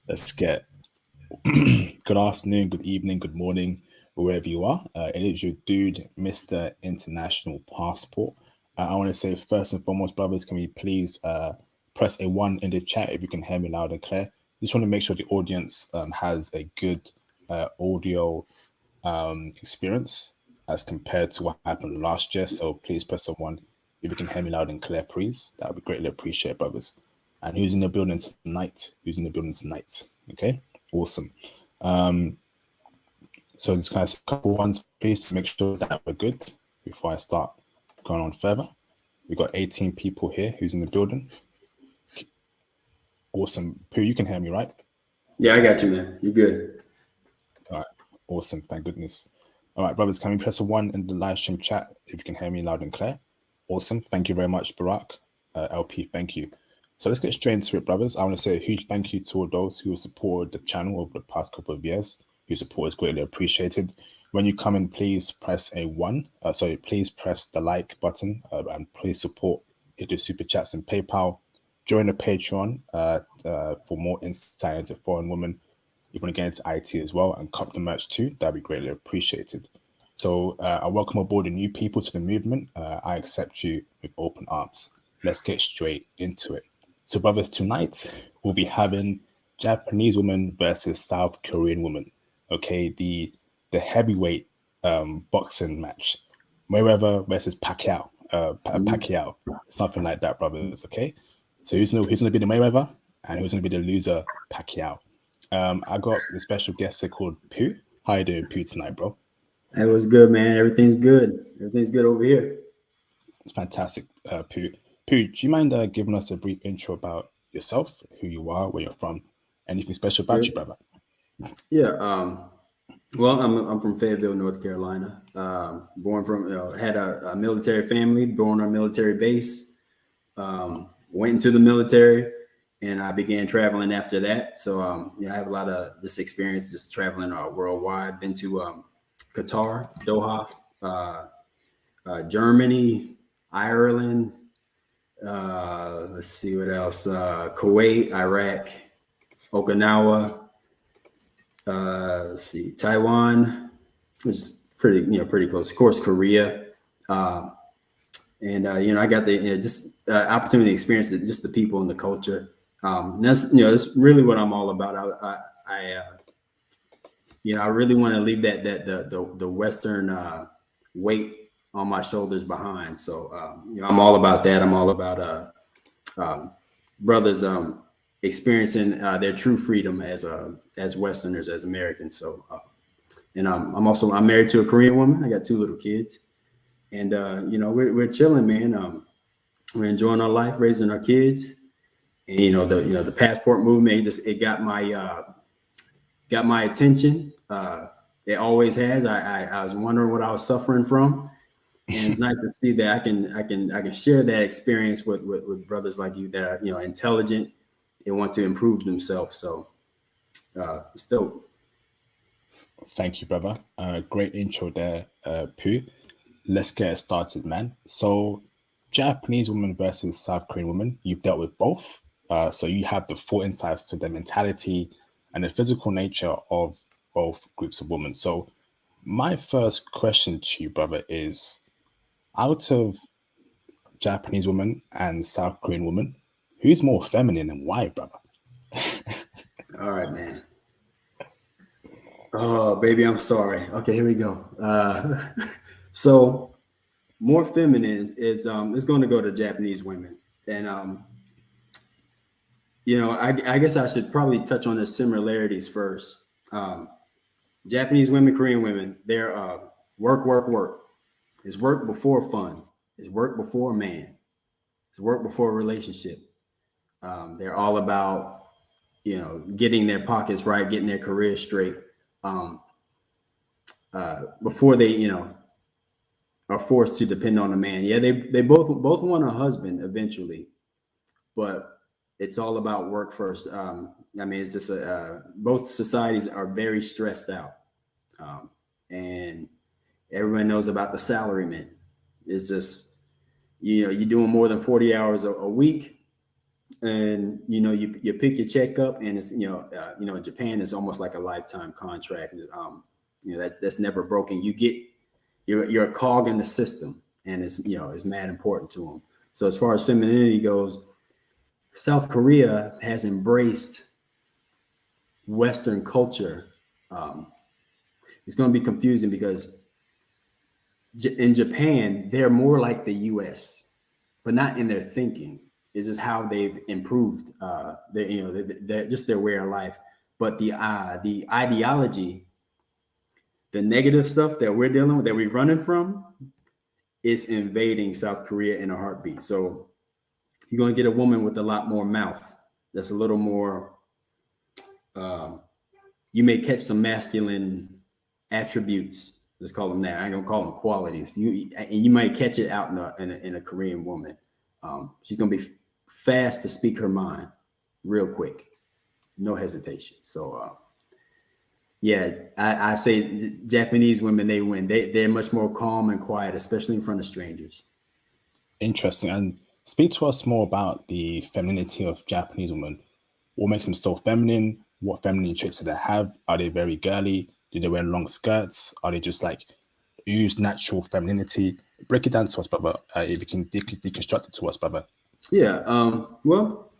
Let's get good afternoon, good evening, good morning, wherever you are. It is your dude, Mr. International Passport. I want to say first and foremost, brothers, can we please press a one in the chat if you can hear me loud and clear? Just want to make sure the audience has a good audio experience as compared to what happened last year. So please press a one if you can hear me loud and clear, please. That would be greatly appreciated, brothers. And who's in the building tonight? Who's in the building tonight? Okay, awesome. So just kind of a couple ones, please, to make sure that we're good before I start going on further. We've got 18 people here who's in the building. Awesome. Pooh, you can hear me, right? Yeah, I got you, man. You're good. All right. Awesome. Thank goodness. All right, brothers, can we press a one in the live stream chat if you can hear me loud and clear? Awesome. Thank you very much, Barack. LP, thank you. So let's get straight into it, brothers. I want to say a huge thank you to all those who have supported the channel over the past couple of years. Your support is greatly appreciated. When you come in, please press a one. Please press the like button and please support the super chats and PayPal. Join the Patreon for more insight into foreign women. You want to get into IT as well and cop the merch too. That'd be greatly appreciated. So I welcome aboard the new people to the movement. I accept you with open arms. Let's get straight into it. So, brothers, tonight we'll be having Japanese woman versus South Korean woman. Okay, the heavyweight boxing match, Mayweather versus Pacquiao, Pacquiao, something like that, brothers. Okay, so who's gonna be the Mayweather and who's gonna be the loser Pacquiao? I got the special guest here called Pooh. How you doing, Pooh, tonight, bro? Hey, what's good, man? Everything's good. Everything's good over here. It's fantastic, Pooh. Pooh, do you mind giving us a brief intro about yourself, who you are, where you're from, anything special about you, brother? Yeah. Well, I'm from Fayetteville, North Carolina. Born from had a military family, born on a military base. Went into the military, and I began traveling after that. So I have a lot of this experience just traveling worldwide. Been to Qatar, Doha, Germany, Ireland. Let's see what else. Kuwait, Iraq, Okinawa. Let's see, Taiwan, which is pretty close. Of course, Korea. I got the just opportunity to experience it, just the people and the culture. That's really what I'm all about. I really want to leave the Western weight on my shoulders behind. So I'm all about that. I'm all about brothers experiencing their true freedom as Westerners, as Americans. So I'm married to a Korean woman. I got 2 little kids, and we're chilling, man. We're enjoying our life, raising our kids, and the passport movement. It got my attention. It always has. I was wondering what I was suffering from, and it's nice to see that I can share that experience with brothers like you that are intelligent and want to improve themselves. So it's dope. Thank you, brother. Great intro there, Pooh. Let's get started, man. So, Japanese woman versus South Korean woman, you've dealt with both. So you have the full insights to the mentality and the physical nature of both groups of women. So, my first question to you, brother, is out of Japanese woman and South Korean woman, who's more feminine and why, brother? All right, man. Oh, baby, I'm sorry. Okay, here we go. So more feminine is going to go to Japanese women, and I guess I should probably touch on the similarities first. Japanese women, Korean women, they're work, work, work. It's work before fun. It's work before a man. It's work before a relationship. They're all about getting their pockets right, getting their career straight. Before they are forced to depend on a man. Yeah, they both want a husband eventually, but it's all about work first. It's just both societies are very stressed out, and everyone knows about the salaryman. It's just you're doing more than 40 hours a week. and you pick your check up, and it's in Japan it's almost like a lifetime contract. That's never broken. You're a cog in the system, and it's mad important to them. So as far as femininity goes, South Korea has embraced Western culture. um, it's going to be confusing because in Japan they're more like the US, but not in their thinking. It's just how they've improved just their way of life. But the ideology, the negative stuff that we're dealing with, that we're running from, is invading South Korea in a heartbeat. So you're going to get a woman with a lot more mouth. That's a little more. Um, you may catch some masculine attributes. Let's call them that. I ain't gonna call them qualities. You might catch it out in a Korean woman. She's gonna be fast to speak her mind, real quick, no hesitation. So yeah, I say Japanese women, they win. They're much more calm and quiet, especially in front of strangers. Interesting. And speak to us more about the femininity of Japanese women. What makes them so feminine? What feminine traits do they have? Are they very girly? Do they wear long skirts? Are they just like use natural femininity? Break it down to us, brother. If you can deconstruct it to us, brother. Yeah. Well,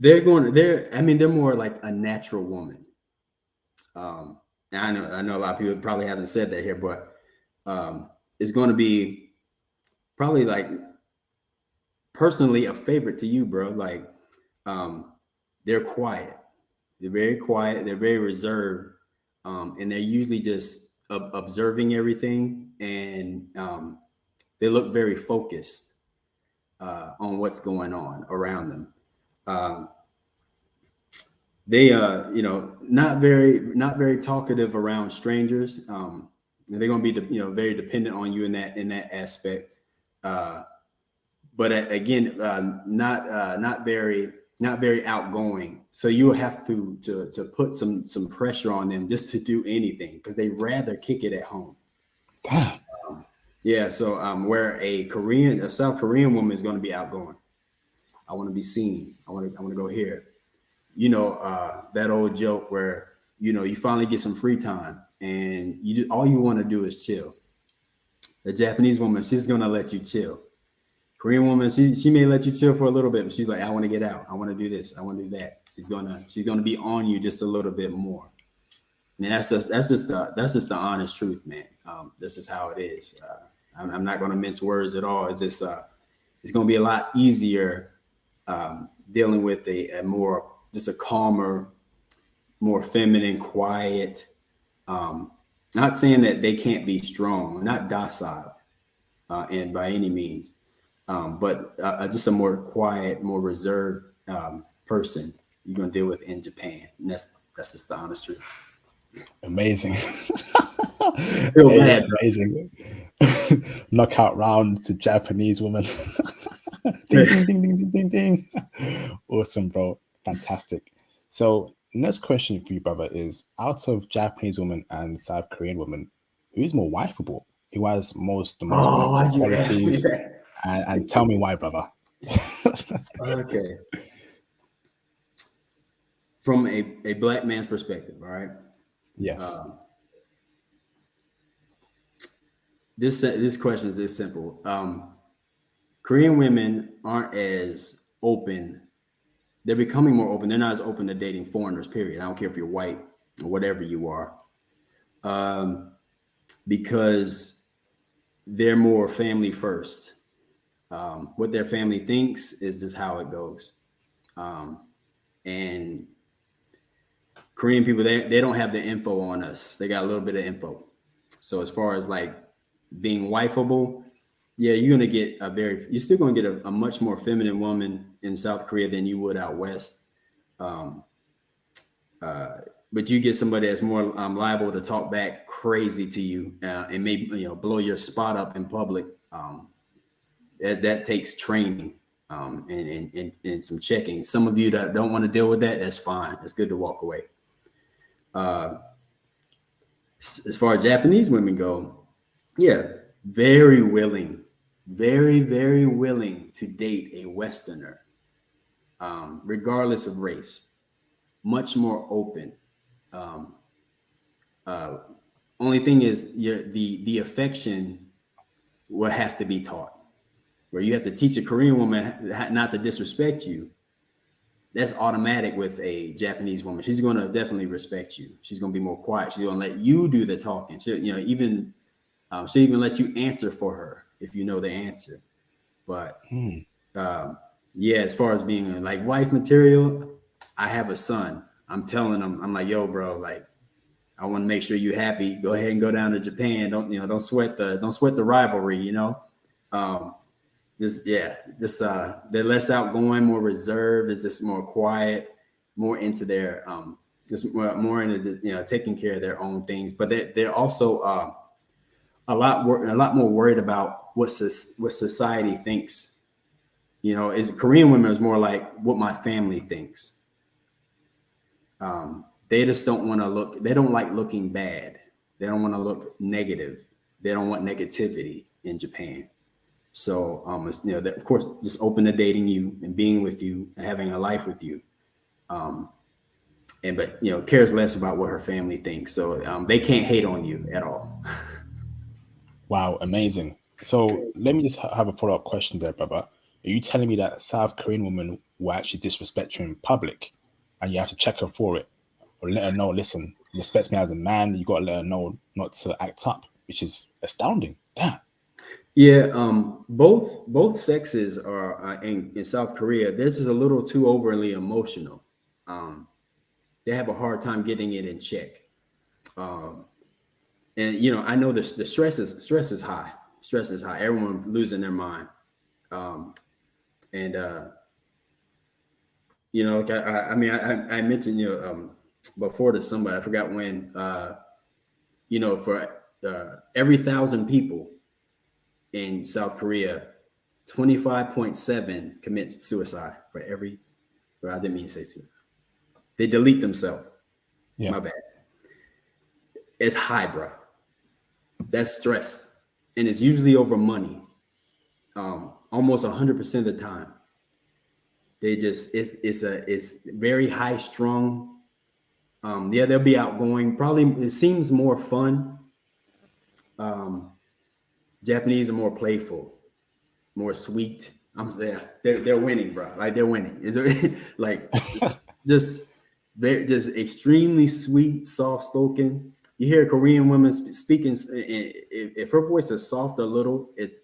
they're more like a natural woman. And I know a lot of people probably haven't said that here, but it's going to be probably like personally a favorite to you, bro. Like, they're quiet. They're very quiet. They're very reserved, and they're usually just observing everything, and they look very focused on what's going on around them. Um, they not very talkative around strangers. They're going to be very dependent on you in that aspect. But again, not very outgoing. So you will have to put some pressure on them just to do anything, because they rather kick it at home. Damn. Yeah. So where a South Korean woman is going to be outgoing. I want to be seen. I want to go here. That old joke where you finally get some free time, and all you want to do is chill. The Japanese woman, she's gonna let you chill. Korean woman, she may let you chill for a little bit, but she's like, I want to get out. I want to do this. I want to do that. She's gonna be on you just a little bit more. And that's just the honest truth, man. This is how it is. I'm not gonna mince words at all. It's gonna be a lot easier dealing with a more just a calmer, more feminine, quiet. Not saying that they can't be strong, not docile, and by any means, but just a more quiet, more reserved person you're gonna deal with in Japan. And that's just the honest truth. Amazing. Feel bad, bro. Amazing. Knockout round to Japanese woman. Ding, ding, ding, ding, ding, ding, ding. Awesome, bro. Fantastic. So, next question for you, brother, is out of Japanese women and South Korean women, who's more wifeable? Who has the most Oh, why'd wonderful you ask me qualities? that? And tell me why, brother. Okay. From a black man's perspective, all right. Yes. This question is this simple. Korean women aren't as open. They're becoming more open. They're not as open to dating foreigners, period. I don't care if you're white or whatever you are, because they're more family first. What their family thinks is just how it goes. And Korean people, they don't have the info on us. They got a little bit of info. So as far as like being wifeable, yeah, you're still gonna get a much more feminine woman in South Korea than you would out west. But you get somebody that's more liable to talk back crazy to you, and maybe blow your spot up in public. That takes training, and some checking. Some of you that don't want to deal with that, that's fine. It's good to walk away. As far as Japanese women go, yeah, very willing, very, very willing to date a Westerner. regardless of race, much more open. Only thing is the affection will have to be taught. Where you have to teach a Korean woman not to disrespect you. That's automatic with a Japanese woman. She's going to definitely respect you. She's going to be more quiet. She's going to let you do the talking. She'll even let you answer for her if you know the answer. But yeah, as far as being like wife material, I have a son. I'm telling him, I'm like, yo, bro, like, I want to make sure you're happy. Go ahead and go down to Japan. Don't sweat the rivalry. They're less outgoing, more reserved. It's just more quiet, more into their just more into taking care of their own things. But they're also a lot more worried about what society thinks. Is Korean women is more like what my family thinks. They just don't want to look. They don't like looking bad. They don't want to look negative. They don't want negativity in Japan. So, of course, just open to dating you and being with you and having a life with you. But cares less about what her family thinks. So they can't hate on you at all. Wow, amazing. So let me just have a follow-up question there, brother. Are you telling me that South Korean women will actually disrespect you in public and you have to check her for it? Or let her know, listen, respect me as a man, you got to let her know not to act up, which is astounding. Damn. Yeah, both sexes are in South Korea. This is a little too overly emotional. They have a hard time getting it in check. And I know the stress is high. Stress is high. Everyone's losing their mind. Like I mentioned before to somebody, I forgot when. For every 1,000 people in South Korea, 25.7 commit suicide for every. Well, I didn't mean to say suicide. They delete themselves. Yeah. My bad. It's high, bro. That's stress, and it's usually over money. Almost 100% of the time, they just it's very high strung. They'll be outgoing. Probably it seems more fun. Japanese are more playful, more sweet. They're winning, bro. Like they're winning. It's like they're just extremely sweet, soft spoken. You hear Korean women speaking. If her voice is soft a little, it's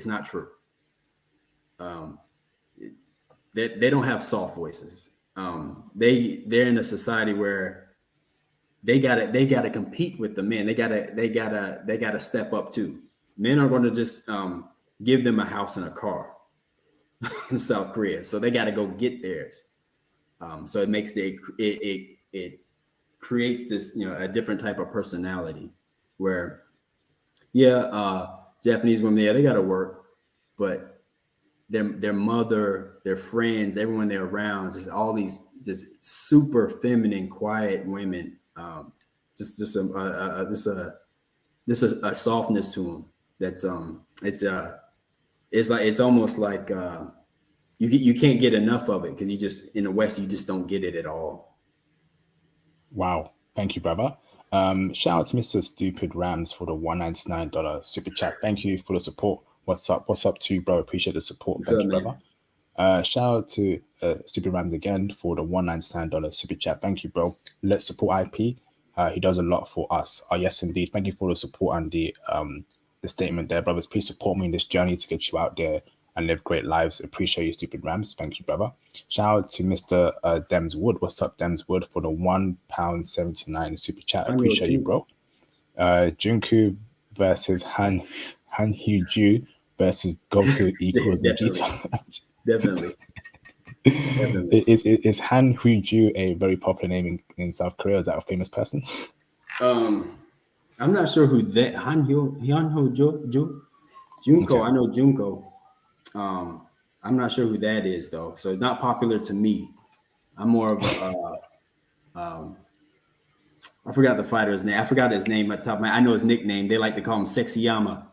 not true. They don't have soft voices. They're in a society where they gotta compete with the men. They gotta step up too. Men are going to just give them a house and a car in South Korea, so they got to go get theirs. So it makes it creates this a different type of personality where Japanese women they got to work, but their mother, their friends, everyone they're around, just all these just super feminine, quiet women, just a softness to them. That's it's almost like you can't get enough of it because you just in the West you just don't get it at all. Wow, thank you, brother. Shout out to Mr. Stupid Rams for the $199 super chat. Thank you for the support. What's up to you, bro? Appreciate the support. Thank you, brother. Shout out to Stupid Rams again for the $199 super chat. Thank you, bro. Let's support IP. He does a lot for us. Yes, indeed. Thank you for the support and the statement there, brothers. Please support me in this journey to get you out there and live great lives. Appreciate you, Stupid Rams. Thank you, brother. Shout out to Mr. Dems Wood. What's up, Dems Wood, for the £1.79 super chat. Appreciate you, bro. Junku versus Han Hyu-ju versus Goku equals Vegeta. Definitely. Is Han Hyu-ju a very popular name in South Korea? Is that a famous person? I'm not sure who that Junko. Okay. I know Junko. I'm not sure who that is though. So it's not popular to me. I'm more of a I forgot the fighter's name. I forgot his name at the top of my. I know his nickname. They like to call him Sexyama.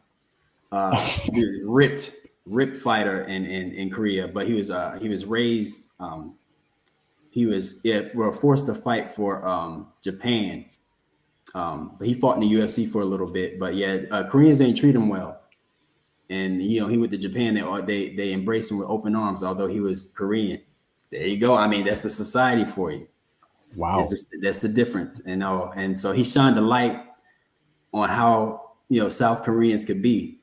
Ripped fighter in Korea, but he was raised he was were forced to fight for Japan. But he fought in the UFC for a little bit. But yeah, Koreans ain't treat him well. And he went to Japan. They embraced him with open arms, although he was Korean. There you go. I mean, that's the society for you. Wow. That's the difference. And so he shined a light on how South Koreans could be.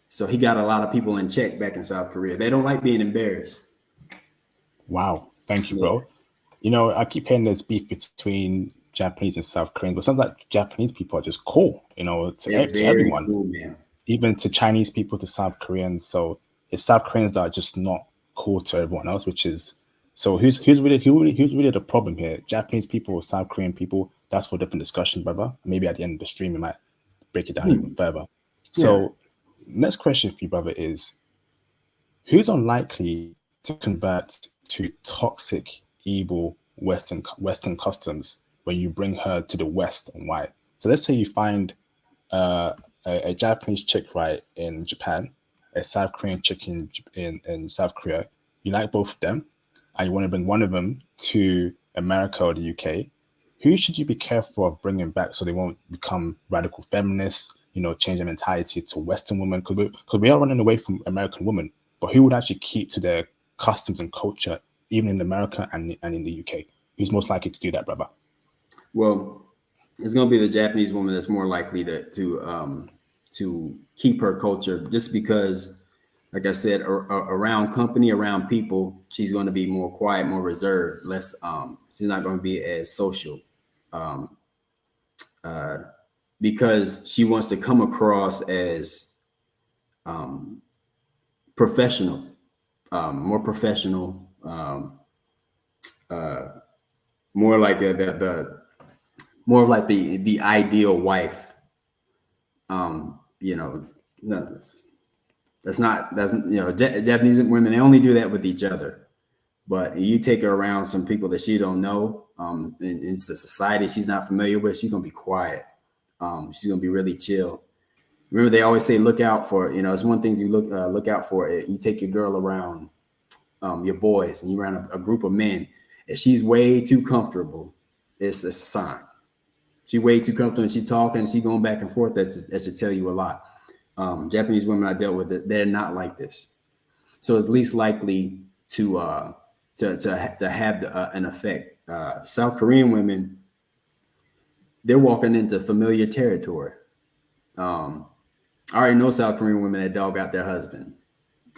So he got a lot of people in check back in South Korea. They don't like being embarrassed. Wow. Thank you, Yeah. bro. I keep hearing there's beef between Japanese and South Koreans, but it sounds like Japanese people are just cool, They're to very everyone, cool, man. even to Chinese people, to South Koreans. So it's South Koreans that are just not cool to everyone else, which is so who's really the problem here? Japanese people or South Korean people? That's for a different discussion, brother. Maybe at the end of the stream we might break it down even further. Yeah. So next question for you, brother, is who's unlikely to convert to toxic, evil Western customs when you bring her to the West, and why? So let's say you find a Japanese chick right in Japan, a South Korean chick in South Korea. You like both of them, and you want to bring one of them to America or the UK. Who should you be careful of bringing back so they won't become radical feminists? Change their mentality to Western women, because we are running away from American women. But who would actually keep to their customs and culture, even in America and in the UK? Who's most likely to do that, brother? Well, it's going to be the Japanese woman that's more likely to keep her culture, just because, like I said, around company, around people, she's going to be more quiet, more reserved, less. She's not going to be as social, because she wants to come across as professional, more professional, more like the more like the ideal wife. No, Japanese women, they only do that with each other. But you take her around some people that she don't know, in society she's not familiar with, she's gonna be quiet. She's gonna be really chill. Remember, they always say, look out for, it's one thing you look out for. You take your girl around your boys, and you around a group of men. If she's way too comfortable, it's a sign. She's way too comfortable, and she's talking, and she's going back and forth. That should tell you a lot. Japanese women I dealt with, they're not like this. So it's least likely to have an effect. South Korean women, they're walking into familiar territory. I already know South Korean women that dog out their husband.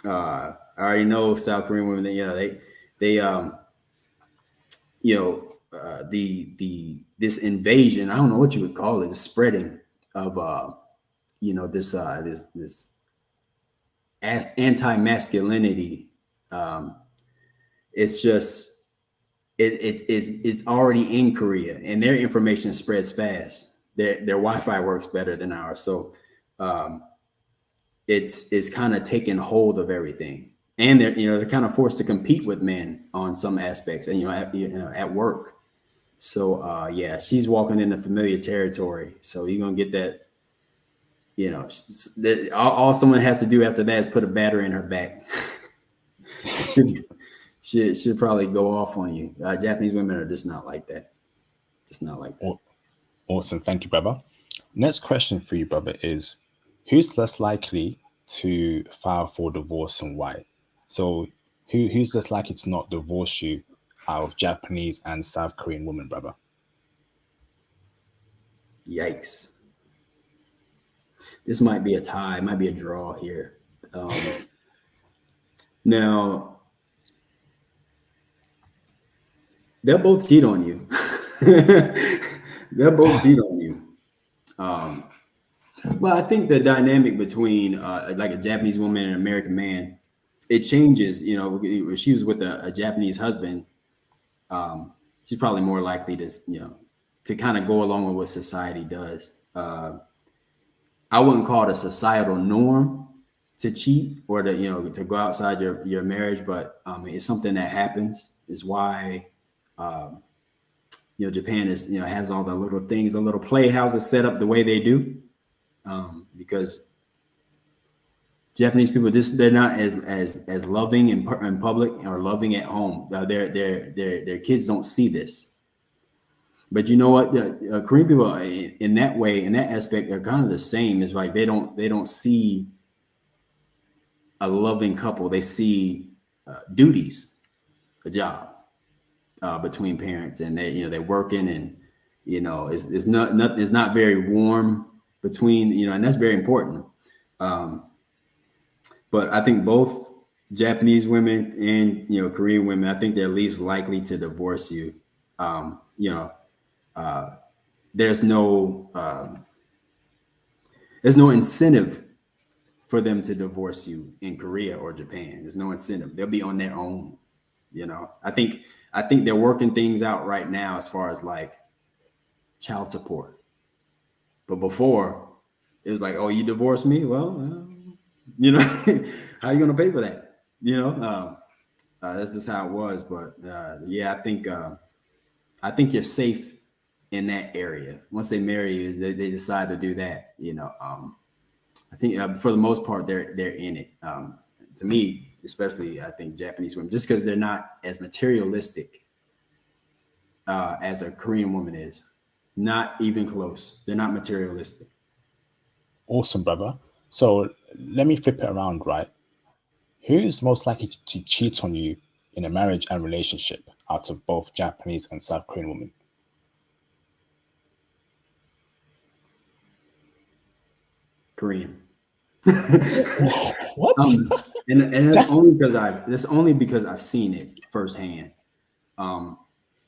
I already know South Korean women that they this invasion, I don't know what you would call it, the spreading of this anti-masculinity. It's just it's already in Korea, and their information spreads fast. Their Wi-Fi works better than ours, so it's kind of taking hold of everything. And they're kind of forced to compete with men on some aspects, and at work. So yeah, she's walking into familiar territory. So you're gonna get that. All someone has to do after that is put a battery in her back. She'll probably go off on you. Japanese women are just not like that. Just not like that. Awesome. Thank you, brother. Next question for you, brother, is who's less likely to file for divorce and why? So who's less likely to not divorce you out of Japanese and South Korean women, brother? Yikes. This might be a tie. It might be a draw here. Now, they'll both cheat on you. They'll both cheat on you. Well, I think the dynamic between like a Japanese woman and an American man, it changes. If she was with a Japanese husband, she's probably more likely to kind of go along with what society does. I wouldn't call it a societal norm to cheat or to go outside your marriage, but it's something that happens. Is why Japan has all the little things, the little playhouses set up the way they do, because Japanese people, they're not as loving in public or loving at home. Their kids don't see this. But you know what? Korean people, in that way, in that aspect, are kind of the same. It's like they don't see a loving couple. They see duties, a job between parents, and they're working, and it's not very warm between, and that's very important. But I think both Japanese women and Korean women, I think they're least likely to divorce you. There's no incentive for them to divorce you in Korea or Japan. There's no incentive. They'll be on their own. I think they're working things out right now as far as like child support. But before, it was like, oh, you divorced me? Well, how are you going to pay for that? That's just how it was. But yeah, I think you're safe in that area. Once they marry you, they decide to do that. I think for the most part, they're in it. To me, especially, I think Japanese women, just because they're not as materialistic as a Korean woman is, not even close. They're not materialistic. Awesome, brother. So let me flip it around, right? Who's most likely to cheat on you in a marriage and relationship out of both Japanese and South Korean women? Korean. What? And that's only because I've seen it firsthand.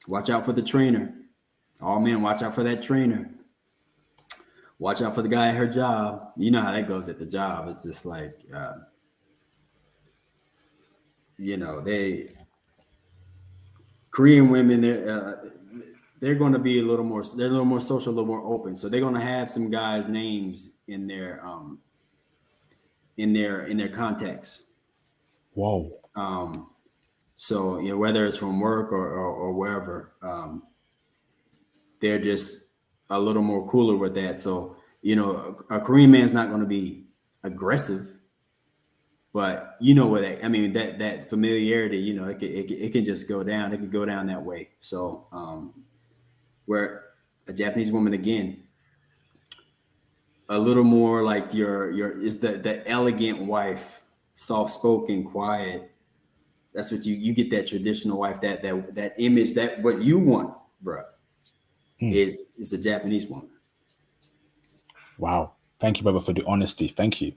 Watch out for the trainer. Oh man, watch out for that trainer. Watch out for the guy at her job. You know how that goes at the job. It's just like, Korean women, they're going to be a little more social, a little more open. So they're going to have some guys' names in their contacts. Whoa. So whether it's from work or wherever, they're just a little more cooler with that. So a Korean man's not going to be aggressive, but that familiarity, it can just go down. It could go down that way. So where a Japanese woman, again, a little more like is the elegant wife, soft spoken, quiet. That's what you get, that traditional wife, that image, that what you want, bro, is a Japanese woman. Wow. Thank you, brother, for the honesty. Thank you.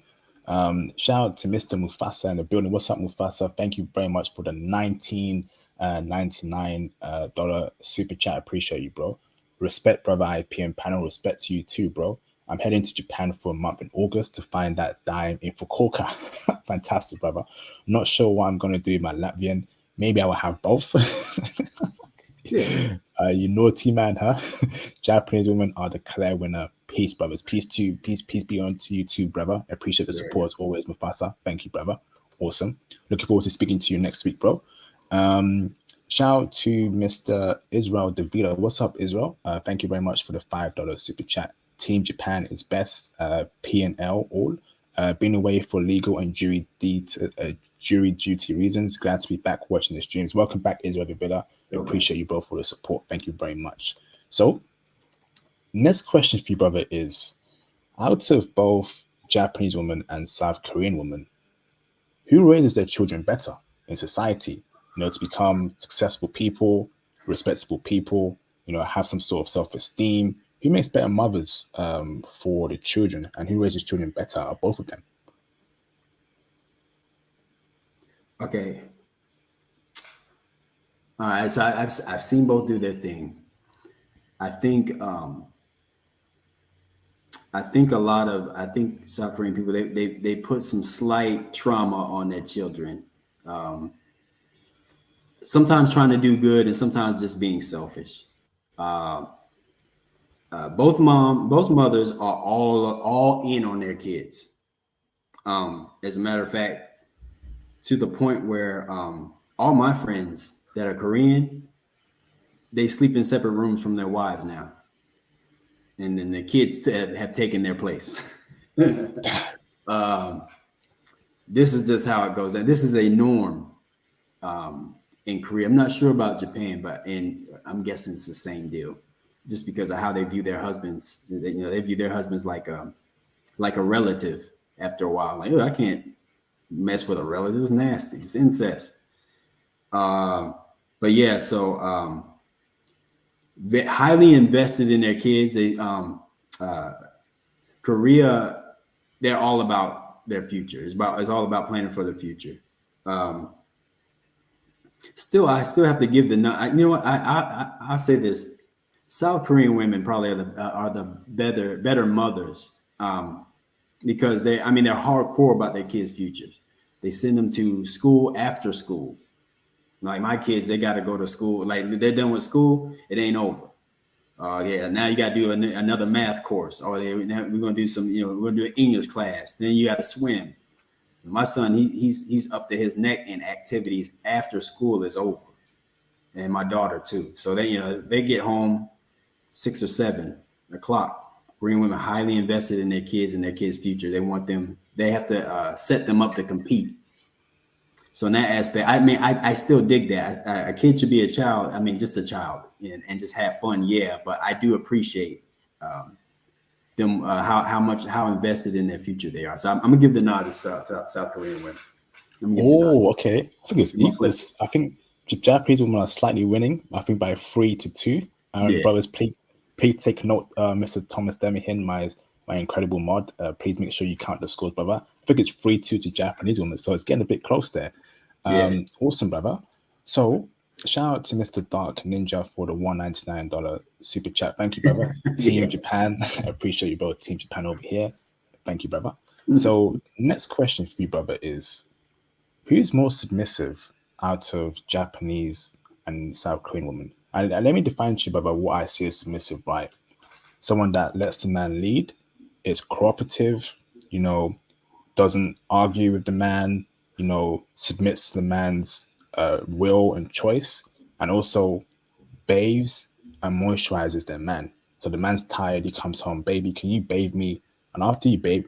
Shout out to Mr. Mufasa in the building. What's up, Mufasa? Thank you very much for the $19.99 super chat. Appreciate you, bro. Respect, brother IPM panel. Respect to you too, bro. I'm heading to Japan for a month in August to find that dime in Fukuoka. Fantastic, brother. Not sure what I'm going to do with my Latvian. Maybe I will have both. Yeah. You naughty man, huh? Japanese women are the clear winner. Peace, brothers. Peace be on to you too, brother. I appreciate the support as always, Mufasa. Thank you, brother. Awesome. Looking forward to speaking to you next week, bro. Shout out to Mr. Israel Davila. What's up, Israel? Thank you very much for the $5 super chat. Team Japan is best. P&L all. Been away for legal and jury duty reasons. Glad to be back watching the streams. Welcome back, Israel Davila. We appreciate you both for the support. Thank you very much. So, next question for you, brother, is out of both Japanese women and South Korean women, who raises their children better in society? To become successful people, respectable people, have some sort of self-esteem. Who makes better mothers for the children, and who raises children better? Are both of them? Okay. All right. So I've seen both do their thing. I think South Korean people, they put some slight trauma on their children. Sometimes trying to do good and sometimes just being selfish. Both mothers are all in on their kids. As a matter of fact, to the point where all my friends that are Korean, they sleep in separate rooms from their wives now. And then the kids have taken their place. this is just how it goes. And this is a norm in Korea. I'm not sure about Japan, but I'm guessing it's the same deal, just because of how they view their husbands. They view their husbands like a relative. After a while, like, oh, I can't mess with a relative. It's nasty. It's incest. But yeah, so highly invested in their kids. They Korea, they're all about their future. It's all about planning for the future. Um, I still have to give the you know what I say this. South Korean women probably are the better mothers, because they're hardcore about their kids' futures. They send them to school after school. Like my kids, they got to go to school. Like they're done with school, it ain't over. Yeah, now you got to do another math course, or now we're gonna do we're gonna do an English class. Then you got to swim. My son, he's up to his neck in activities after school is over, and my daughter too. So they get home 6 or 7 o'clock. Korean women highly invested in their kids and their kids' future. They have to set them up to compete. So in that aspect, I still dig that. A kid should be a child. I mean, just a child and just have fun. Yeah, but I do appreciate them how invested in their future they are. So I'm gonna give the nod to South Korean women. Oh, okay. I think it's equal. I think Japanese women are slightly winning. I think by 3-2. Yeah. Brothers, please take note, Mr. Thomas Demihin, my incredible mod. Please make sure you count the scores, brother. I think it's 3-2 to Japanese women, so it's getting a bit close there. Awesome, brother. So shout out to Mr. Dark Ninja for the $199 super chat. Thank you, brother. Team Japan. I appreciate you both. Team Japan over here. Thank you, brother. So next question for you, brother, is who's more submissive out of Japanese and South Korean women? And let me define to you, brother, what I see as submissive, right? Someone that lets the man lead, is cooperative, doesn't argue with the man, submits to the man's will and choice, and also bathes and moisturizes their man. So the man's tired, he comes home, baby, can you bathe me? And after you bathe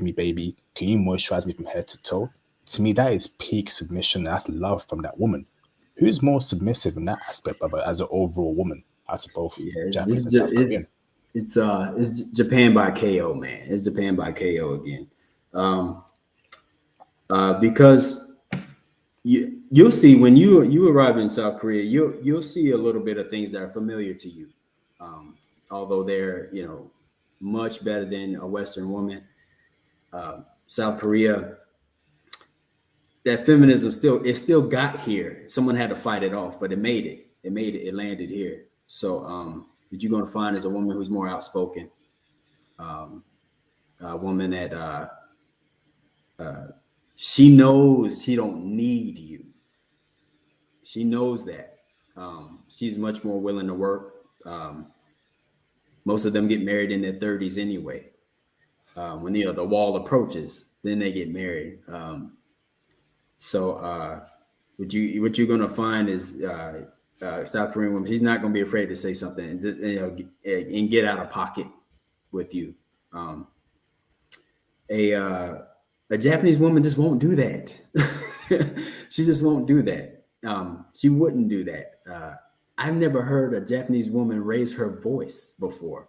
me, baby, can you moisturize me from head to toe? To me, that is peak submission. That's love from that woman. Who's more submissive in that aspect, brother, as an overall woman, out of both Japanese and South Korean? It's Japan by KO, man. It's Japan by KO again. Because you'll see when you arrive in South Korea, you'll see a little bit of things that are familiar to you, although they're much better than a Western woman. South Korea, that feminism still got here. Someone had to fight it off, but it made it. It landed here. So what you're going to find is a woman who's more outspoken, a woman that she knows she don't need you. She knows that. She's much more willing to work. Most of them get married in their 30s anyway. When the wall approaches, then they get married. So what you're gonna find is South Korean woman. She's not gonna be afraid to say something and get out of pocket with you. A Japanese woman just won't do that. She just won't do that. She wouldn't do that. I've never heard a Japanese woman raise her voice before.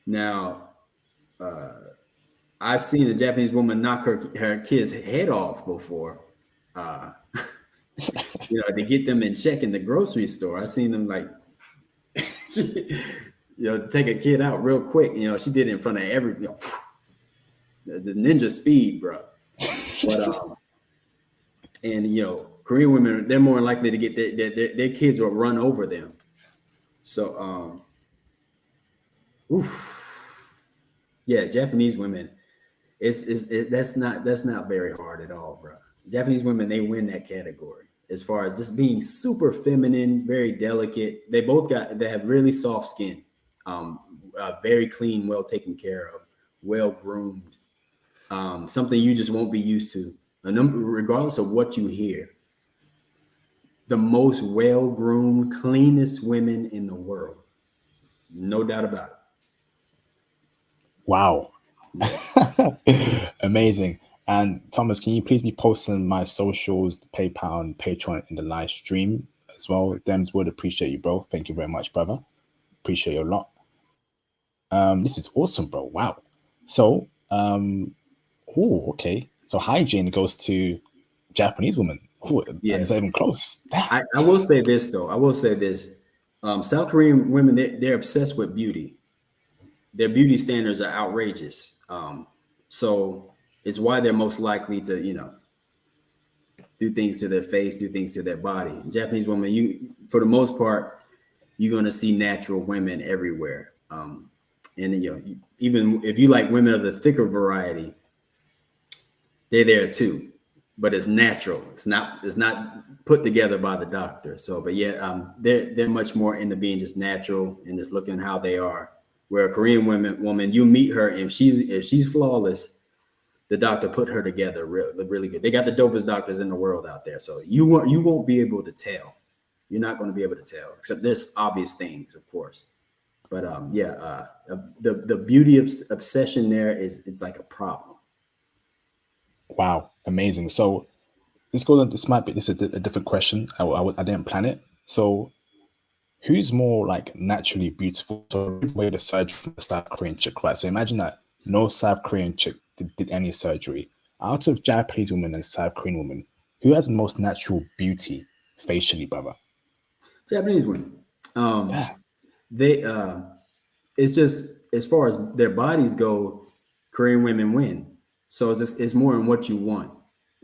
Now, I've seen a Japanese woman knock her kid's head off before. To get them in check in the grocery store. I've seen them take a kid out real quick. She did it in front of the ninja speed, bro. But and Korean women, they're more likely to get their kids will run over them. So yeah, Japanese women, that's not very hard at all, bro. Japanese women, they win that category as far as just being super feminine, very delicate. They have really soft skin, very clean, well taken care of, well groomed. Something you just won't be used to, regardless of what you hear. The most well-groomed, cleanest women in the world, no doubt about it. Wow. Yeah. Amazing. And Thomas, can you please be posting my socials, the PayPal and Patreon in the live stream as well? Dems would appreciate you, bro. Thank you very much, brother. Appreciate you a lot. This is awesome, bro. Wow. So, oh, okay. So hygiene goes to Japanese women. Ooh, and Yeah. it's not even close. Damn. I will say this though. I will say this. South Korean women, they're obsessed with beauty. Their beauty standards are outrageous. So it's why they're most likely to, do things to their face, do things to their body. Japanese women, for the most part, you're going to see natural women everywhere. And even if you like women of the thicker variety, they're there too. But it's natural. It's not put together by the doctor. So, but yeah, they're much more into being just natural and just looking how they are. Where a Korean woman, you meet her and if she's flawless, the doctor put her together really good. They got the dopest doctors in the world out there. So you won't be able to tell. You're not going to be able to tell, except there's obvious things, of course. But the beauty obsession there it's like a problem. Wow. Amazing. So this goes on. This is a different question. I didn't plan it. So who's more like naturally beautiful? So way the surgery from the South Korean chick, right? So imagine that no South Korean chick did any surgery. Out of Japanese women and South Korean women, who has the most natural beauty facially, brother? Japanese women, Damn. they it's just as far as their bodies go, Korean women win. So it's more in what you want.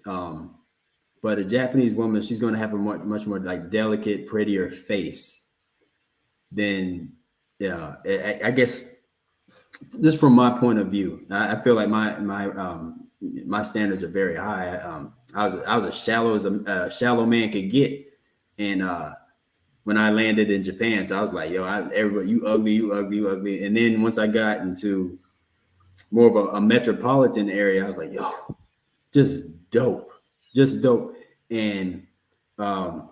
Um, but a Japanese woman, she's going to have a much more like delicate, prettier face than, yeah. I guess just from my point of view, I feel like my standards are very high. I was as shallow as a shallow man could get, and when I landed in Japan, so I was like, yo, everybody, you ugly, you ugly, you ugly. And then once I got into more of a metropolitan area, I was like, yo, just dope, just dope, and um,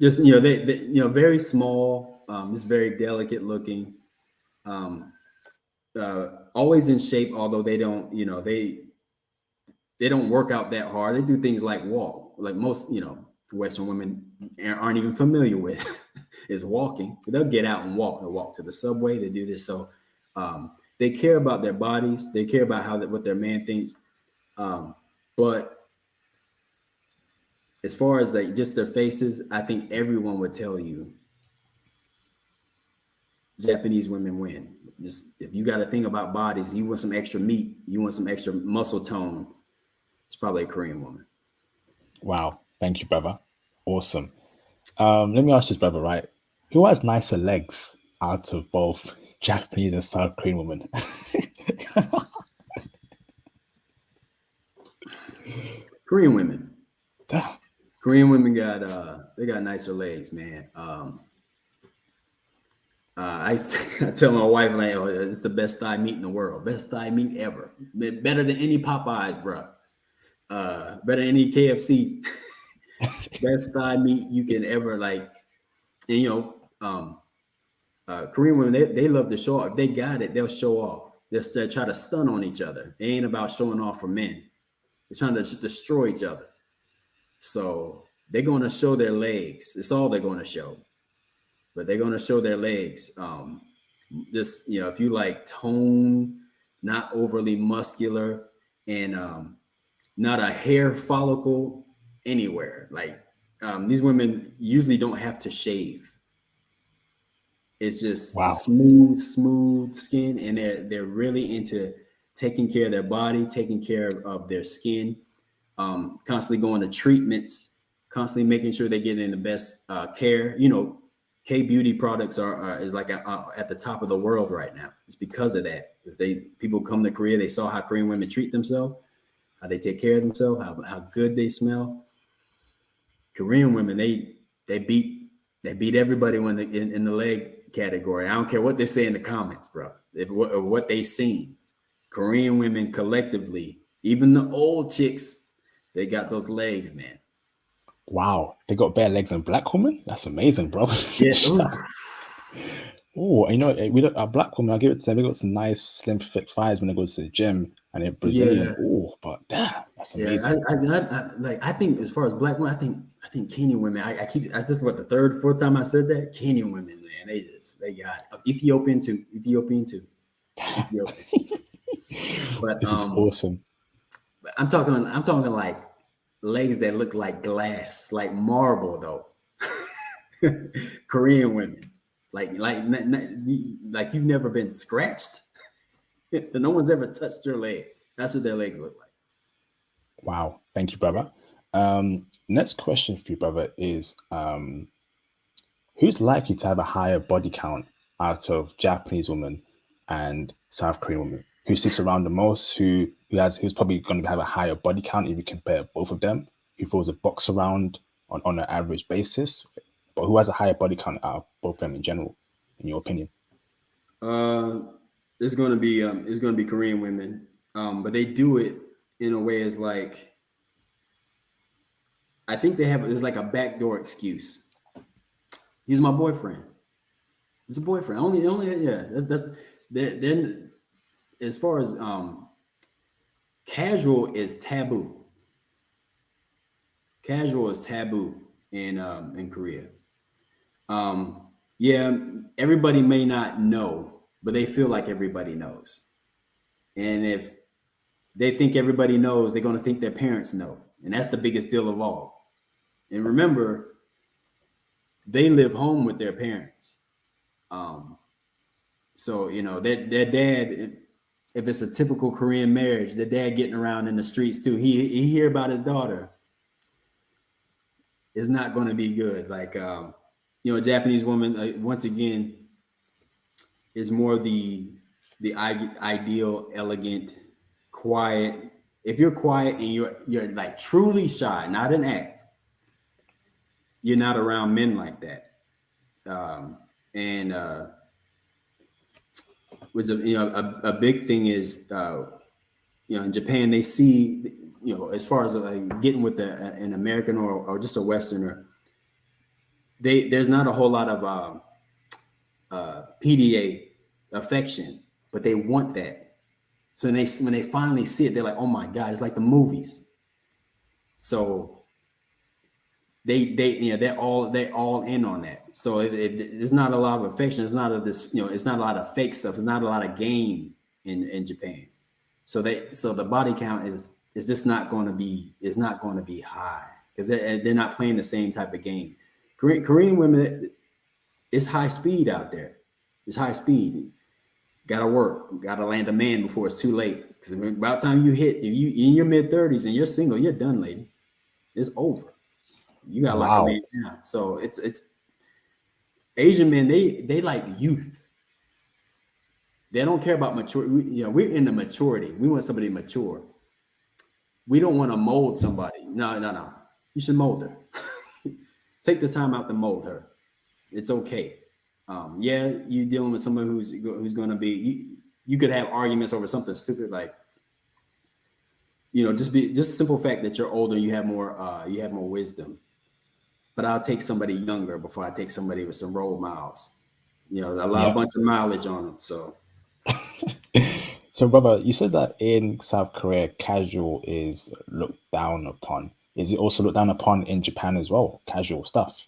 just they very small, just very delicate looking. Um, Always in shape, although they don't, they don't work out that hard. They do things like walk, like most, Western women aren't even familiar with is walking. They'll get out and walk. They'll walk to the subway. They do this. So they care about their bodies. They care about what their man thinks. But as far as like just their faces, I think everyone would tell you Japanese women win. Just if you got a thing about bodies, you want some extra meat, you want some extra muscle tone, it's probably a Korean woman. Wow. Thank you, brother. Awesome. Let me ask this, brother, right? Who has nicer legs out of both Japanese and South Korean women? Korean women. Damn. Korean women they got nicer legs, man. I tell my wife, like, oh, it's the best thigh meat in the world, best thigh meat ever, better than any Popeyes, bro. Better than any KFC. Best thigh meat you can ever like. And Korean women, they love to show off. If they got it, they'll show off. They'll try to stun on each other. It ain't about showing off for men. They're trying to destroy each other. So they're going to show their legs. It's all they're going to show. But they're going to show their legs. Just, if you like tone, not overly muscular, and not a hair follicle anywhere. Like these women usually don't have to shave. It's just Wow. smooth skin, and they're really into taking care of their body, taking care of their skin, constantly going to treatments, constantly making sure they're getting the best care. K beauty products is like at the top of the world right now. It's because of that. Because people come to Korea, they saw how Korean women treat themselves, how they take care of themselves, how good they smell. Korean women, they beat everybody when in the leg category. I don't care what they say in the comments, bro. What they seen. Korean women collectively, even the old chicks, they got those legs, man. Wow. They got bare legs and black women? That's amazing, bro. Yeah. Oh, you know, we don't, a black woman, I give it to them. They got some nice, slim, thick thighs when they go to the gym, and they're Brazilian. Yeah, Oh, but damn, that's yeah. amazing. I think as far as black women, I think Kenyan women. I just what the third, fourth time I said that Kenyan women, man, they got it. Ethiopian too, Ethiopian. But This is awesome. I'm talking like legs that look like glass, like marble though. Korean women, like you've never been scratched. No one's ever touched your leg. That's what their legs look like. Wow. Thank you, brother. Next question for you, brother, is who's likely to have a higher body count out of Japanese women and South Korean women? Who sleeps around the most? Who's probably going to have a higher body count if you compare both of them? Who throws a box around on an average basis? But who has a higher body count out of both of them in general, in your opinion? Uh, it's gonna be Korean women, but they do it in a way as like I think they have it's like a backdoor excuse. He's my boyfriend. He's a boyfriend. Only yeah. Then as far as casual is taboo. Casual is taboo in Korea. Yeah, everybody may not know, but they feel like everybody knows. And if they think everybody knows, they're going to think their parents know. And that's the biggest deal of all. And remember, they live home with their parents. Um, so, you know, their dad, if it's a typical Korean marriage, the dad getting around in the streets too, he hear about his daughter. Is not going to be good. Like, you know, a Japanese woman, once again, is more the ideal, elegant, quiet. If you're quiet and you're like truly shy, not an act, you're not around men like that. And was a big thing is you know in Japan they see you know as far as getting with an American or just a Westerner, there's not a whole lot of PDA affection, but they want that. So when they finally see it, they're like, "Oh my God, it's like the movies." So they you know they're all in on that. So if there's not a lot of affection, it's not a this you know it's not a lot of fake stuff. It's not a lot of game in Japan. So the body count is just not going to be high because they're not playing the same type of game. Korean women, it's high speed out there. It's high speed. Gotta work. Gotta land a man before it's too late. Because about time you hit, if you in your mid-30s and you're single, you're done, lady. It's over. You gotta lock a man Wow. down. So it's Asian men. They like youth. They don't care about mature. You know, we're in the maturity. We want somebody mature. We don't want to mold somebody. No. You should mold her. Take the time out to mold her. It's okay. Yeah, you dealing with someone who's going to be. You could have arguments over something stupid like, you know, just simple fact that you're older, you have more wisdom. But I'll take somebody younger before I take somebody with some road miles. You know, a Yeah. bunch of mileage on them. So So, brother, you said that in South Korea, casual is looked down upon. Is it also looked down upon in Japan as well? Casual stuff.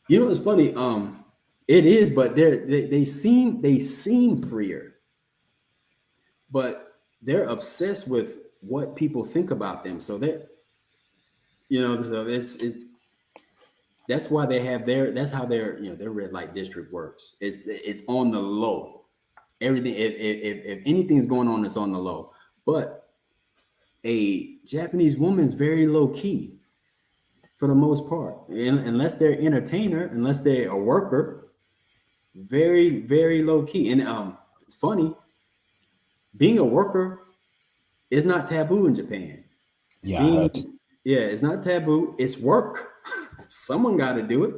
you know, it's funny. It is, but they seem freer, but they're obsessed with what people think about them. So that you know, so it's that's why they have that's how their red light district works. It's on the low. Everything if anything's going on, it's on the low. But a Japanese woman's very low key for the most part, unless they're an entertainer, unless they're a worker. Very very low key. And it's funny, being a worker is not taboo in Japan. Yeah, I Being heard. yeah, it's not taboo. It's work. Someone got to do it.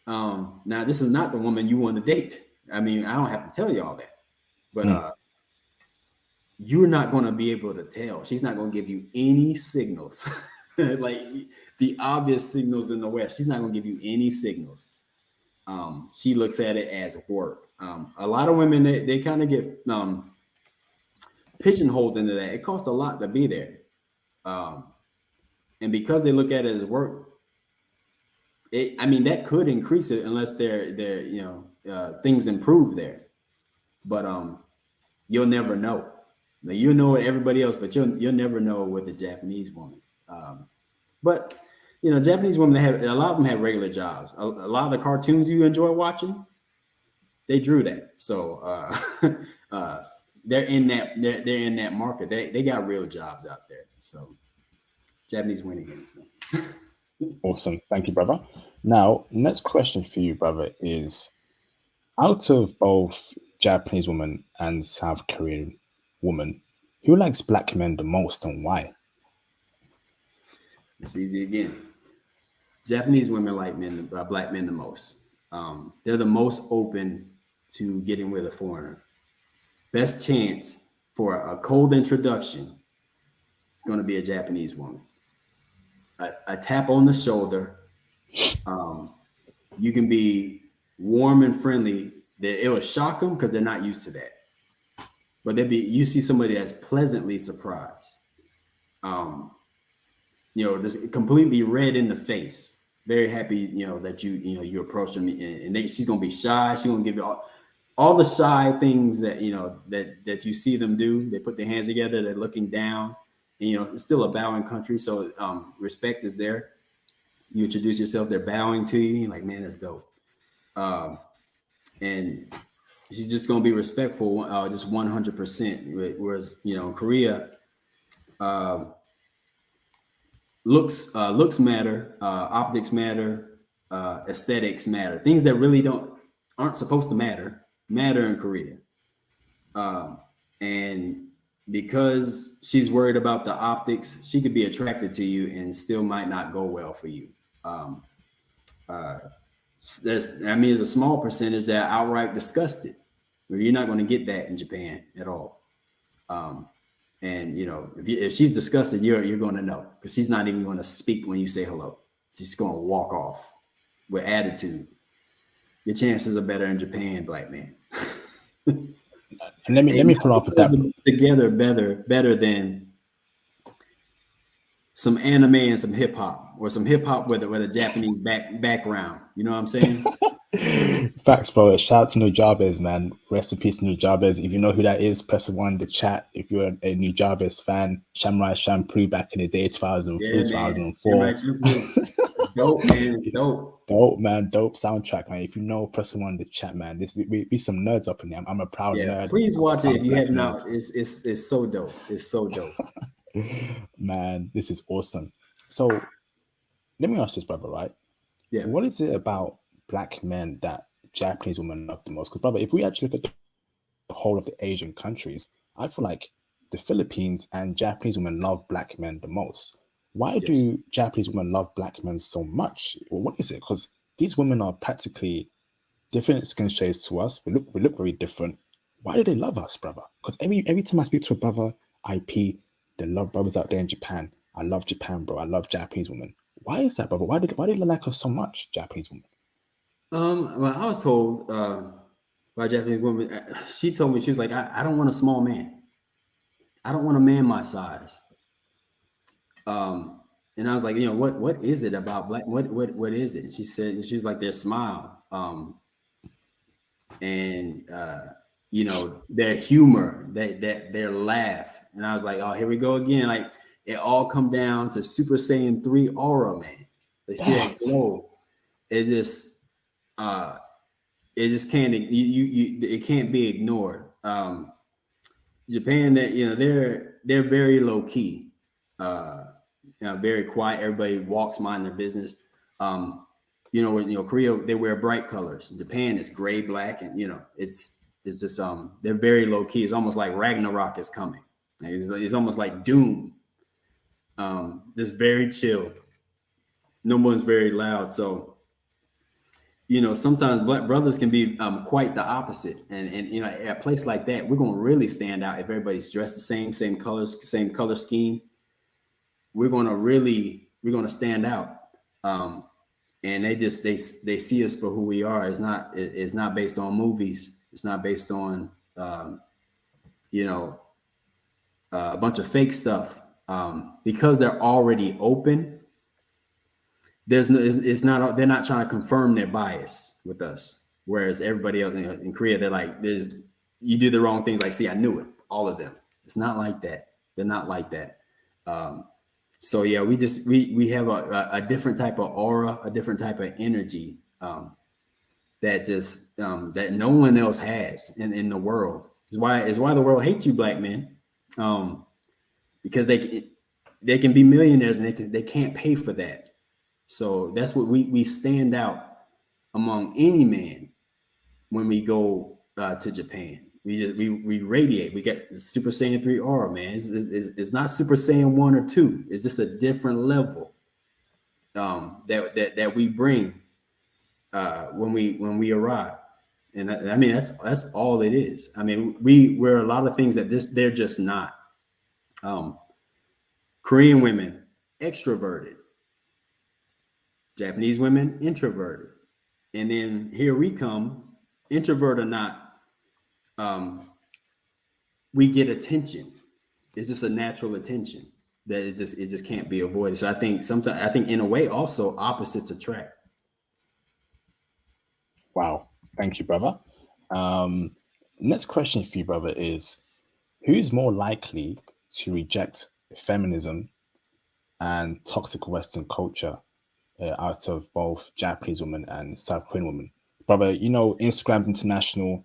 Now this is not the woman you want to date. I mean, I don't have to tell you all that, but Mm, you're not going to be able to tell. She's not going to give you any signals, like the obvious signals in the West. She's not going to give you any signals. She looks at it as work. A lot of women, they kind of get pigeonholed into that. It costs a lot to be there. And because they look at it as work, I mean, that could increase it unless things improve there. But you'll never know. Now, you know what everybody else, but you'll never know with the Japanese woman. But Japanese women, a lot of them have regular jobs. A lot of the cartoons you enjoy watching, they drew that. So they're in that market. They got real jobs out there. So Japanese win again. So. Awesome. Thank you, brother. Now, next question for you, brother, is out of both Japanese woman and South Korean woman, who likes black men the most and why? It's easy again. Japanese women like black men the most. They're the most open to getting with a foreigner. Best chance for a cold introduction is going to be a Japanese woman. A tap on the shoulder. You can be warm and friendly. It will shock them because they're not used to that. But you see somebody that's pleasantly surprised. Just completely red in the face, very happy, that you approach them, and she's gonna be shy. She's gonna give you all the shy things that that you see them do. They put their hands together, they're looking down, and it's still a bowing country, so respect is there. You introduce yourself, they're bowing to you. You're like, man, that's dope. And she's just gonna be respectful, just 100%. Whereas in Korea, looks matter, optics matter, aesthetics matter. Things that really aren't supposed to matter in Korea. And because she's worried about the optics, she could be attracted to you and still might not go well for you. There's a small percentage that are outright disgusted. You're not going to get that in Japan at all. And if she's disgusted, you're going to know, because she's not even going to speak when you say hello. She's going to walk off with attitude. Your chances are better in Japan, black man. And let me follow up with that. Together better than some anime and some hip hop, or some hip hop with a Japanese background. You know what I'm saying? Facts, bro. Shout out to Nujabes, man. Rest in peace, Nujabes. If you know who that is, press 1 in the chat. If you're a Nujabes fan, Samurai Shampoo back in the day, 2003, 2004. Dope, man. Dope, man. Dope soundtrack, man. If you know, press 1 in the chat, man. We be some nerds up in there. I'm a proud nerd. Please watch it if you have not. It's so dope. It's so dope. Man, this is awesome. So let me ask this, brother, right? Yeah. What is it about black men that Japanese women love the most? Because, brother, if we actually look at the whole of the Asian countries, I feel like the Philippines and Japanese women love black men the most. Why do Japanese women love black men so much? Well, what is it? Because these women are practically different skin shades to us. We look very different. Why do they love us, brother? Because every time I speak to a brother, IP, they love brothers out there in Japan. I love Japan, bro. I love Japanese women. Why is that, brother? Why do they like us so much, Japanese women? Well, I was told by a Japanese woman, she told me, she was like, I don't want a small man. I don't want a man my size. And I was like, what is it about black? What is it? And she was like, their smile. And their humor, their laugh. And I was like, oh, here we go again. Like, it all come down to Super Saiyan 3 aura, man. They see that glow. It just can't, it can't be ignored. Japan, they're very low key, very quiet. Everybody walks, mind their business. Korea, they wear bright colors. In Japan, it's gray, black, and it's just they're very low key. It's almost like Ragnarok is coming. It's almost like doom. Just very chill. No one's very loud. So sometimes black brothers can be quite the opposite. And at a place like that, we're gonna really stand out if everybody's dressed the same colors, same color scheme. We're gonna stand out. and they see us for who we are. It's not based on movies. It's not based on you know, a bunch of fake stuff. Because they're already open. There's no, it's not. They're not trying to confirm their bias with us. Whereas everybody else in Korea, they're like, "There's you do the wrong things." Like, see, I knew it. All of them. It's not like that. They're not like that. So yeah, we have a different type of aura, a different type of energy that just that no one else has in the world. Is why the world hates you, black men, because they can be millionaires and they can't pay for that. So that's what we stand out among any man when we go to Japan. We radiate. We get Super Saiyan 3 aura, man. It's not Super Saiyan 1 or 2. It's just a different level that we bring when we arrive. And I mean that's all it is. I mean we're a lot of things that they're just not. Korean women extroverted, Japanese women introverted, and then here we come, introvert or not, we get attention. It's just a natural attention that it just can't be avoided. So I think in a way also opposites attract. Wow. Thank you, brother. Next question for you, brother, is who's more likely to reject feminism and toxic Western culture out of both Japanese women and South Korean women? Brother, you know, Instagram's international,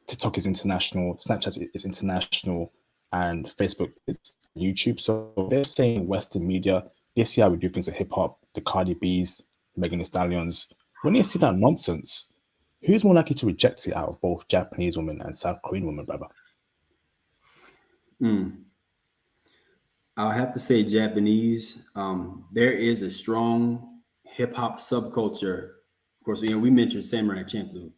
TikTok is international, Snapchat is international, and Facebook is YouTube. So they're saying Western media, they see how we do things like hip hop, the Cardi B's, Megan Thee Stallions. When they see that nonsense, who's more likely to reject it out of both Japanese women and South Korean women, brother? I'll have to say Japanese. There is a strong hip hop subculture. Of course, we mentioned Samurai Champloo,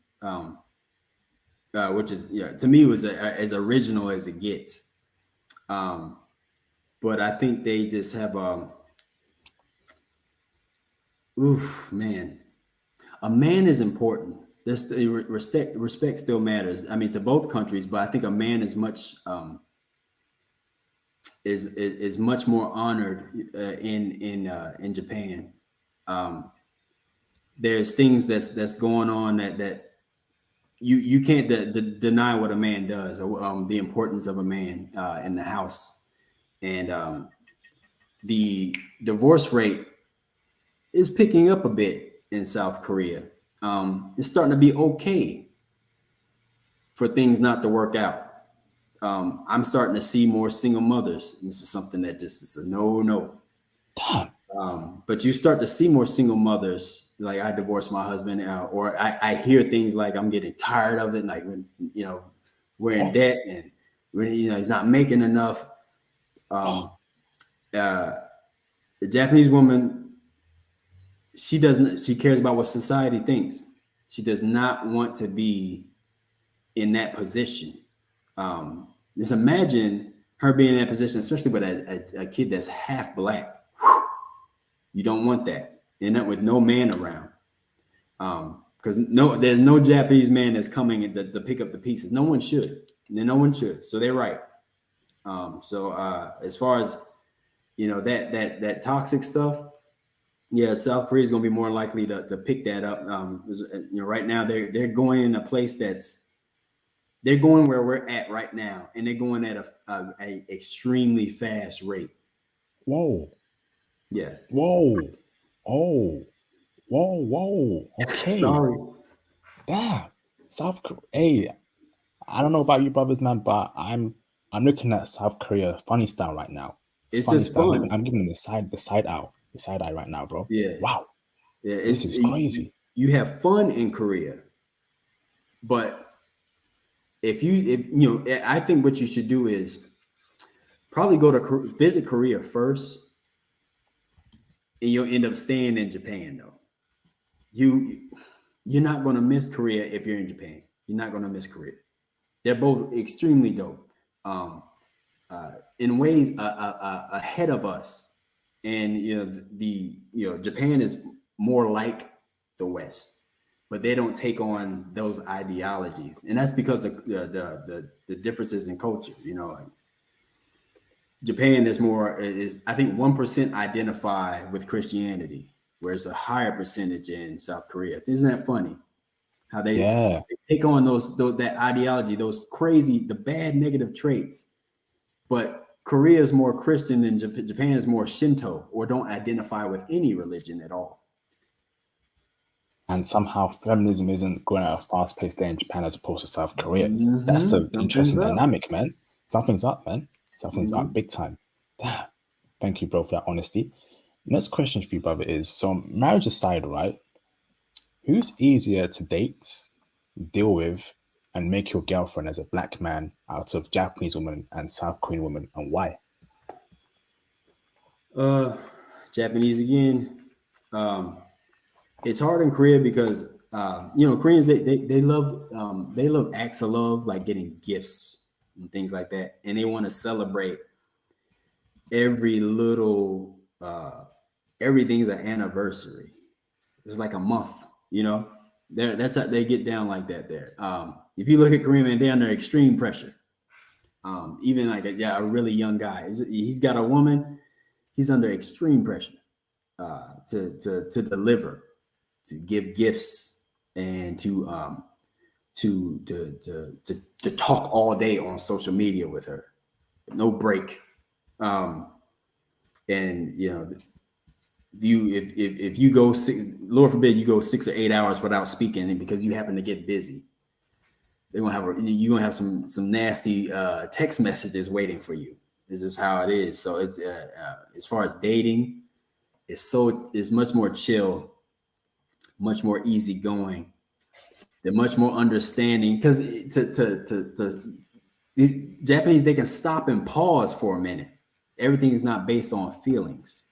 which is to me was as original as it gets. But I think they just have oof, man. A man is important. This respect still matters. I mean, to both countries, but I think a man is much is much more honored in Japan. There's things that's going on that you can't deny what a man does, or the importance of a man in the house, and the divorce rate is picking up a bit in South Korea. It's starting to be okay for things not to work out. I'm starting to see more single mothers. This is something that just is a no. But you start to see more single mothers. Like, I divorced my husband, or I hear things like, I'm getting tired of it. Like, when we're in debt and he's not making enough. The Japanese woman, she cares about what society thinks. She does not want to be in that position. Just imagine her being in that position, especially with a kid that's half black. You don't want that, and that with no man around. Because there's no Japanese man that's coming to pick up the pieces. No one should. No one should. So they're right. As far as that toxic stuff, yeah, South Korea is going to be more likely to pick that up. Right now they're going in a place they're going where we're at right now, and they're going at a extremely fast rate. Whoa. Yeah. Whoa. Oh. Whoa. Okay. Sorry. Damn. South Korea. Hey, I don't know about you brothers, man, but I'm looking at South Korea funny style right now. It's funny just style. fun. I'm giving them the side eye right now, bro. Yeah. Wow. Yeah. This is crazy. You have fun in Korea, but if I think what you should do is probably go to visit Korea first, and you'll end up staying in Japan. Though you're not going to miss Korea if you're in Japan. You're not going to miss Korea. They're both extremely dope, in ways ahead of us. And Japan is more like the West, but they don't take on those ideologies, and that's because of the differences in culture. You know, like Japan is I think 1% identify with Christianity, whereas a higher percentage in South Korea. Isn't that funny? How Yeah. they take on that ideology, those crazy, the bad negative traits, but Korea is more Christian than Japan is more Shinto, or don't identify with any religion at all. And somehow feminism isn't going at a fast pace there in Japan as opposed to South Korea. That's Mm-hmm. an interesting Something's up. dynamic, man. Something's up, man. Something's Mm-hmm. up big time. Damn. Thank you, bro, for that honesty. Next question for you, brother, is so marriage aside, right? Who's easier to date, deal with, and make your girlfriend as a black man out of Japanese woman and South Korean woman, and why? Japanese again. It's hard in Korea because Koreans they love acts of love, like getting gifts and things like that, and they want to celebrate every little everything's an anniversary. It's like a month, That's how they get down like that there. If you look at Korean man, they're under extreme pressure. Even like a really young guy, he's got a woman, he's under extreme pressure to deliver, to give gifts, and to talk all day on social media with her, no break. And if you go Lord forbid you go 6 or 8 hours without speaking because you happen to get busy, you're gonna have some nasty text messages waiting for you. This is how it is. So it's as far as dating, it's much more chill, much more easygoing. They're much more understanding because these Japanese, they can stop and pause for a minute. Everything is not based on feelings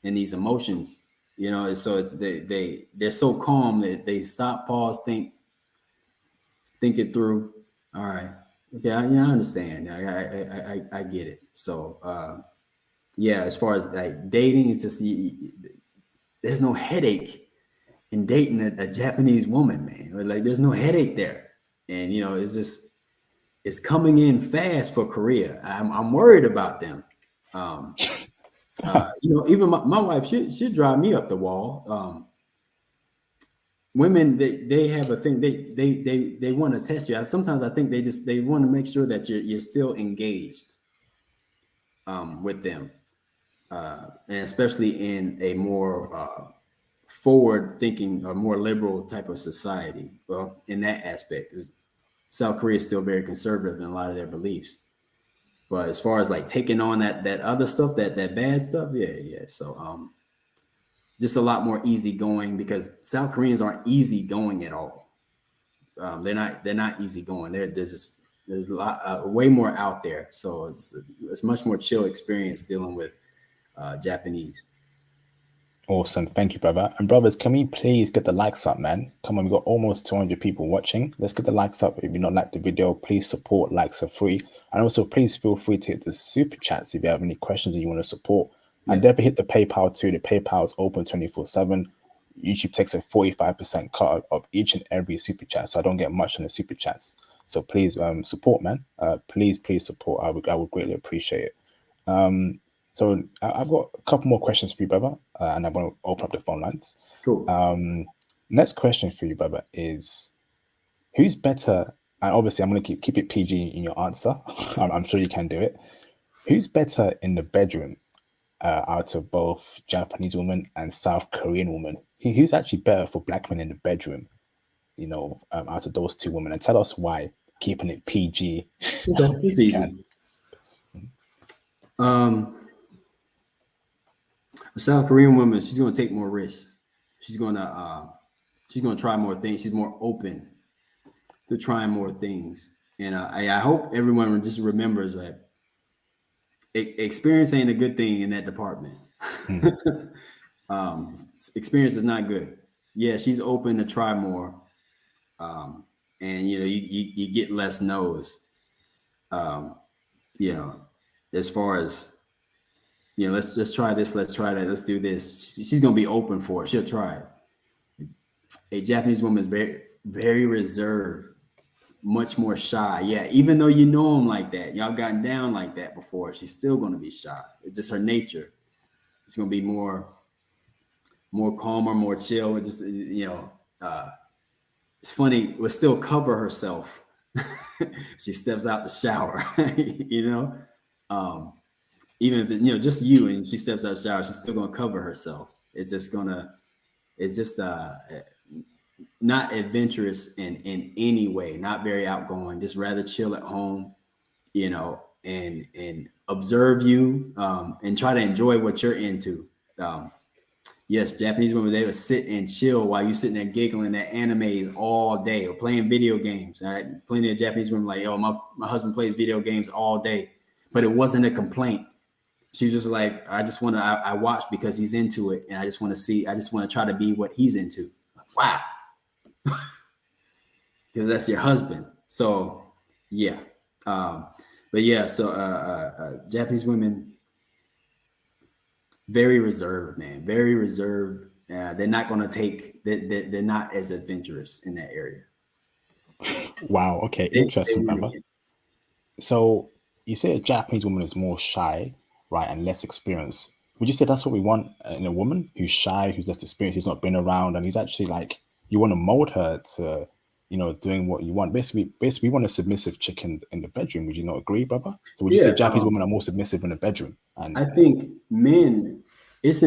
and these emotions, So it's they're so calm that they stop, pause, think it through. All right, okay, I understand. I get it. So as far as like dating, it's just there's no headache in dating a Japanese woman, man. Like there's no headache there, and it's coming in fast for Korea. I'm worried about them. Even my wife, she'd drive me up the wall. Women, they have a thing. They want to test you. Sometimes I think they want to make sure that you're still engaged with them, and especially in a more forward thinking, a more liberal type of society. Well, in that aspect, because South Korea is still very conservative in a lot of their beliefs. But as far as like taking on that other stuff, that bad stuff, yeah. So just a lot more easygoing, because South Koreans aren't easygoing at all. They're not easygoing. There's a lot way more out there. So it's much more chill experience dealing with Japanese. Awesome. Thank you, brother. And brothers, can we please get the likes up, man? Come on, we got almost 200 people watching. Let's get the likes up. If you not like the video, please support. Likes are free. And also, please feel free to hit the super chats if you have any questions that you want to support. Yeah. And never hit the PayPal too. The PayPal is open 24/7. YouTube takes a 45% cut of each and every super chat, so I don't get much on the super chats. So please support, man. Please support. I would greatly appreciate it. So I've got a couple more questions for you, brother, and I want to open up the phone lines. Cool. Next question for you, brother, is who's better? And obviously, I'm going to keep it PG in your answer. I'm sure you can do it. Who's better in the bedroom out of both Japanese women and South Korean women? Who's actually better for black men in the bedroom? Out of those two women, and tell us why. Keeping it PG. Okay, it's easy. A South Korean woman, she's going to take more risks. She's going to try more things. She's more open to trying more things. And I hope everyone just remembers that experience ain't a good thing in that department. Experience is not good. Yeah, she's open to try more. And you get less no's. As far as let's try this, let's try that, let's do this. She's gonna be open for it. She'll try it. A Japanese woman is very, very reserved, much more shy. Yeah, even though you know them like that, y'all gotten down like that before, she's still gonna be shy. It's just her nature. It's gonna be more calmer, more chill. It just it's funny. Will still cover herself. She steps out the shower. Um, even if just you and she steps out the shower, she's still gonna cover herself. It's just not adventurous in any way, not very outgoing, just rather chill at home, and observe you, and try to enjoy what you're into. Yes, Japanese women, they would sit and chill while you sitting there giggling at animes all day or playing video games. All right. Plenty of Japanese women like, oh, my husband plays video games all day, but it wasn't a complaint. She was just like, I watch because he's into it. And I just want to try to be what he's into. Wow. Because that's your husband. So yeah. But yeah, so Japanese women, very reserved, man, very reserved. They're not going to they're not as adventurous in that area. Wow. Okay. Interesting, brother. So you say a Japanese woman is more shy, right, and less experienced. Would you say that's what we want in a woman who's shy, who's less experienced, who's not been around, and who's actually like, you want to mold her to, doing what you want? Basically, we want a submissive chick in the bedroom. Would you not agree, brother? So would you say Japanese women are more submissive in the bedroom? And I think men, it's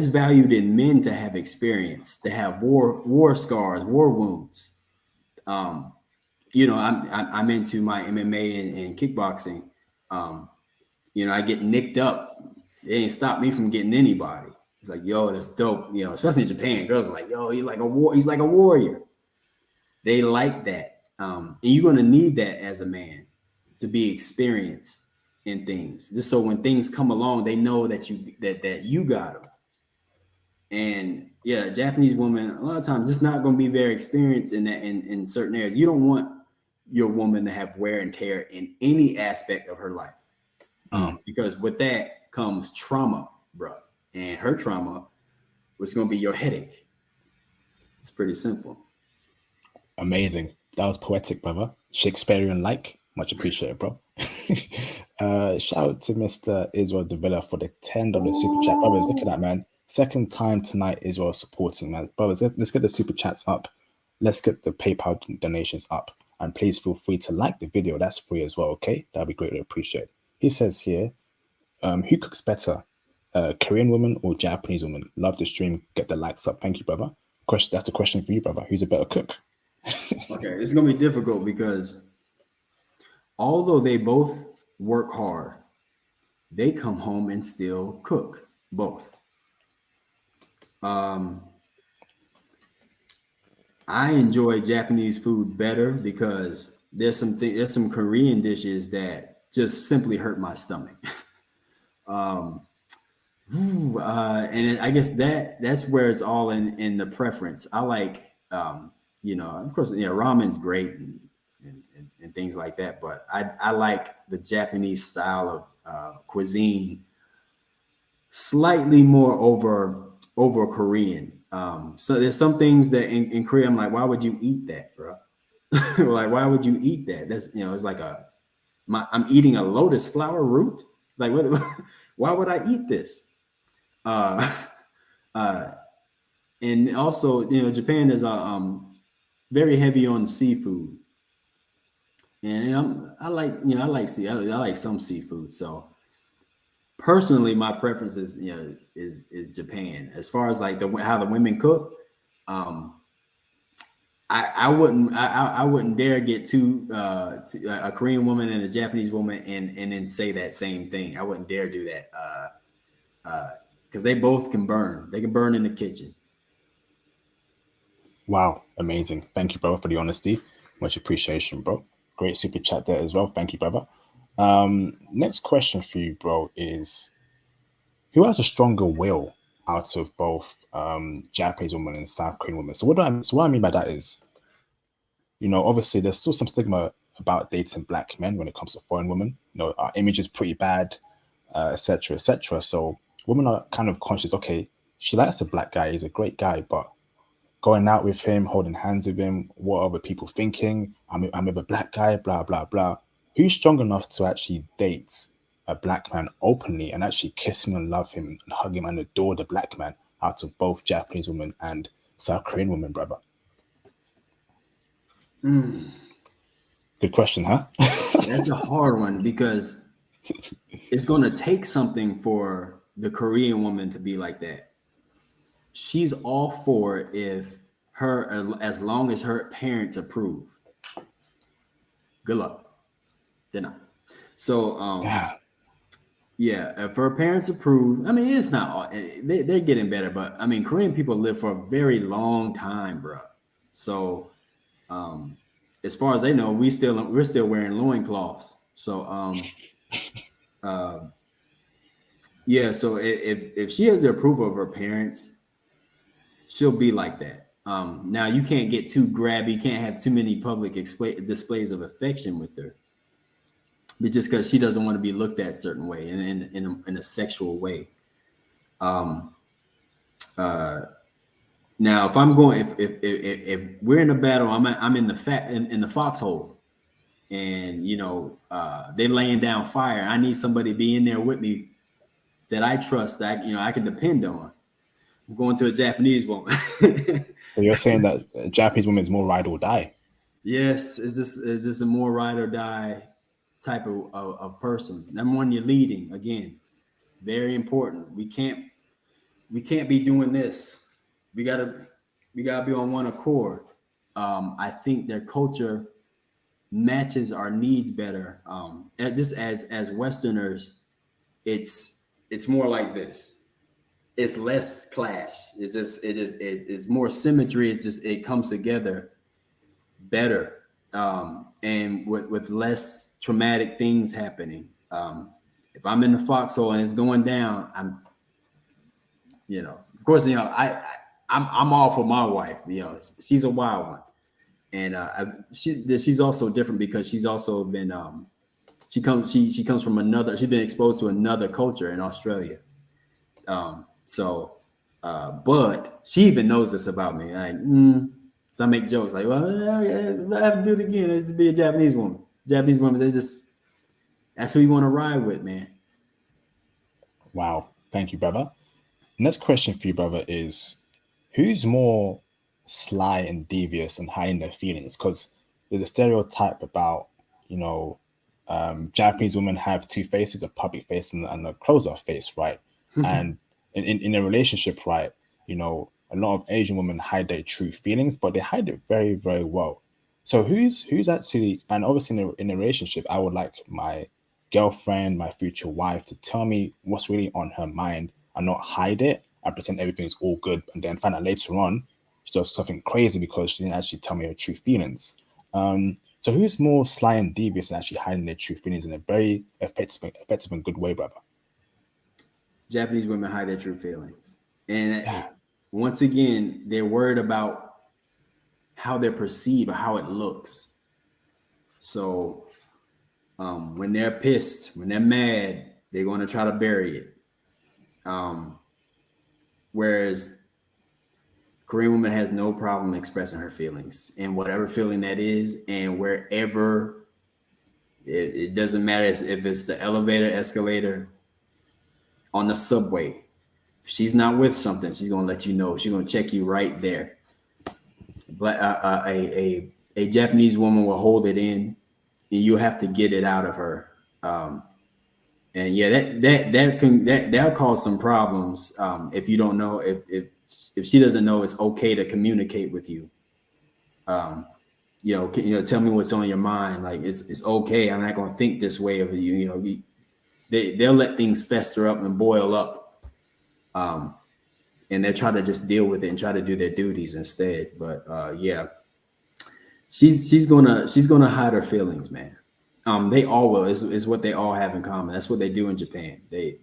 valued in men to have experience, to have war scars, war wounds. I'm into my MMA and kickboxing. I get nicked up. It ain't stopped me from getting anybody. It's like, yo, that's dope. Especially in Japan, girls are like, yo, he's like a warrior. They like that. And you're gonna need that as a man to be experienced in things, just so when things come along, they know that you got them. And yeah, Japanese woman, a lot of times, it's not going to be very experienced in that in certain areas. You don't want your woman to have wear and tear in any aspect of her life, because with that comes trauma, bro. And her trauma was going to be your headache. It's pretty simple. Amazing. That was poetic, brother. Shakespearean like. Much appreciated, bro. Shout out to Mr. Israel Devilla for the $10 super chat. Brothers, look at that, man. Second time tonight Israel supporting, man. Brothers, let's get the super chats up. Let's get the PayPal donations up. And please feel free to like the video. That's free as well, okay? That'd be greatly appreciated. He says here, who cooks better? Korean woman or Japanese woman? Love the stream. Get the likes up. Thank you, brother. That's the question for you, brother. Who's a better cook? Okay, it's going to be difficult because although they both work hard, they come home and still cook, both. I enjoy Japanese food better because there's some Korean dishes that just simply hurt my stomach. And I guess that's where it's all in the preference. I like, of course, ramen's great and things like that, but I like the Japanese style of cuisine slightly more over Korean. So there's some things that in Korea, I'm like, why would you eat that, bro? Like, why would you eat that? That's, it's like I'm eating a lotus flower root. Like, what? Why would I eat this? And also, Japan is very heavy on seafood, and I like some seafood. So personally, my preference is Japan. As far as like how the women cook, I wouldn't dare get to a Korean woman and a Japanese woman and then say that same thing. I wouldn't dare do that because they both can burn. They can burn in the kitchen. Wow, amazing. Thank you, bro, for the honesty. Much appreciation, bro. Great super chat there as well. Thank you, brother. Next question for you, bro, is who has a stronger will out of both Japanese women and South Korean women? So what I mean by that is, obviously there's still some stigma about dating black men when it comes to foreign women. Our image is pretty bad. etc., etc. So women are kind of conscious. Okay, she likes a black guy. He's a great guy, but going out with him, holding hands with him, what are other people thinking? I'm with a black guy, blah blah blah. Who's strong enough to actually date a black man openly and actually kiss him and love him and hug him and adore the black man out of both Japanese women and South Korean women, brother? Good question, huh? That's a hard one because it's going to take something for the Korean woman to be like that. She's all for it if as long as her parents approve. Good luck. They're not. So, Yeah. yeah, if her parents approve, I mean, it's not all, they're getting better, but I mean, Korean people live for a very long time, bro. So, as far as they know, we're still wearing loincloths. So, yeah. So if she has the approval of her parents, she'll be like that. Now you can't get too grabby, can't have too many public displays of affection with her, but just because she doesn't want to be looked at a certain way in a sexual way. Now, if I'm going, if we're in a battle, I'm in the foxhole, and they laying down fire. I need somebody to be in there with me that I trust, that I can depend on. I'm going to a Japanese woman. So you're saying that a Japanese woman is more ride or die? Yes, is this a more ride or die type of person? Number one, you're leading again, very important. We can't be doing this. We gotta be on one accord. I think their culture matches our needs better. Just as Westerners, it's more like this. It's less clash. It's more symmetry. It comes together better, and with less traumatic things happening. If I'm in the foxhole and it's going down, of course, I'm all for my wife. She's a wild one, and she's also different because she's also been she comes from another. She's been exposed to another culture in Australia. But she even knows this about me. So I make jokes like, well, I have to do it again. It's to be a Japanese woman. Japanese women, that's who you want to ride with, man. Wow. Thank you, brother. Next question for you, brother, is who's more sly and devious and hiding their feelings? Because there's a stereotype about, Japanese women have two faces, a public face and a closed-off face, right? And in a relationship, right, a lot of Asian women hide their true feelings, but they hide it very, very well. So who's actually, and obviously in a relationship, I would like my girlfriend, my future wife, to tell me what's really on her mind and not hide it and pretend everything's all good, and then find out later on she does something crazy because she didn't actually tell me her true feelings. So who's more sly and devious and actually hiding their true feelings in a very effective and good way, brother? Japanese women hide their true feelings, and once again, they're worried about how they're perceived or how it looks. So when they're pissed, when they're mad, they're going to try to bury it. Whereas Korean woman has no problem expressing her feelings and whatever feeling that is, and wherever it doesn't matter if it's the elevator, escalator, on the subway. If she's not with something, she's gonna let you know. She's gonna check you right there. But a Japanese woman will hold it in, and you have to get it out of her. And yeah, that'll cause some problems if you don't know, if she doesn't know it's okay to communicate with you. Tell me what's on your mind. Like it's okay. I'm not gonna think this way of you. They'll let things fester up and boil up, and they'll try to just deal with it and try to do their duties instead. But yeah, she's gonna hide her feelings, man. They all will. Is what they all have in common. That's what they do in Japan. They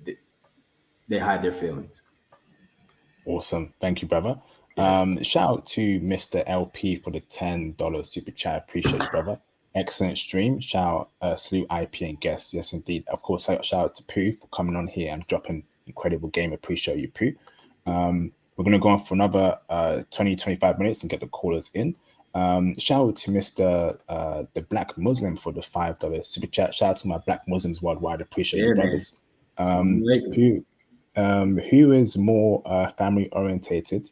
hide their feelings. Awesome. Thank you, brother. Yeah. Shout out to Mr. LP for the $10 super chat. Appreciate you, brother. Excellent stream. Shout out, salute IP and guests. Yes, indeed. Of course, shout out to Pooh for coming on here and dropping incredible game. Appreciate you, Pooh. We're going to go on for another 20, 25 minutes and get the callers in. Shout out to Mr. The Black Muslim for the $5 super chat. Shout out to my Black Muslims worldwide. Appreciate you, brothers. Who is more family orientated?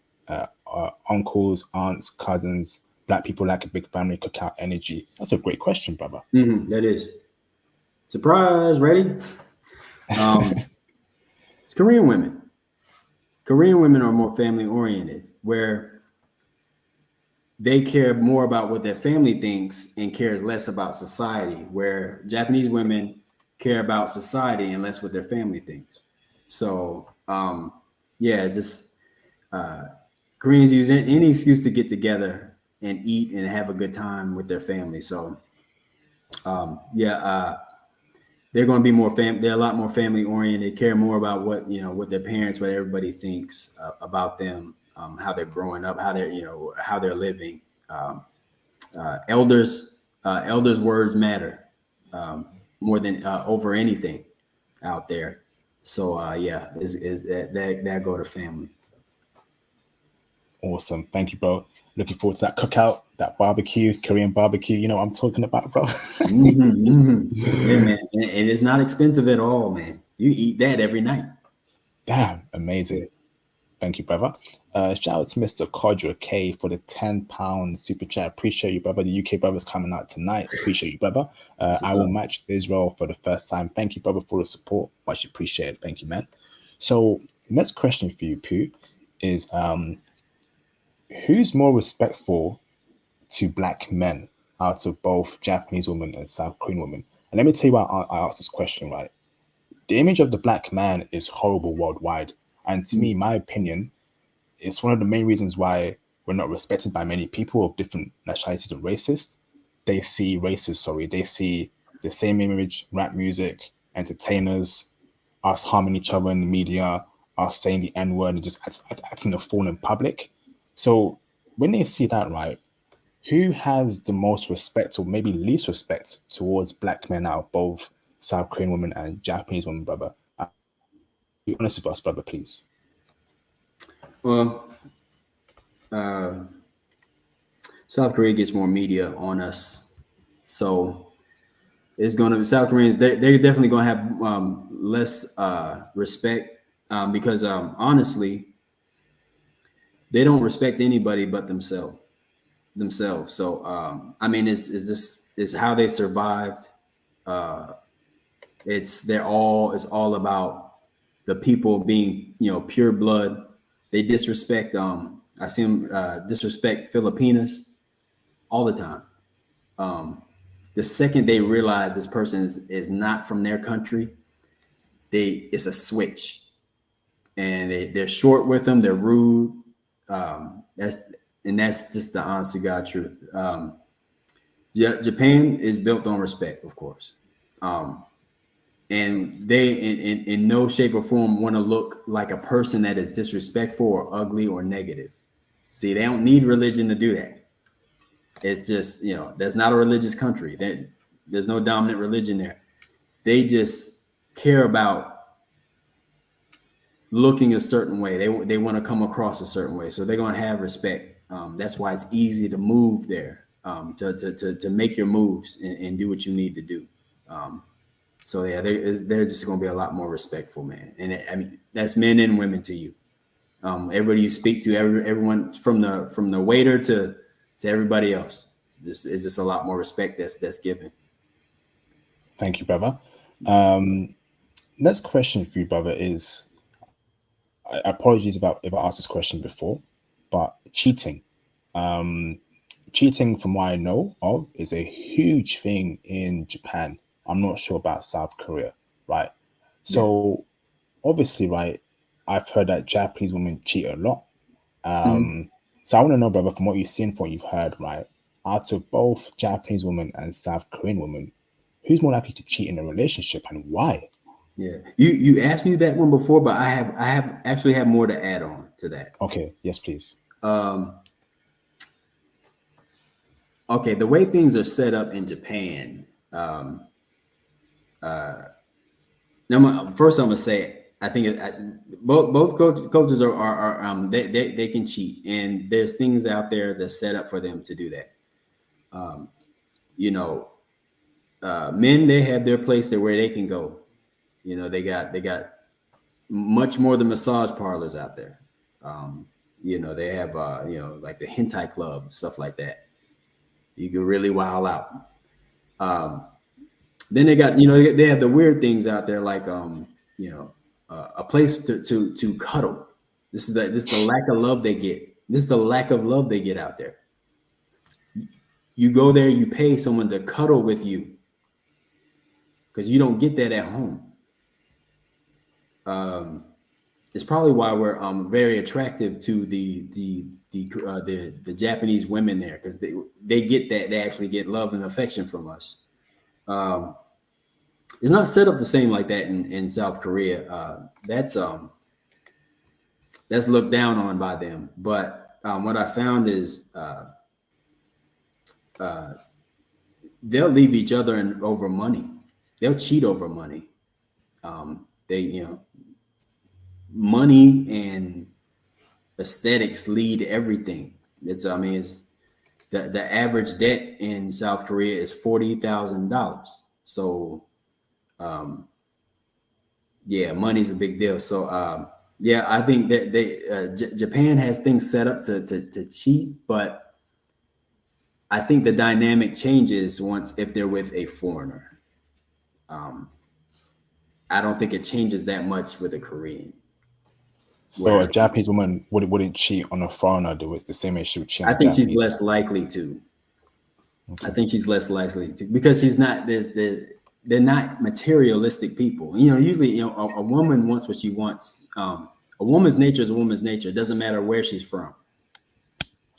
Uncles, aunts, cousins, Black people like a big family cookout energy? That's a great question, brother. That is. Surprise, ready? It's Korean women. Korean women are more family oriented, where they care more about what their family thinks and cares less about society, where Japanese women care about society and less what their family thinks. So, it's just Koreans use any excuse to get together and eat and have a good time with their family. So, they're going to be more they're a lot more family oriented, care more about what their parents, what everybody thinks about them, how they're growing up, how they're living. Elders words matter more than over anything out there. So is that go to family. Awesome. Thank you, bro. Looking forward to that cookout, that barbecue, Korean barbecue. You know what I'm talking about, bro. Yeah, man. And it's not expensive at all, man. You eat that every night. Damn, amazing. Yeah. Thank you, brother. Shout out to Mr. Codra K for the £10 super chat. Appreciate you, brother. The UK brother's coming out tonight. Appreciate you, brother. I will match Israel for the first time. Thank you, brother, for the support. Much appreciated. Thank you, man. So next question for you, Pooh, is who's more respectful to Black men out of both Japanese women and South Korean women? And let me tell you why I asked this question, right? The image of the Black man is horrible worldwide. And to me, my opinion, it's one of the main reasons why we're not respected by many people of different nationalities and races. They see the same image, rap music, entertainers, us harming each other in the media, us saying the N-word and just acting a fool in public. So when they see that, right, who has the most respect or maybe least respect towards Black men out of both South Korean women and Japanese women, brother? Be honest with us, brother, please. Well, South Korea gets more media on us, so it's going to South Koreans. They're definitely going to have less respect because honestly, they don't respect anybody but themselves. So I mean, it's how they survived. It's all about the people being pure blood. They disrespect. I see them disrespect Filipinas all the time. The second they realize this person is not from their country, it's a switch, and they're short with them. They're rude. That's just the honest to God truth. Japan is built on respect, of course, and they in no shape or form want to look like a person that is disrespectful or ugly or negative. See, they don't need religion to do that. It's just, that's not a religious country. There's no dominant religion there. They just care about looking a certain way. They want to come across a certain way. So they're going to have respect. That's why it's easy to move there, to make your moves and do what you need to do. So yeah, they're just going to be a lot more respectful, man. And I mean, that's men and women to you. Everybody you speak to, everyone from the waiter to everybody else. This is just a lot more respect that's given. Thank you, brother. Next question for you, brother, is apologies if I asked this question before, but cheating. Cheating, from what I know of, is a huge thing in Japan. I'm not sure about South Korea, right? So obviously, right, I've heard that Japanese women cheat a lot. So I want to know, brother, from what you've seen, from what you've heard, right, out of both Japanese women and South Korean women, who's more likely to cheat in a relationship and why? Yeah, you asked me that one before, but I have actually have more to add on to that. Okay, yes, please. Okay, the way things are set up in Japan. First, I'm gonna say I think both coaches are they can cheat, and there's things out there that's set up for them to do that. You know, men, they have their place there where they can go. You know, they got much more than massage parlors out there. You know, they have like the hentai club, stuff like that. You can really wild out. Then they got, they have the weird things out there, like a place to cuddle. This is the lack of love they get. This is the lack of love they get out there. You go there, you pay someone to cuddle with you because you don't get that at home. It's probably why we're very attractive to the Japanese women there, because they get that, they actually get love and affection from us. It's not set up the same like that in South Korea. That's looked down on by them. But what I found is they'll leave each other over money. They'll cheat over money. Money and aesthetics lead everything. It's the average debt in South Korea is $40,000. So money's a big deal. So I think that Japan has things set up to cheat, but I think the dynamic changes if they're with a foreigner. I don't think it changes that much with a Korean. So a Japanese woman wouldn't cheat on a foreigner. It's the same as she would cheat on I think Japanese. she's less likely to. Okay. I think she's less likely to, because she's not. They're not materialistic people. Usually, a woman wants what she wants. A woman's nature is a woman's nature. It doesn't matter where she's from.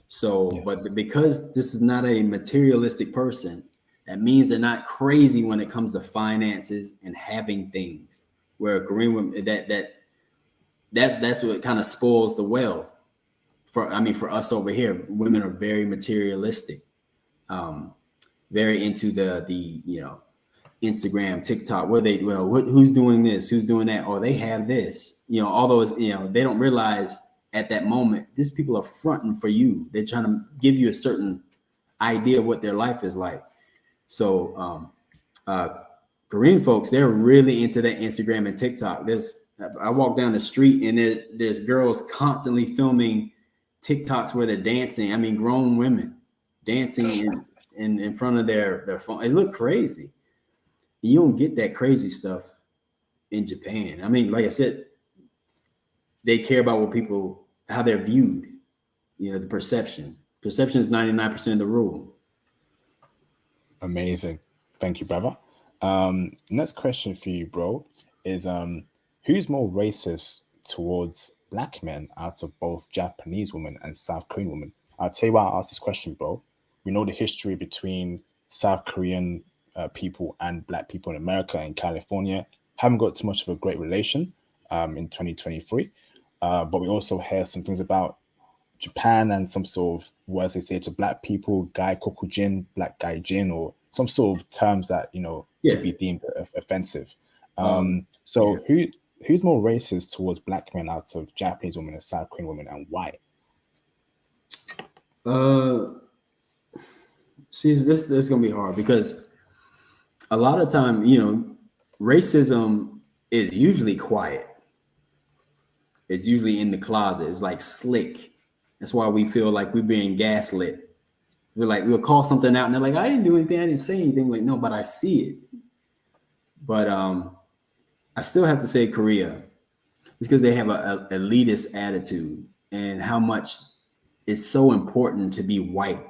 So, yes. But because this is not a materialistic person, that means they're not crazy when it comes to finances and having things. Where a Korean woman, that's what kind of spoils the well. For us over here, women are very materialistic, very into the Instagram, TikTok, who's doing this, who's doing that, or they have this, all those, they don't realize at that moment, these people are fronting for you. They're trying to give you a certain idea of what their life is like. So Korean folks, they're really into that Instagram and TikTok. I walk down the street and there's girls constantly filming TikToks where they're dancing. Grown women dancing in front of their phone. It look crazy. You don't get that crazy stuff in Japan. Like I said, they care about how they're viewed. The perception. Perception is 99% of the rule. Amazing. Thank you, brother. Next question for you, bro, is who's more racist towards black men out of both Japanese women and South Korean women? I'll tell you why I asked this question, bro. We know the history between South Korean people and black people in America and California. Haven't got too much of a great relation in 2023. But we also hear some things about Japan and some sort of words they say to black people, gai kokujin, black gaijin, or some sort of terms that, could be deemed offensive. Who's more racist towards black men out of Japanese women and South Korean women, and why? See, this is gonna be hard, because a lot of time, racism is usually quiet. It's usually in the closet. It's like slick. That's why we feel like we're being gaslit. We'll call something out and they're like, I didn't do anything. I didn't say anything. Like, no, but I see it. But I still have to say Korea. It's because they have a elitist attitude, and how much it's so important to be white.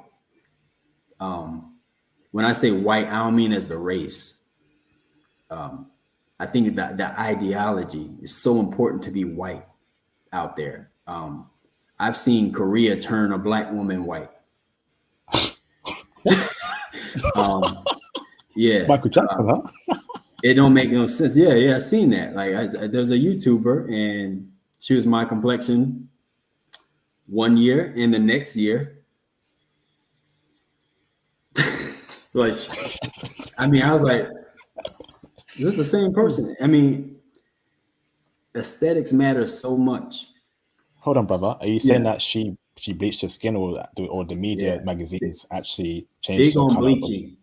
When I say white, I don't mean as the race. I think that the ideology is so important to be white out there. I've seen Korea turn a black woman white. Michael Jackson, huh? It don't make no sense. Yeah, I've seen that. There's a YouTuber, and she was my complexion one year, and the next year Like, I mean, I was like, is this the same person? I mean, aesthetics matter so much. Hold on, brother. Are you saying Yeah, that she bleached her skin, or the media yeah. magazines actually changed Big her on color? bleaching.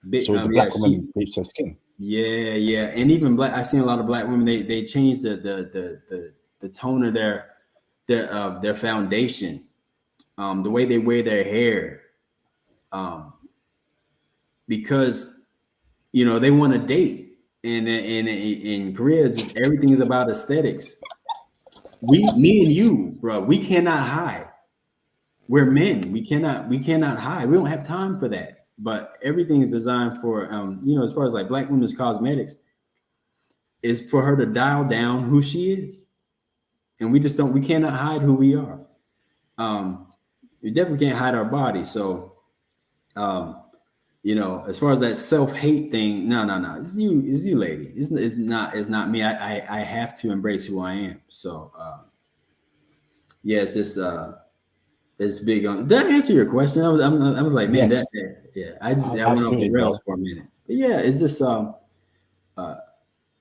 Big, So the yeah, black woman bleached her skin. yeah, and even black. I seen a lot of black women. They changed the tone of their foundation, the way they wear their hair, um, because they want to date, and in Korea, it's just everything is about aesthetics. Me and you, bro, we cannot hide. We're men. We cannot hide. We don't have time for that. But everything is designed for, as far as like black women's cosmetics, is for her to dial down who she is, and we cannot hide who we are. Um, we definitely can't hide our body. So, um, as far as that self-hate thing, no, it's you, lady. It's not me. I have to embrace who I am. So, yeah, it's just it's big on. Did I answer your question? I was like, man, Yes, yeah. I went off the absolutely, rails bro. for a minute. But yeah, it's just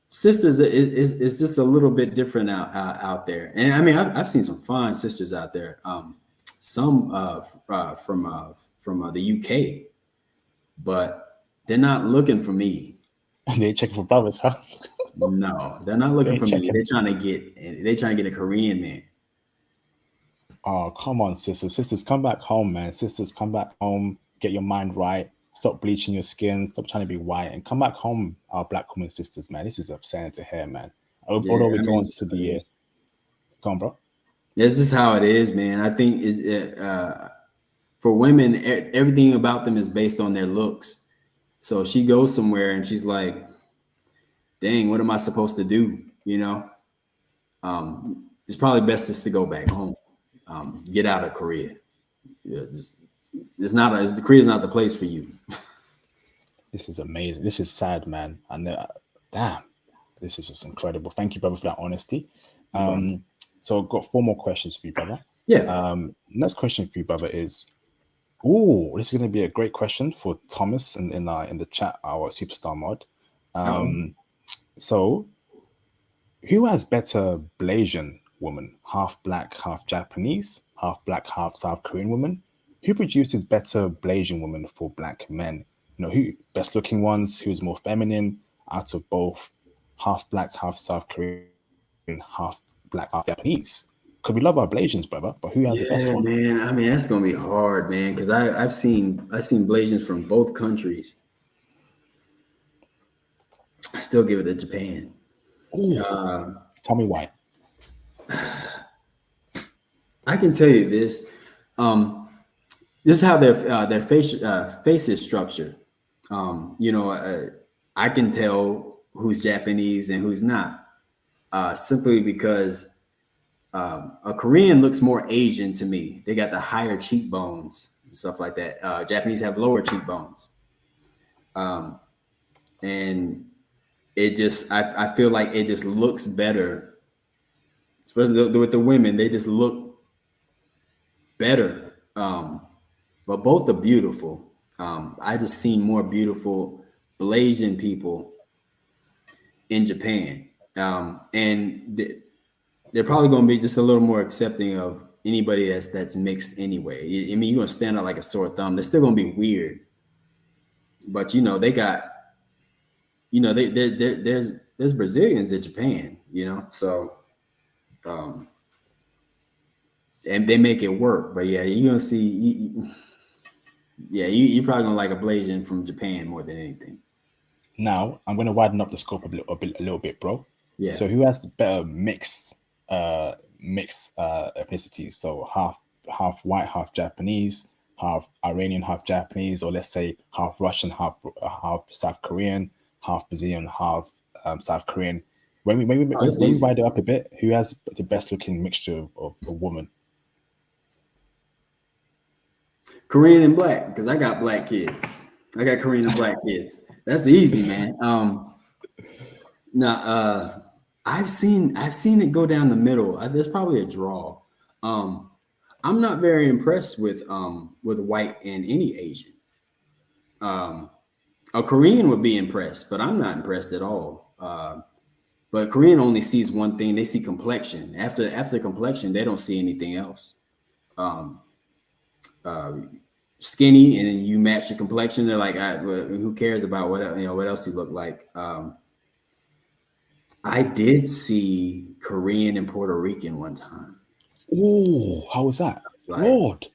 sisters is just a little bit different out there. And I mean, I've seen some fine sisters out there. Some from the UK, but they're not looking for me. They ain't checking for brothers, huh? No, they're not They looking ain't for me. checking. They trying to get a Korean man. Oh, come on, sisters. Sisters, come back home, man. Sisters, come back home. Get your mind right. Stop bleaching your skin. Stop trying to be white and come back home, our black women sisters, man. This is upsetting to hear, man. Yeah, Although we I go mean, on to the go on, bro. this is how it is, man. I think is for women, everything about them is based on their looks. So she goes somewhere and she's like, "Dang, what am I supposed to do?" It's probably best just to go back home, get out of Korea. Yeah, Korea's not the place for you. This is amazing. This is sad, man. And damn, this is just incredible. Thank you, brother, for that honesty. So I've got four more questions for you, brother. Yeah. Next question for you, brother, is oh, this is going to be a great question for Thomas in the chat, our superstar mod. Uh-oh. So, who has better Blasian woman? Half black, half Japanese, half black, half South Korean woman? Who produces better Blasian women for black men? Who best looking ones? Who's more feminine out of both? Half black, half South Korean, half black, half Japanese. Because we love our Blasians, brother, but who has the best Yeah, one? man. I mean, that's gonna be hard, man, because I've seen Blasians from both countries. I still give it to Japan. Oh, tell me why. I can tell you this. This is how their face is structured. I can tell who's Japanese and who's not, simply because a Korean looks more Asian to me. They got the higher cheekbones and stuff like that. Japanese have lower cheekbones, and I feel like it just looks better, especially with the women. They just look better. But both are beautiful. I just seen more beautiful Blasian people in Japan, and they're probably going to be just a little more accepting of anybody that's mixed anyway. I mean, you're going to stand out like a sore thumb. They're still going to be weird, but they got there's Brazilians in Japan, so and they make it work. But yeah, you're gonna see. Yeah, you're probably gonna like a Blasian from Japan more than anything. Now I'm going to widen up the scope a little bit, bro. Yeah. So who has the better mixed ethnicities? So half white, half Japanese, half Iranian, half Japanese, or let's say half Russian, half South Korean, half Brazilian, half South Korean. When we when we, Oh, it's when we easy. widen it up a bit, who has the best looking mixture of a woman? Korean and black, because I got black kids. I got Korean and black kids. That's easy, man. Now, I've seen it go down the middle. There's probably a draw. Um, I'm not very impressed with white and any Asian. A Korean would be impressed, but I'm not impressed at all. But Korean only sees one thing. They see complexion. After complexion, they don't see anything else. Um, Skinny, and you match the complexion. They're like, well, who cares about what else you look like? I did see Korean and Puerto Rican one time. Oh, how was that? Like, Lord,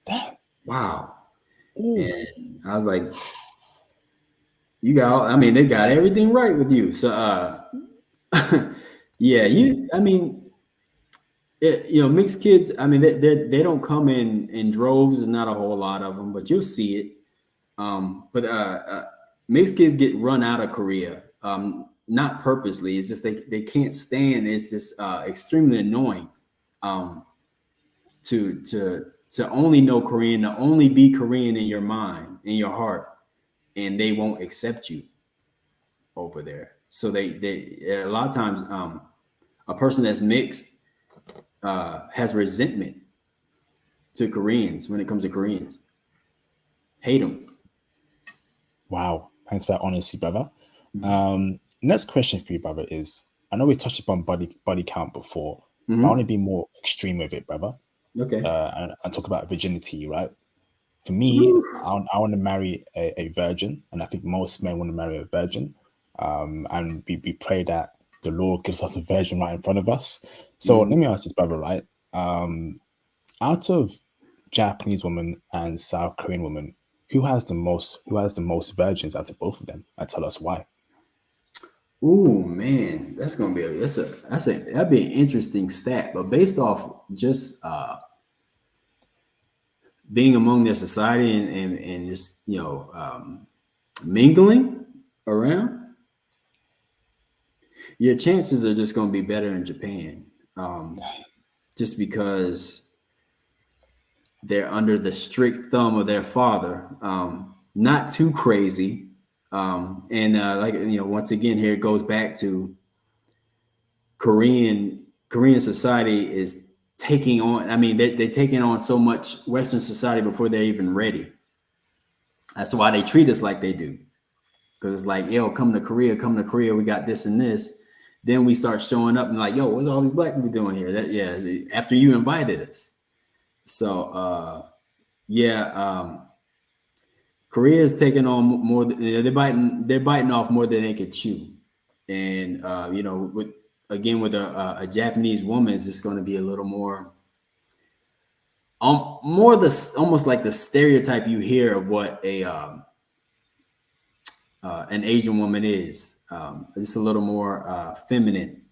that. wow. Oh, And I was like, you got, I mean, they got everything right with you. So, yeah, I mean, mixed kids, I mean, they don't come in droves. There's not a whole lot of them, but you'll see it. But mixed kids get run out of Korea, not purposely. It's just they can't stand. It's just extremely annoying to only know Korean, to only be Korean in your mind, in your heart, and they won't accept you over there. So they a lot of times a person that's mixed has resentment to Koreans when it comes to Koreans. Hate them. wow. Thanks for that honesty, brother. Next question for you, brother, is I know we touched upon body count before, but I want to be more extreme with it, brother. Okay. And talk about virginity, right? For me, I want to marry a virgin, and I think most men want to marry a virgin. And we pray that the Lord gives us a virgin right in front of us. So let me ask this, brother, right? Out of Japanese women and South Korean women, who has the most virgins out of both of them? And tell us why. Ooh, man, that's gonna be that'd be an interesting stat. But based off just being among their society and just mingling around, your chances are just gonna be better in Japan, just because they're under the strict thumb of their father. Not too crazy, once again, here it goes back to Korean society is taking on. I mean, they're taking on so much Western society before they're even ready. That's why they treat us like they do, because it's like, yo, come to Korea, we got this and this. Then we start showing up and like, yo, what's all these black people doing here? After you invited us. So Korea is taking on more. They're biting off more than they could chew, and with a Japanese woman, is just going to be a little more, almost like the stereotype you hear of what an Asian woman is. Just a little more feminine,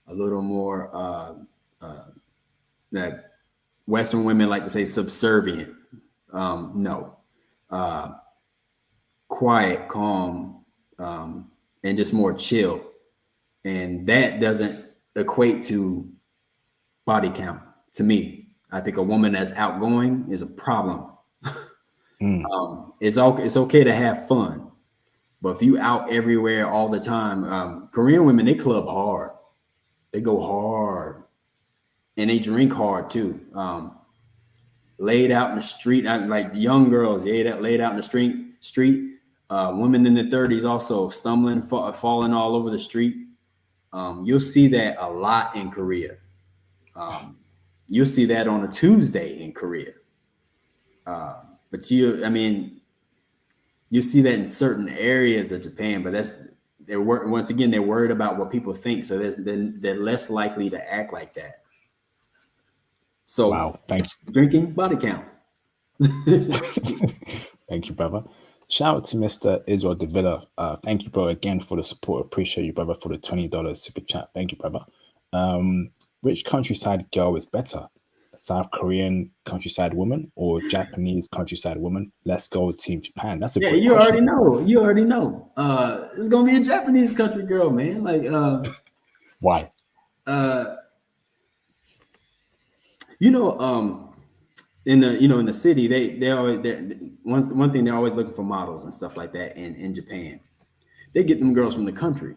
a little more that Western women like to say subservient. No. Quiet, calm, and just more chill. And that doesn't equate to body count to me. I think a woman that's outgoing is a problem. It's okay to have fun, but if you out everywhere all the time, Korean women, they club hard, they go hard, and they drink hard too. Laid out in the street, like young girls, laid out in the street. Women in their 30s also stumbling, falling all over the street. You'll see that a lot in Korea. You'll see that on a Tuesday in Korea. But you see that in certain areas of Japan, but once again, they're worried about what people think. So they're less likely to act like that. So Wow, thank you. Drinking, body count. Thank you, brother. Shout out to Mr. Israel Davila. Thank you, bro, again for the support. Appreciate you, brother, for the $20 super chat. Thank you, brother. Which countryside girl is better? A South Korean countryside woman or Japanese countryside woman? Let's go Team Japan. That's a great you question. You already know. It's gonna be a Japanese country girl, man. Like why? In the city, they always one thing, they're always looking for models and stuff like that. In Japan, they get them girls from the country.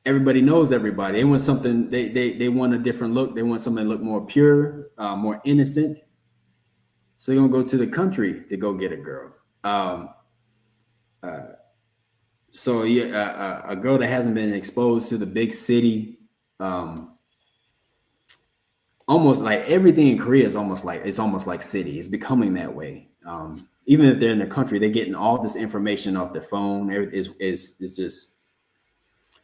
Everybody knows everybody. They want something. They want a different look. They want something to look more pure, more innocent. So you're gonna go to the country to go get a girl. So yeah, a girl that hasn't been exposed to the big city, almost like everything in Korea is almost like city. It's becoming that way. Even if they're in the country, they're getting all this information off their phone. Is just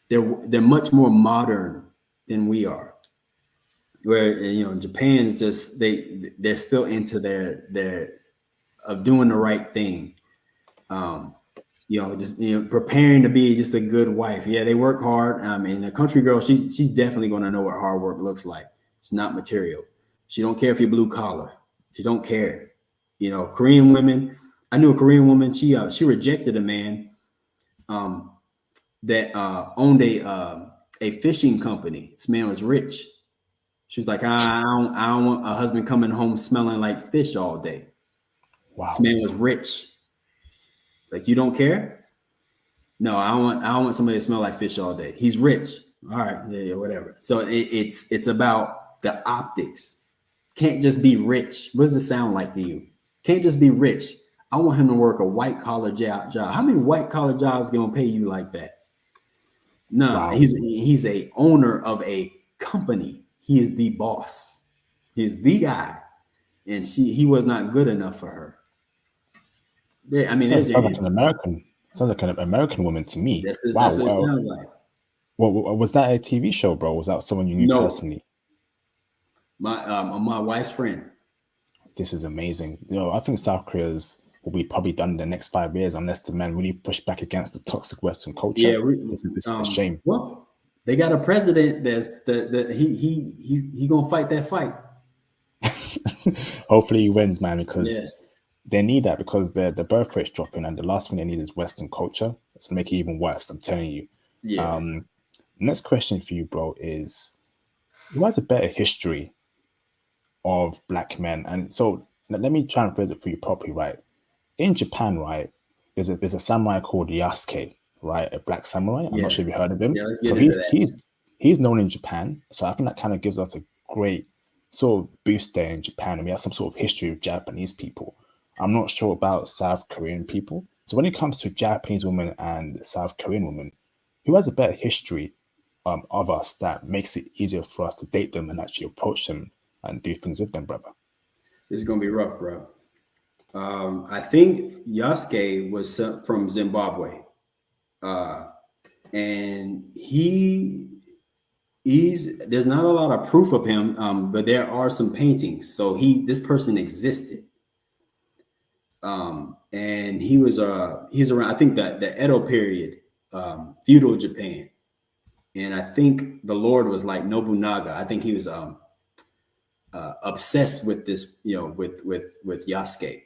they're much more modern than we are. Where Japan is just they're still into their of doing the right thing. Just preparing to be just a good wife. Yeah, they work hard. And the country girl, she's definitely going to know what hard work looks like. It's not material. She don't care if you're blue collar. She don't care. Korean women. I knew a Korean woman. She rejected a man that owned a fishing company. This man was rich. She's like, I don't want a husband coming home smelling like fish all day. Wow. This man was rich. Like, you don't care? No, I don't want somebody to smell like fish all day. He's rich. All right, yeah, whatever. So it's about the optics. Can't just be rich. What does it sound like to you? Can't just be rich. I want him to work a white collar job. How many white collar jobs gonna pay you like that? No, Wow. he's a owner of a company. He is the boss. He is the guy, and he was not good enough for her. Sounds like an American. Sounds like an American woman to me. That's what it sounds like. Well, was that a TV show, bro? Was that someone you knew personally? My wife's friend. This is amazing. I think South Korea's will be probably done in the next 5 years unless the men really push back against the toxic Western culture. Yeah, this is a shame. Well, they got a president that's he's gonna fight that fight. Hopefully he wins, man, because they need that, because the birth rate's dropping, and the last thing they need is Western culture. It's gonna make it even worse, I'm telling you. Yeah. Next question for you, bro, is who has a better history of black men? And so let me try and phrase it for you properly, right? In Japan, right, there's a samurai called Yasuke, right? A black samurai. I'm not sure if you heard of him. Yeah, let's so get into that. he's known in Japan. So I think that kind of gives us a great sort of boost there in Japan, and we have some sort of history of Japanese people. I'm not sure about South Korean people. So when it comes to Japanese women and South Korean women, who has a better history of us that makes it easier for us to date them and actually approach them and do things with them, brother? This is gonna be rough, bro. I think Yasuke was from Zimbabwe, and there's not a lot of proof of him, but there are some paintings. So this person existed, and he's around. I think the Edo period, feudal Japan, and I think the Lord was like Nobunaga. I think he was obsessed with this, with Yasuke.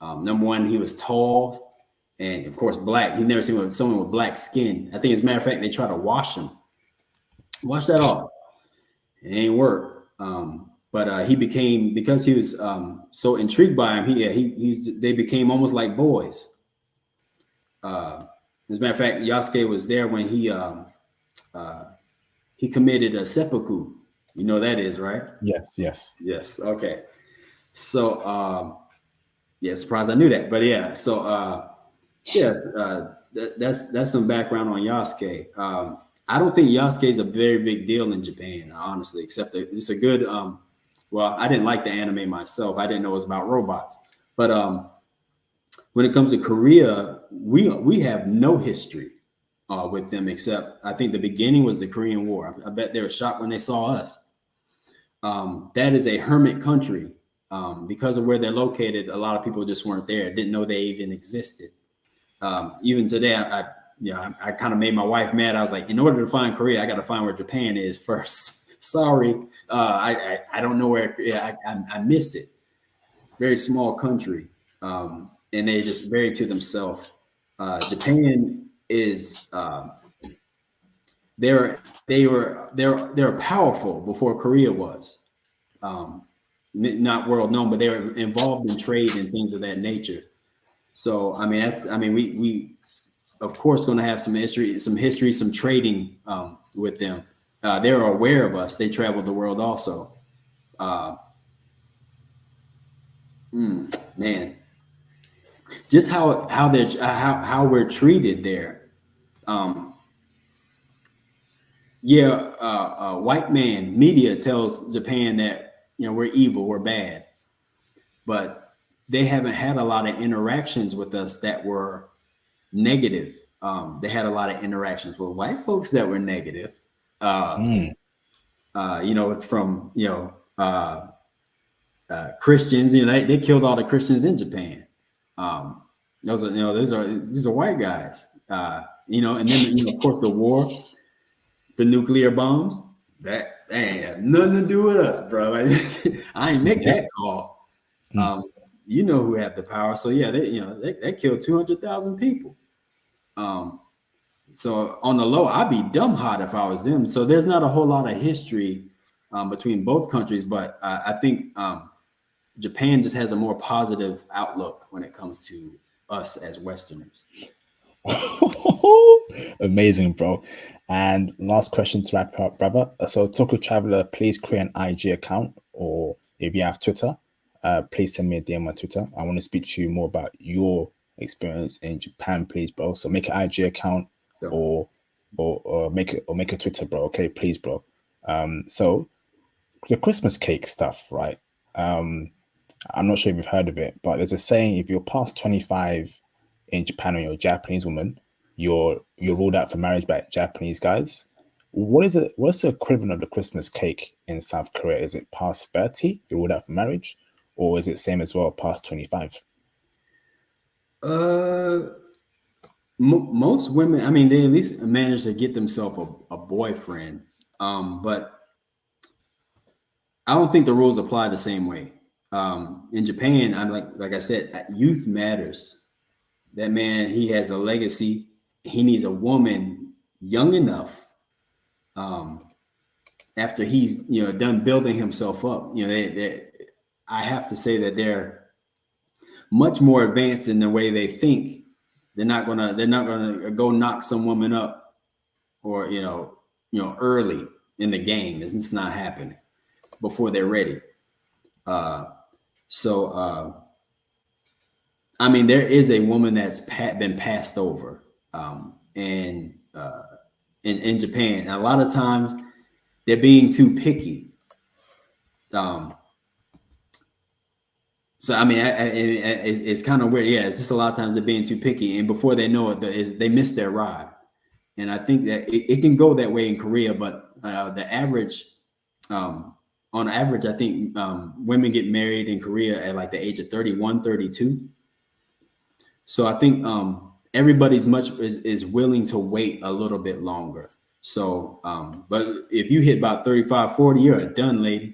Number one, he was tall and, of course, black. He'd never seen someone with black skin. I think, as a matter of fact, they try to wash that off. It ain't work. But he became, because he was so intrigued by him, they became almost like boys. As a matter of fact, Yasuke was there when he committed a seppuku. You know what that is, right? Yes. Okay. So, surprised I knew that, but yeah. So, that's some background on Yasuke. I don't think Yasuke is a very big deal in Japan, honestly, except that it's a good. Well, I didn't like the anime myself. I didn't know it was about robots, but when it comes to Korea, we have no history with them, except I think the beginning was the Korean War. I bet they were shocked when they saw us. That is a hermit country. Because of where they're located, a lot of people just weren't there, didn't know they even existed. Even today, I kind of made my wife mad. I was like, in order to find Korea, I got to find where Japan is first. Sorry, I don't know where. I miss it. Very small country, and they just very to themselves. Japan is they're powerful before Korea was. Not world known, but they were involved in trade and things of that nature. So, we of course going to have some history, some trading with them. They're aware of us. They traveled the world also. Man, just how we're treated there. Um, yeah, white man media tells Japan that we're evil, we're bad, but they haven't had a lot of interactions with us that were negative. They had a lot of interactions with white folks that were negative. Uh, Mm, from Christians. They killed all the Christians in Japan. Um, those are these are white guys. And then of course the war, the nuclear bombs. That ain't have nothing to do with us, bro. Like, I ain't make yeah. that call. Mm. You know who have the power. So yeah, they killed 200,000 people. Um, so on the low, I'd be dumb hot if I was them. So there's not a whole lot of history between both countries, but I think Japan just has a more positive outlook when it comes to us as Westerners. Amazing, bro. And last question to wrap up, brother. So, Tokyo Traveler, please create an IG account, or if you have Twitter, please send me a DM on Twitter. I want to speak to you more about your experience in Japan, please, bro. So, make an IG account, So, or make a Twitter, bro. Okay, please, bro. So the Christmas cake stuff, right? I'm not sure if you've heard of it, but there's a saying: if you're past 25 in Japan and you're a Japanese woman, you're ruled out for marriage by Japanese guys. What is it? What's the equivalent of the Christmas cake in South Korea? Is it past 30, you're ruled out for marriage, or is it same as well past 25? uh, most women, I mean, they at least manage to get themselves a boyfriend. But I don't think the rules apply the same way. In Japan, I'm like I said, youth matters. That man, he has a legacy. He needs a woman young enough. Um, After he's done building himself up, I have to say that they're much more advanced in the way they think. They're not gonna go knock some woman up, or early in the game. It's not happening before they're ready. Uh, so I mean, there is a woman that's been passed over, and in Japan, and a lot of times they're being too picky. Um, So I mean, it's kind of weird. Yeah, it's just a lot of times they're being too picky, and before they know it, they miss their ride. And I think that it can go that way in Korea, but the average, um, on average, I think women get married in Korea at like the age of 31, 32. So I think everybody's is willing to wait a little bit longer. So, but if you hit about 35, 40, you're a done lady.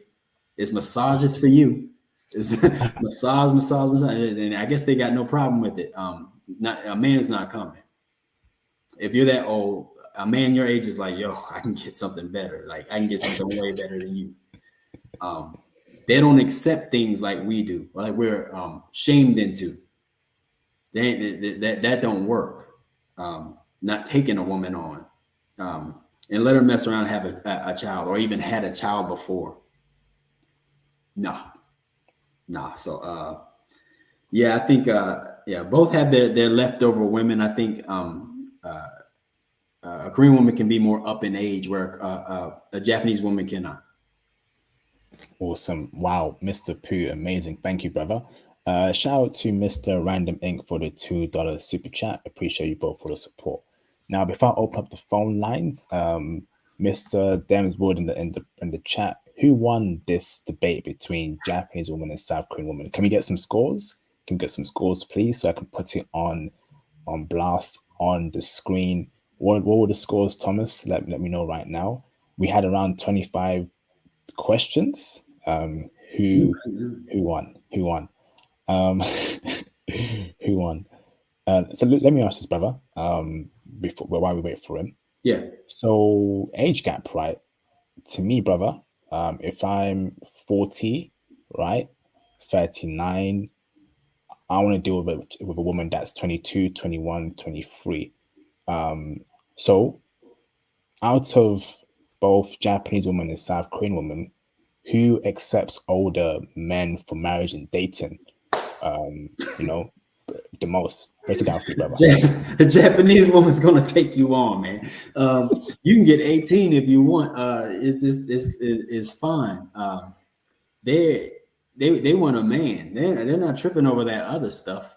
It's massages for you. It's massage, and I guess they got no problem with it. Not a man's not coming. If you're that old, a man your age is like, yo, I can get something better. Like I can get something way better than you. Um, they don't accept things like we do, like we're shamed into. That don't work. Not taking a woman on, and let her mess around and have a child, or even had a child before. Nah, nah. So yeah, I think yeah, both have their leftover women. I think a Korean woman can be more up in age, where a Japanese woman cannot. Awesome. Wow, Mr. Pooh, amazing. Thank you, brother. Shout out to Mr. Random Inc. for the $2 super chat. Appreciate you both for the support. Now, before I open up the phone lines, Mr. Demswood in the chat, who won this debate between Japanese woman and South Korean woman? Can we get some scores? Can we get some scores, please, so I can put it on blast on the screen? What were the scores, Thomas? Let me know right now. We had around 25 questions. Who who won? Who won? Um, who won? So let me ask this, brother. Before while we wait for him. Yeah. So age gap, right? To me, brother. If I'm 40, right, 39, I want to deal with a woman that's 22, 21, 23. So out of both Japanese women and South Korean women, who accepts older men for marriage and dating? you know, the most? Break it down for me, brother. A Japanese woman's gonna take you on, man. You can get 18 if you want. It's fine. They they want a man. They're not tripping over that other stuff.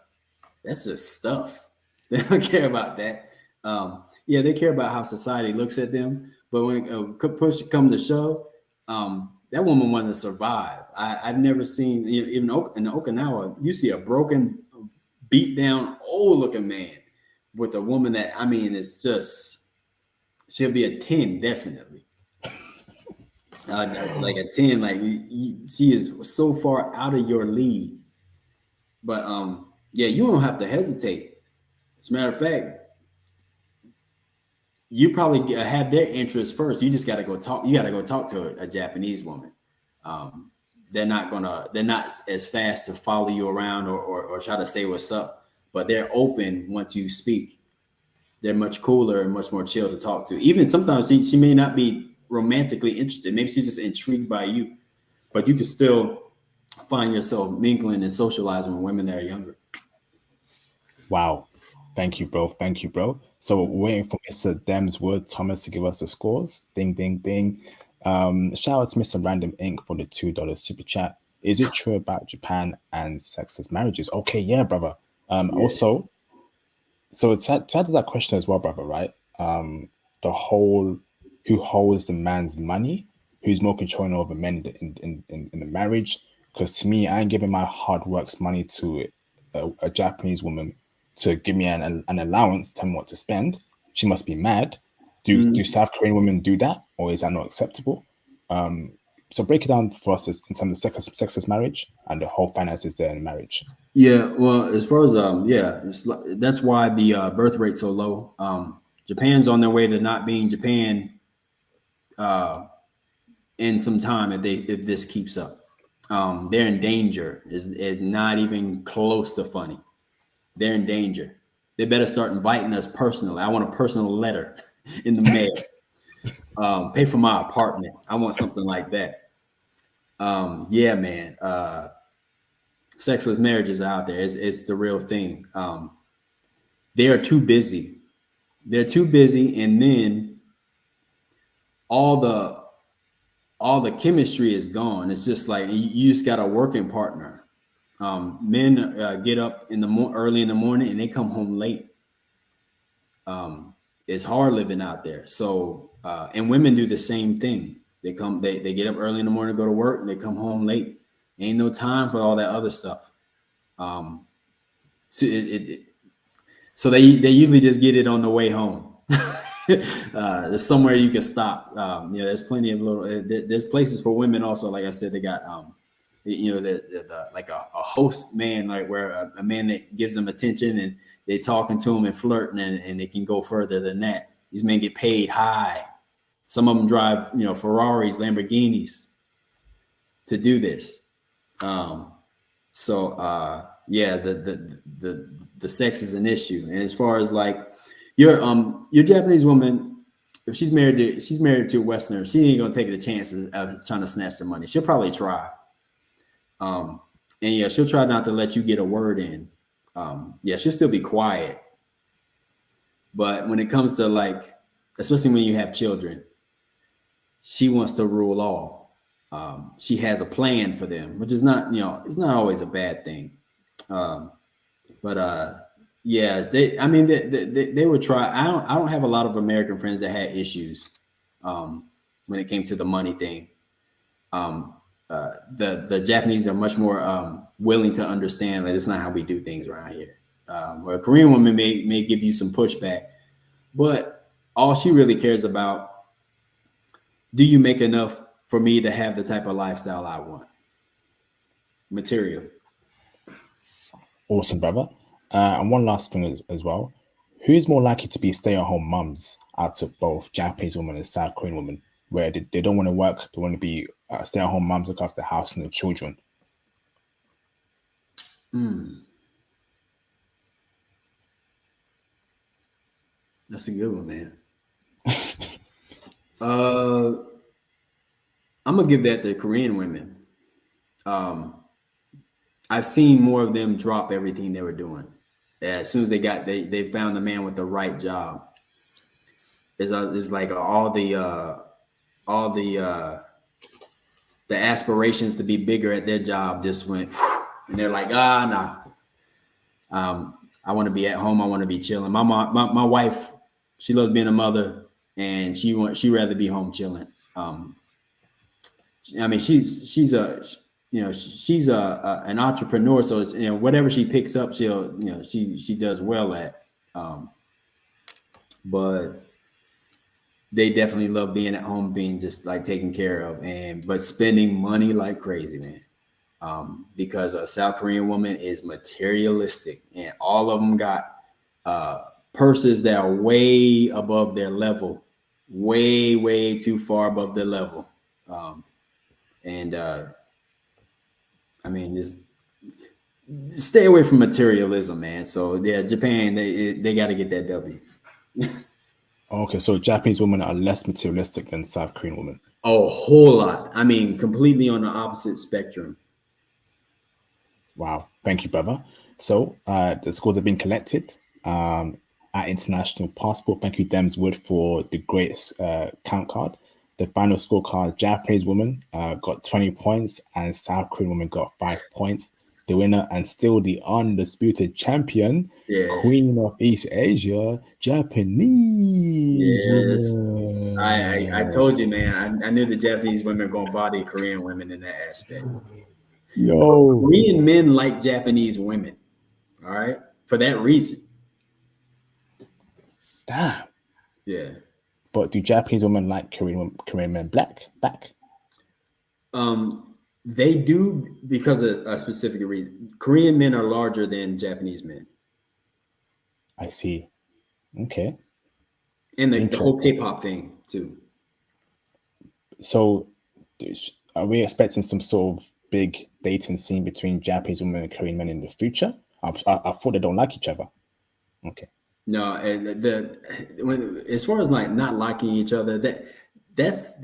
That's just stuff. They don't care about that. Yeah, they care about how society looks at them. But when push come to shove, that woman wanted to survive. I've never seen, even in Okinawa, you see a broken, beat down, old looking man with a woman that, I mean, it's just, she'll be a 10, definitely. Like a 10, like she is so far out of your league. But yeah, you don't have to hesitate. As a matter of fact, you probably have their interest first. You just got to go talk. You got to go talk to a Japanese woman. Um, they're not as fast to follow you around or try to say what's up, but they're open once you speak. They're much cooler and much more chill to talk to. Even sometimes she may not be romantically interested. Maybe she's just intrigued by you, but you can still find yourself mingling and socializing with women that are younger. Wow. Thank you, bro. Thank you, bro. So waiting for Mr. Demswood Thomas to give us the scores. Ding, ding, ding. Shout out to Mr. Random Inc. for the $2 super chat. Is it true about Japan and sexless marriages? Okay, yeah, brother. Also, so to add to that question as well, brother, right? The whole who holds the man's money, who's more controlling over men in the marriage. Because to me, I ain't giving my hard work's money to a Japanese woman to give me an allowance, tell me what to spend. She must be mad. Do South Korean women do that, or is that not acceptable? So break it down for us in terms of sexless marriage and the whole finances there in marriage. Yeah, well, as far as yeah, that's why the birth rate's so low. Japan's on their way to not being Japan in some time if this keeps up. They're in danger. Is not even close to funny. They're in danger. They better start inviting us personally. I want a personal letter in the mail. Pay for my apartment. I want something like that. Yeah, man. Sexless marriages out there. It's the real thing. They are too busy. They're too busy, and then all the chemistry is gone. It's just like you just got a working partner. Men get up in the early in the morning and they come home late. It's hard living out there. So and women do the same thing. They get up early in the morning, go to work, and they come home late. Ain't no time for all that other stuff. So so they usually just get it on the way home. There's somewhere you can stop. There's plenty of there's places for women also. Like I said, they got the like a host man, like where a man that gives them attention and they talking to them and flirting, and they can go further than that. These men get paid high. Some of them drive Ferraris, Lamborghinis to do this. Yeah, the sex is an issue. And as far as like your Japanese woman, if she's married to a Westerner, she ain't gonna take the chances of trying to snatch the money. She'll probably try. And yeah, she'll try not to let you get a word in. Yeah, she'll still be quiet. But when it comes to like, especially when you have children, she wants to rule all. She has a plan for them, which is not, it's not always a bad thing. Yeah, they would try. I don't have a lot of American friends that had issues when it came to the money thing. The Japanese are much more willing to understand that it's not how we do things around here. Where a Korean woman may give you some pushback, but all she really cares about, do you make enough for me to have the type of lifestyle I want? Material. Awesome, brother. And one last thing as well. Who's more likely to be stay-at-home mums out of both Japanese women and South Korean women, where they don't want to work, they want to be stay-at-home mums, look after the house and the children? That's a good one, man. I'm gonna give that to Korean women. I've seen more of them drop everything they were doing. As soon as they found the man with the right job. It's like all the aspirations to be bigger at their job just went, and they're like, I want to be at home. I want to be chilling. My wife, she loves being a mother, and she rather be home chilling. I mean, she's a she's an entrepreneur, so whatever she picks up, she does well at. But they definitely love being at home, being just like taken care of, but spending money like crazy, man. Because a South Korean woman is materialistic, and all of them got purses that are way above their level, way too far above their level. And I mean, just stay away from materialism, man. So yeah, Japan, they got to get that W. Okay, so Japanese women are less materialistic than South Korean women. A whole lot. I mean, completely on the opposite spectrum. Wow. Thank you, brother. So the scores have been collected at International Passport. Thank you, Dems Wood, for the great count card. The final scorecard, Japanese woman got 20 points and South Korean woman got 5 points. The winner and still the undisputed champion, Queen of East Asia, Japanese woman. I told you, man. I knew the Japanese women are going to body Korean women in that aspect. Yo, Korean men like Japanese women. All right, for that reason. Damn. Yeah. But do Japanese women like Korean men back? They do, because of a specific reason. Korean men are larger than Japanese men. I see. Okay. And the whole K-pop thing too. So are we expecting some sort of big dating scene between Japanese women and Korean men in the future? I thought they don't like each other. Okay. No, as far as like not liking each other, that's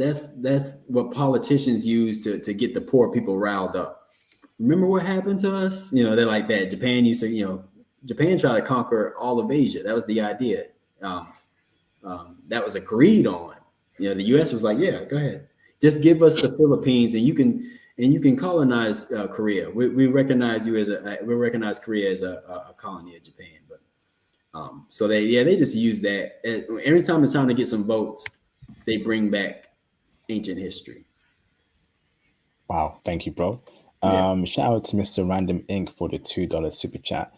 what politicians use to get the poor people riled up. Remember what happened to us? They're like that. Japan used to, Japan tried to conquer all of Asia. That was the idea. That was agreed on. The U.S. was like, yeah, go ahead, just give us the Philippines, and you can colonize Korea. We recognize we recognize Korea as a colony of Japan. But so they just use that every time it's time to get some votes. They bring back ancient history. Wow, thank you, bro. Yeah. Shout out to Mr. Random Inc. for the $2 super chat.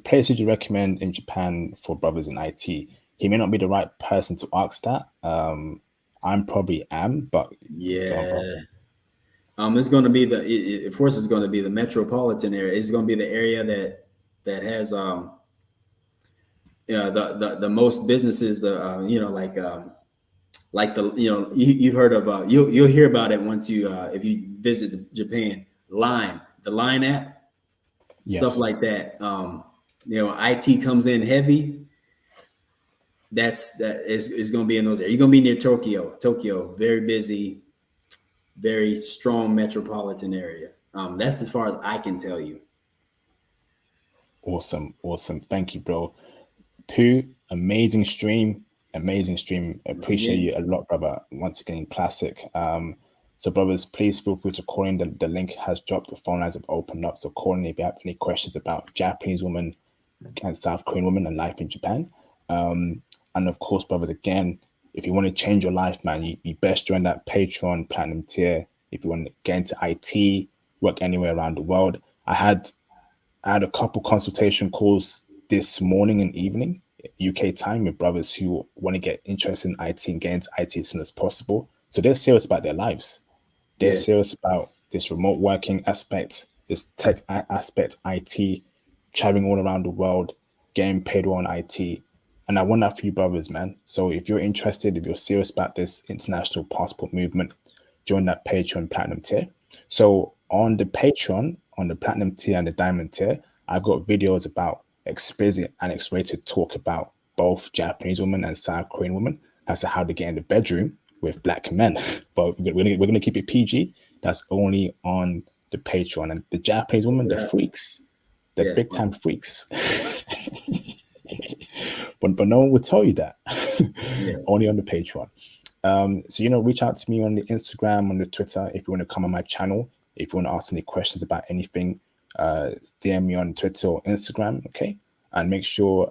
Places you recommend in Japan for brothers in IT? He may not be the right person to ask that. I'm probably am, but yeah. It's going to be of course, it's going to be the metropolitan area. It's going to be the area that has the most businesses. Like you've heard of you'll hear about it once if you visit Japan. The Line app, yes. Stuff like that. IT comes in heavy. That is going to be in those areas. You're going to be near Tokyo, very busy, very strong metropolitan area. That's as far as I can tell you. Awesome. Thank you, bro. Pooh, amazing stream. Appreciate you a lot, brother. Once again, classic. So brothers, please feel free to call in. The link has dropped. The phone lines have opened up. So call in if you have any questions about Japanese women and South Korean women and life in Japan. And of course, brothers, again, if you want to change your life, man, you best join that Patreon Platinum tier. If you want to get into IT, work anywhere around the world. I had a couple consultation calls this morning and evening, UK time, with brothers who want to get interested in IT and get into IT as soon as possible. So they're serious about their lives. They're serious about this remote working aspect, this tech aspect, IT, traveling all around the world, getting paid well on IT. And I want that for you, brothers, man. So if you're interested, if you're serious about this international passport movement, join that Patreon Platinum tier. So on the Patreon, on the Platinum tier and the Diamond tier, I've got videos about explicit and X-rated talk about both Japanese women and South Korean women as to how to get in the bedroom with black men. But we're gonna keep it PG. That's only on the Patreon. And the Japanese women, they're freaks. They're Yeah. big time freaks. but no one will tell you that. Yeah. Only on the Patreon. So, reach out to me on the Instagram, on the Twitter, if you want to come on my channel. If you want to ask any questions about anything, DM me on Twitter or Instagram, okay? And make sure,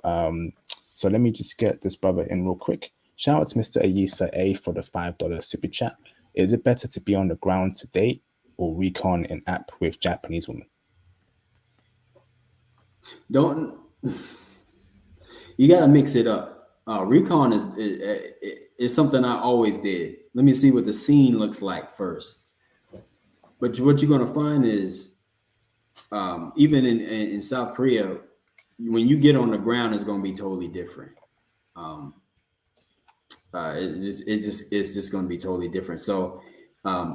so let me just get this brother in real quick. Shout out to Mr. Ayisa A for the $5 super chat. Is it better to be on the ground to date or recon in app with Japanese women? Don't you got to mix it up. Recon is something I always did. Let me see what the scene looks like first. But what you're going to find is, even in South Korea, when you get on the ground, it's going to be totally different. It's just going to be totally different. So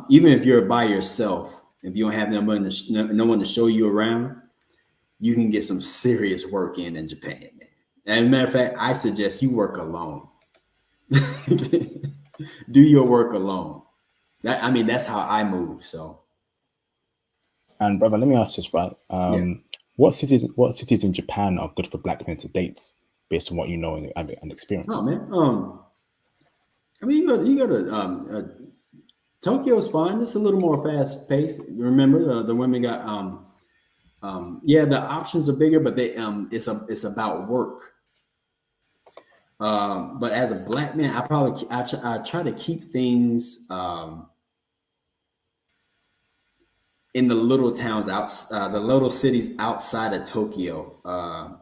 even if you're by yourself, if you don't have no one to show you around, you can get some serious work in Japan, man. As a matter of fact, I suggest you work alone. Do your work alone. That's how I move. So. And brother, let me ask this, right? Yeah. What cities in Japan are good for black men to date, based on what you know and experience? Oh man, you go to Tokyo's fine. It's a little more fast paced. Remember, the women got the options are bigger, but it's about work. But as a black man, I try to keep things in the little towns the little cities outside of Tokyo,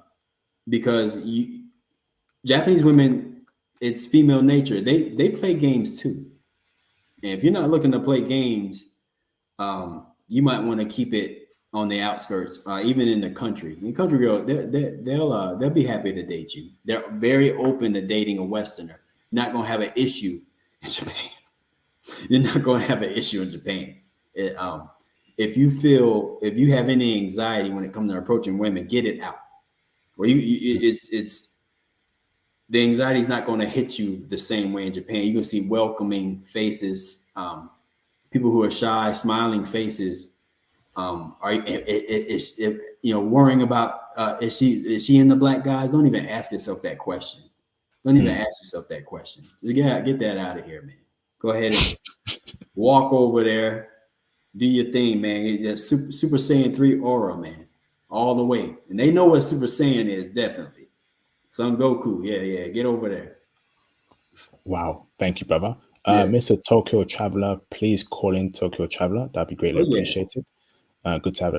because Japanese women, it's female nature. They play games too. And if you're not looking to play games, you might want to keep it on the outskirts, even in the country. In country girl, they'll be happy to date you. They're very open to dating a Westerner. You're not gonna have an issue in Japan. You're not gonna have an issue in Japan. If you have any anxiety when it comes to approaching women, get it out. Or it's the anxiety is not going to hit you the same way in Japan. You can see welcoming faces, people who are shy, smiling faces. Worrying about is she in the black guys? Don't even ask yourself that question. Don't even ask yourself that question. Just get that out of here, man. Go ahead and walk over there, do your thing, man. It's Super Saiyan 3 aura, man, all the way. And they know what Super Saiyan is, definitely. Son Goku, yeah, get over there. Wow, thank you, brother. Mr. Tokyo Traveler, please call in Tokyo Traveler. That'd be greatly appreciated. Good to have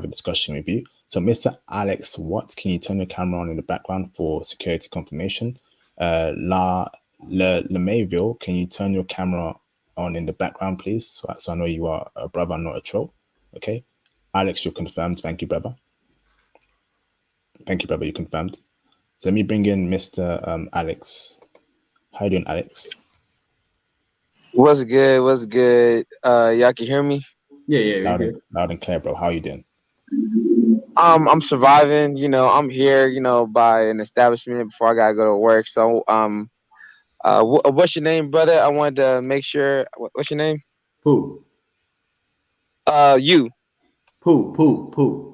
a discussion with you. So, Mr. Alex Watts, can you turn your camera on in the background for security confirmation? LeMayville, can you turn your camera on in the background, please? So I know you are a brother, not a troll. Okay, Alex, you're confirmed. Thank you, brother. Thank you, brother. You confirmed. So let me bring in Mr. Alex. How you doing, Alex? What's good? What's good? Y'all can hear me? Yeah. Loud and clear, bro. How you doing? I'm surviving. I'm here. By an establishment before I gotta go to work. So, what's your name, brother? I wanted to make sure. What's your name? Pooh. You. Pooh. Pooh.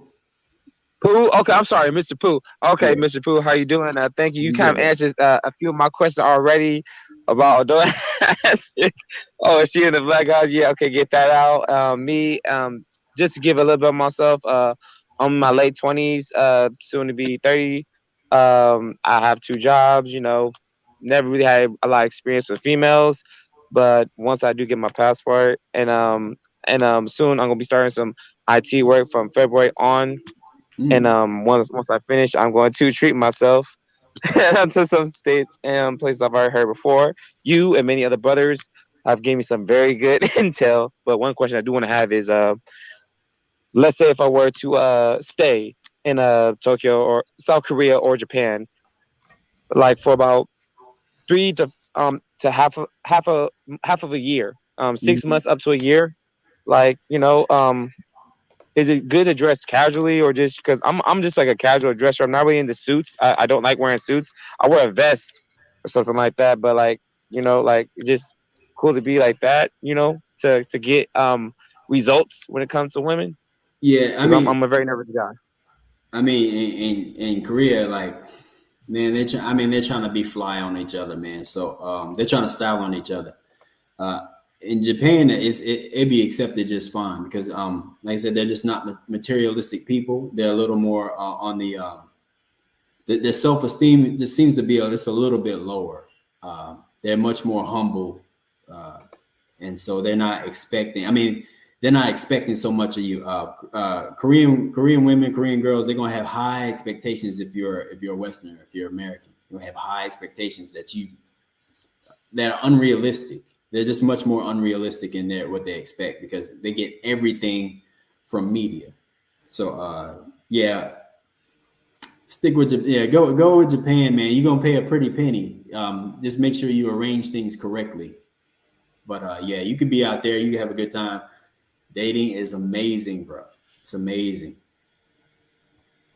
Okay, I'm sorry, Mr. Pooh. Okay, yeah. Mr. Pooh, how you doing? Thank you. You kind of answered a few of my questions already about. Is she in the black guys? Yeah. Okay, get that out. Me. Just to give a little bit of myself. I'm in my late 20s. Soon to be 30. I have 2 jobs. Never really had a lot of experience with females, but once I do get my passport, and soon I'm gonna be starting some IT work from February on. And once I finish, I'm going to treat myself to some states and places I've already heard before. You and many other brothers have given me some very good intel. But one question I do want to have is, let's say if I were to stay in Tokyo or South Korea or Japan, like for about 3 to half of a year, 6 months up to a year, is it good to dress casually or just because I'm just like a casual dresser? I'm not really into suits. I don't like wearing suits. I wear a vest or something like that, but just cool to be like that, to get results when it comes to women? Yeah, Because I'm a very nervous guy. I mean, in Korea, like, man, they're trying to be fly on each other, man. So they're trying to style on each other. Uh, in Japan, it'd be accepted just fine because, like I said, they're just not materialistic people. They're a little more on their self esteem just seems to be just a little bit lower. They're much more humble, and so they're not expecting. I mean, they're not expecting so much of you. Korean women, Korean girls, they're gonna have high expectations if you're a Westerner, if you're American. You're gonna have high expectations that are unrealistic. They're just much more unrealistic in what they expect because they get everything from media. So yeah, stick with go with Japan, man. You're gonna pay a pretty penny. Just make sure you arrange things correctly. But yeah, you could be out there, you can have a good time. Dating is amazing, bro. It's amazing.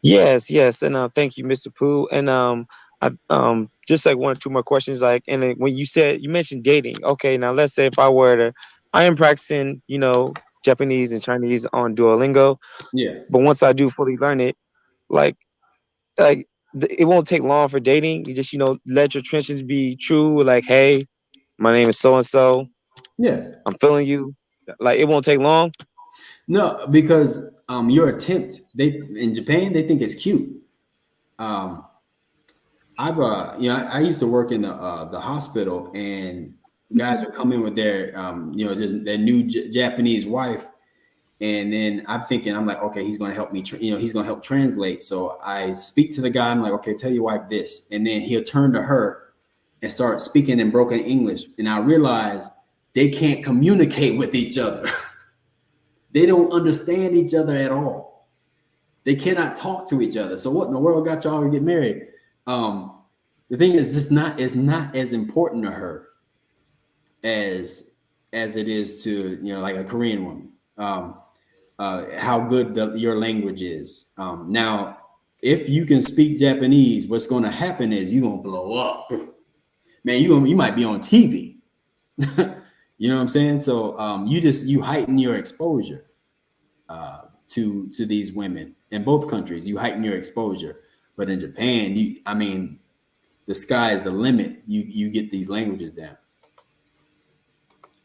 Yes, yes, and thank you, Mr. Pooh. And I just like one or two more questions. Like, and then when you mentioned dating, okay, now let's say if I am practicing, Japanese and Chinese on Duolingo, Yeah. but once I do fully learn it, like like it won't take long for dating. You just let your intentions be true. Like, hey, my name is so and so. Yeah. I'm feeling you. Like, it won't take long. No, because your attempt, they in Japan, they think it's cute. Um, I've I used to work in the hospital, and guys would come in with their their new Japanese wife, and then I'm like, okay, he's going to help me, he's going to help translate. So I speak to the guy. I'm like, okay, tell your wife this, and then he'll turn to her and start speaking in broken English, and I realize they can't communicate with each other. They don't understand each other at all. They cannot talk to each other. So what in the world got y'all to get married? The thing is just not as important to her as it is to like a Korean woman. How good your language is. Now, if you can speak Japanese, what's going to happen is you're going to blow up, man. You might be on TV. You know what I'm saying? So you heighten your exposure to these women in both countries. You heighten your exposure, but in Japan, the sky is the limit. You get these languages down.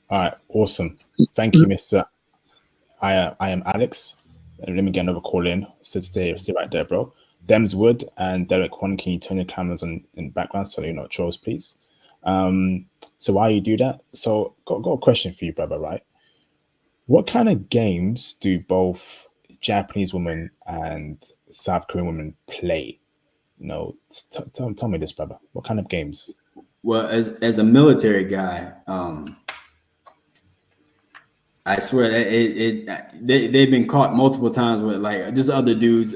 All right, awesome. Thank you, Mr. I am Alex. Let me get another call in. So stay right there, bro. Dems Wood and Derek One, can you turn your cameras on in the background so you're not trolls, please? So while you do that, so got a question for you, brother, right? What kind of games do both Japanese women and South Korean women play? Tell me this, brother. What kind of games? Well, as a military guy, I swear that they've been caught multiple times with like just other dudes,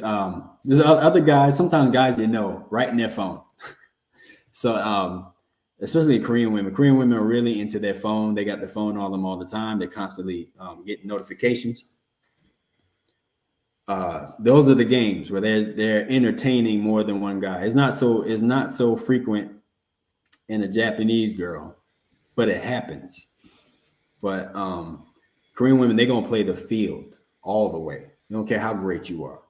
just other guys. Sometimes guys right in their phone. So especially Korean women. Korean women are really into their phone. They got their phone on them all the time. They're constantly getting notifications. Those are the games where they're entertaining more than one guy. It's not so frequent in a Japanese girl, but it happens. But Korean women, they're gonna play the field all the way. They don't care how great you are.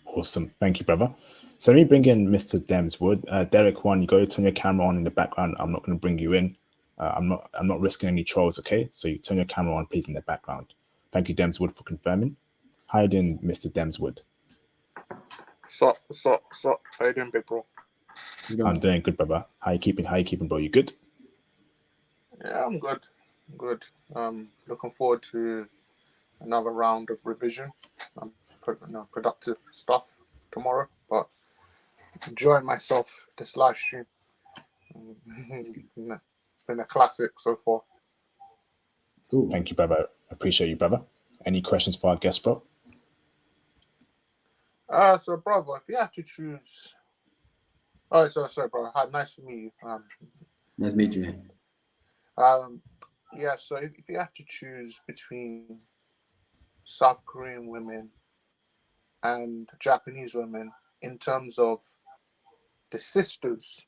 Awesome. Thank you, brother. So let me bring in Mr. Demswood. Derek One, you go turn your camera on in the background. I'm not going to bring you in. I'm not risking any trolls, okay? So you turn your camera on, please, in the background. Thank you, Demswood, for confirming. How you doing, Mr. Demswood? Sup. How you doing, big bro? I'm doing good, brother. How you keeping, bro? You good? Yeah, I'm good. Looking forward to another round of revision. Productive stuff tomorrow, but enjoying myself this live stream. It's been a classic so far. Cool. Thank you, brother. Appreciate you, brother. Any questions for our guest, bro? So brother, if you had to choose, sorry, bro. Hi, nice to meet you. Nice to meet you, man. Yeah. So if you had to choose between South Korean women and Japanese women in terms of the sisters,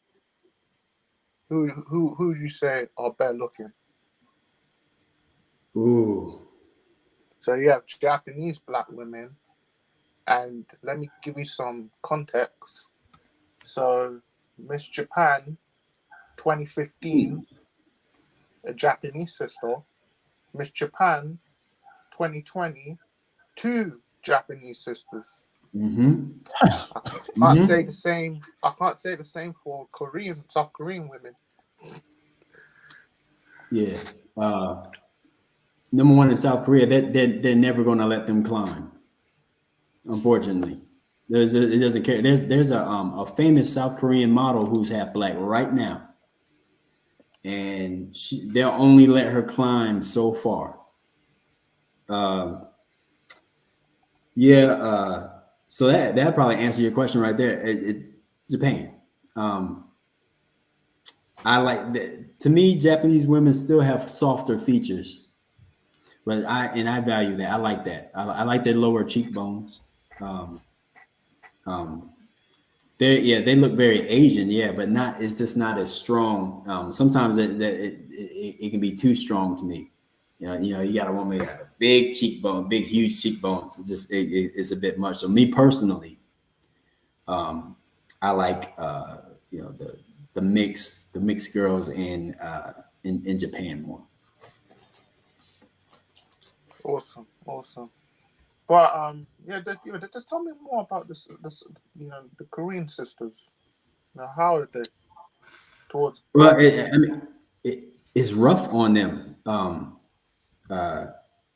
who do you say are better looking? Ooh. So you have Japanese black women, and let me give you some context. So Miss Japan 2015, a Japanese sister. Miss Japan 2020, 2 Japanese sisters. Mm-hmm. I can't say the same. I can't say the same for South Korean women. Yeah. Number one in South Korea, they're never going to let them climb. Unfortunately, it doesn't care. There's a famous South Korean model who's half black right now, and they'll only let her climb so far. So that probably answer your question right there. Japan. I like that. To me, Japanese women still have softer features, but I value that. I like that. I like their lower cheekbones. Um, they look very Asian, yeah, but not. It's just not as strong. Sometimes it can be too strong to me. You got a woman that have a big cheekbone, big huge cheekbones. It's a bit much. So me personally, I like the mixed girls in Japan more. Awesome. But just tell me more about this. The Korean sisters. How are they towards? Well, it's rough on them.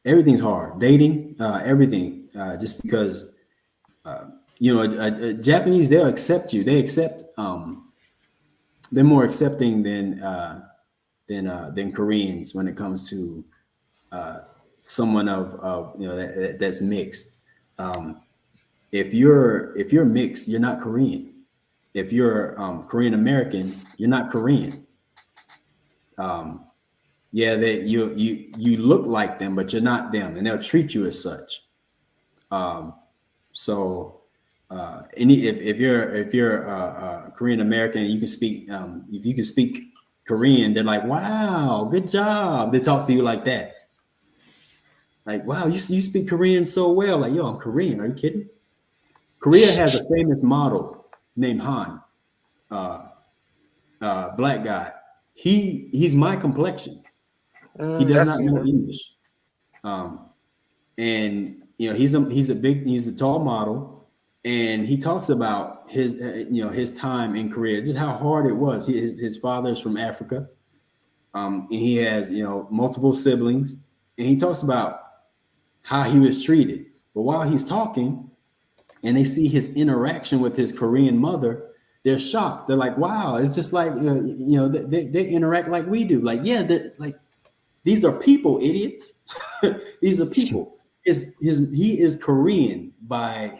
Everything's hard. Dating, everything. Just because Japanese, they'll accept you. They accept. They're more accepting than Koreans when it comes to someone of that's mixed. If you're mixed, you're not Korean. If you're Korean American, you're not Korean. You look like them, but you're not them, and they'll treat you as such. If you're Korean American, you can speak. If you can speak Korean, they're like, "Wow, good job." They talk to you like that. Like, "Wow, you speak Korean so well." Like, "Yo, I'm Korean. Are you kidding?" Korea has a famous model named Han, black guy. He's my complexion. He does not know English, and he's a tall model, and he talks about his time in Korea, just how hard it was. His father's from Africa, and he has multiple siblings, and he talks about how he was treated. But while he's talking, and they see his interaction with his Korean mother, they're shocked. They're like, "Wow, it's just like they interact like we do." Like, yeah, like these are people, idiots. These are people. He is Korean by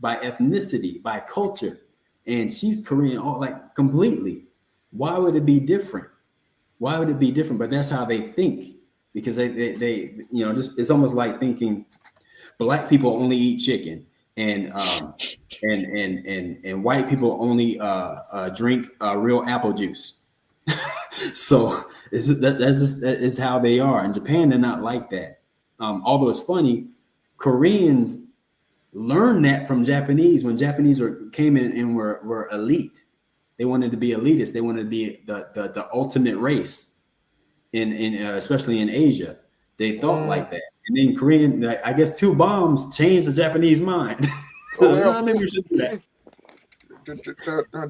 ethnicity, by culture, and she's Korean, like completely. Why would it be different? Why would it be different? But that's how they think, because they just, it's almost like thinking black people only eat chicken, and white people only drink real apple juice. So that's how they are. In Japan, they're not like that. Although it's funny, Koreans learned that from Japanese when Japanese came in and were elite. They wanted to be elitist. They wanted to be the ultimate race in especially in Asia. They thought like that. And then Korean, I guess 2 bombs changed the Japanese mind. Maybe we should do that.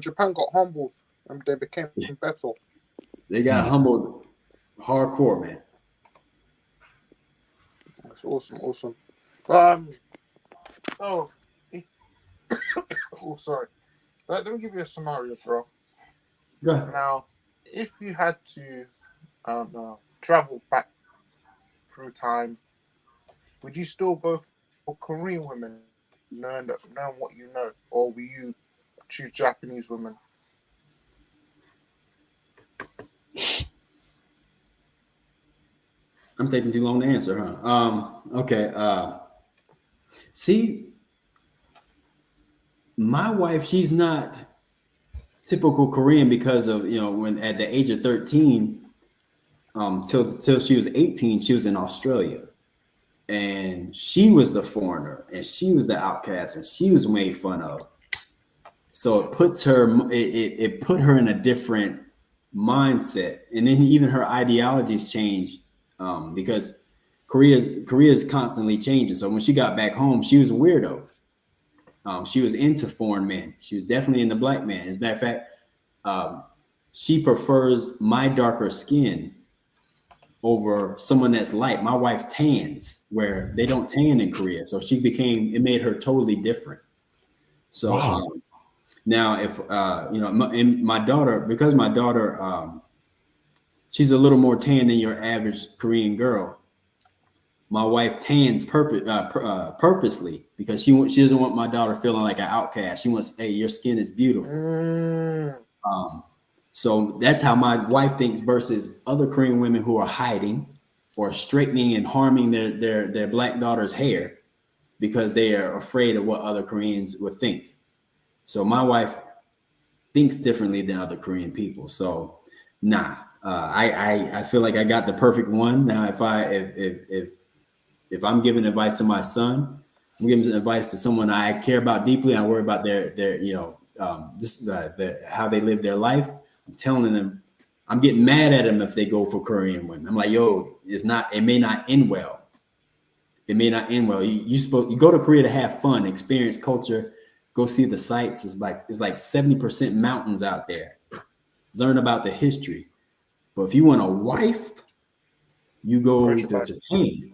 Japan got humbled and they became better. They got humbled hardcore, man. That's awesome. Sorry. Let me give you a scenario, bro. Go ahead. Now, if you had to travel back through time, would you still go for Korean women, knowing what you know, or will you choose Japanese women? I'm taking too long to answer, huh? Okay. See, my wife, she's not typical Korean because of when at the age of 13, till she was 18, she was in Australia, and she was the foreigner, and she was the outcast, and she was made fun of. So it puts her, it put her in a different mindset, and then even her ideologies change because Korea's constantly changing. So when she got back home, she was a weirdo. She was into foreign men. She was definitely into black men. As a matter of fact, she prefers my darker skin over someone that's light. My wife tans where they don't tan in Korea. So it made her totally different. So Wow. now if, and my daughter, because my daughter, she's a little more tan than your average Korean girl. My wife tans purposely because she doesn't want my daughter feeling like an outcast. She wants, hey, your skin is beautiful. So that's how my wife thinks versus other Korean women who are hiding or straightening and harming their black daughter's hair because they are afraid of what other Koreans would think. So my wife thinks differently than other Korean people. So I feel like I got the perfect one. Now if I'm giving advice to my son, I'm giving advice to someone I care about deeply. I worry about their just how they live their life. I'm telling them, I'm getting mad at them if they go for Korean women. I'm like, yo, it may not end well. It may not end well. You go to Korea to have fun, experience culture, go see the sights. It's like 70% mountains out there. Learn about the history. But if you want a wife, you go to Japan.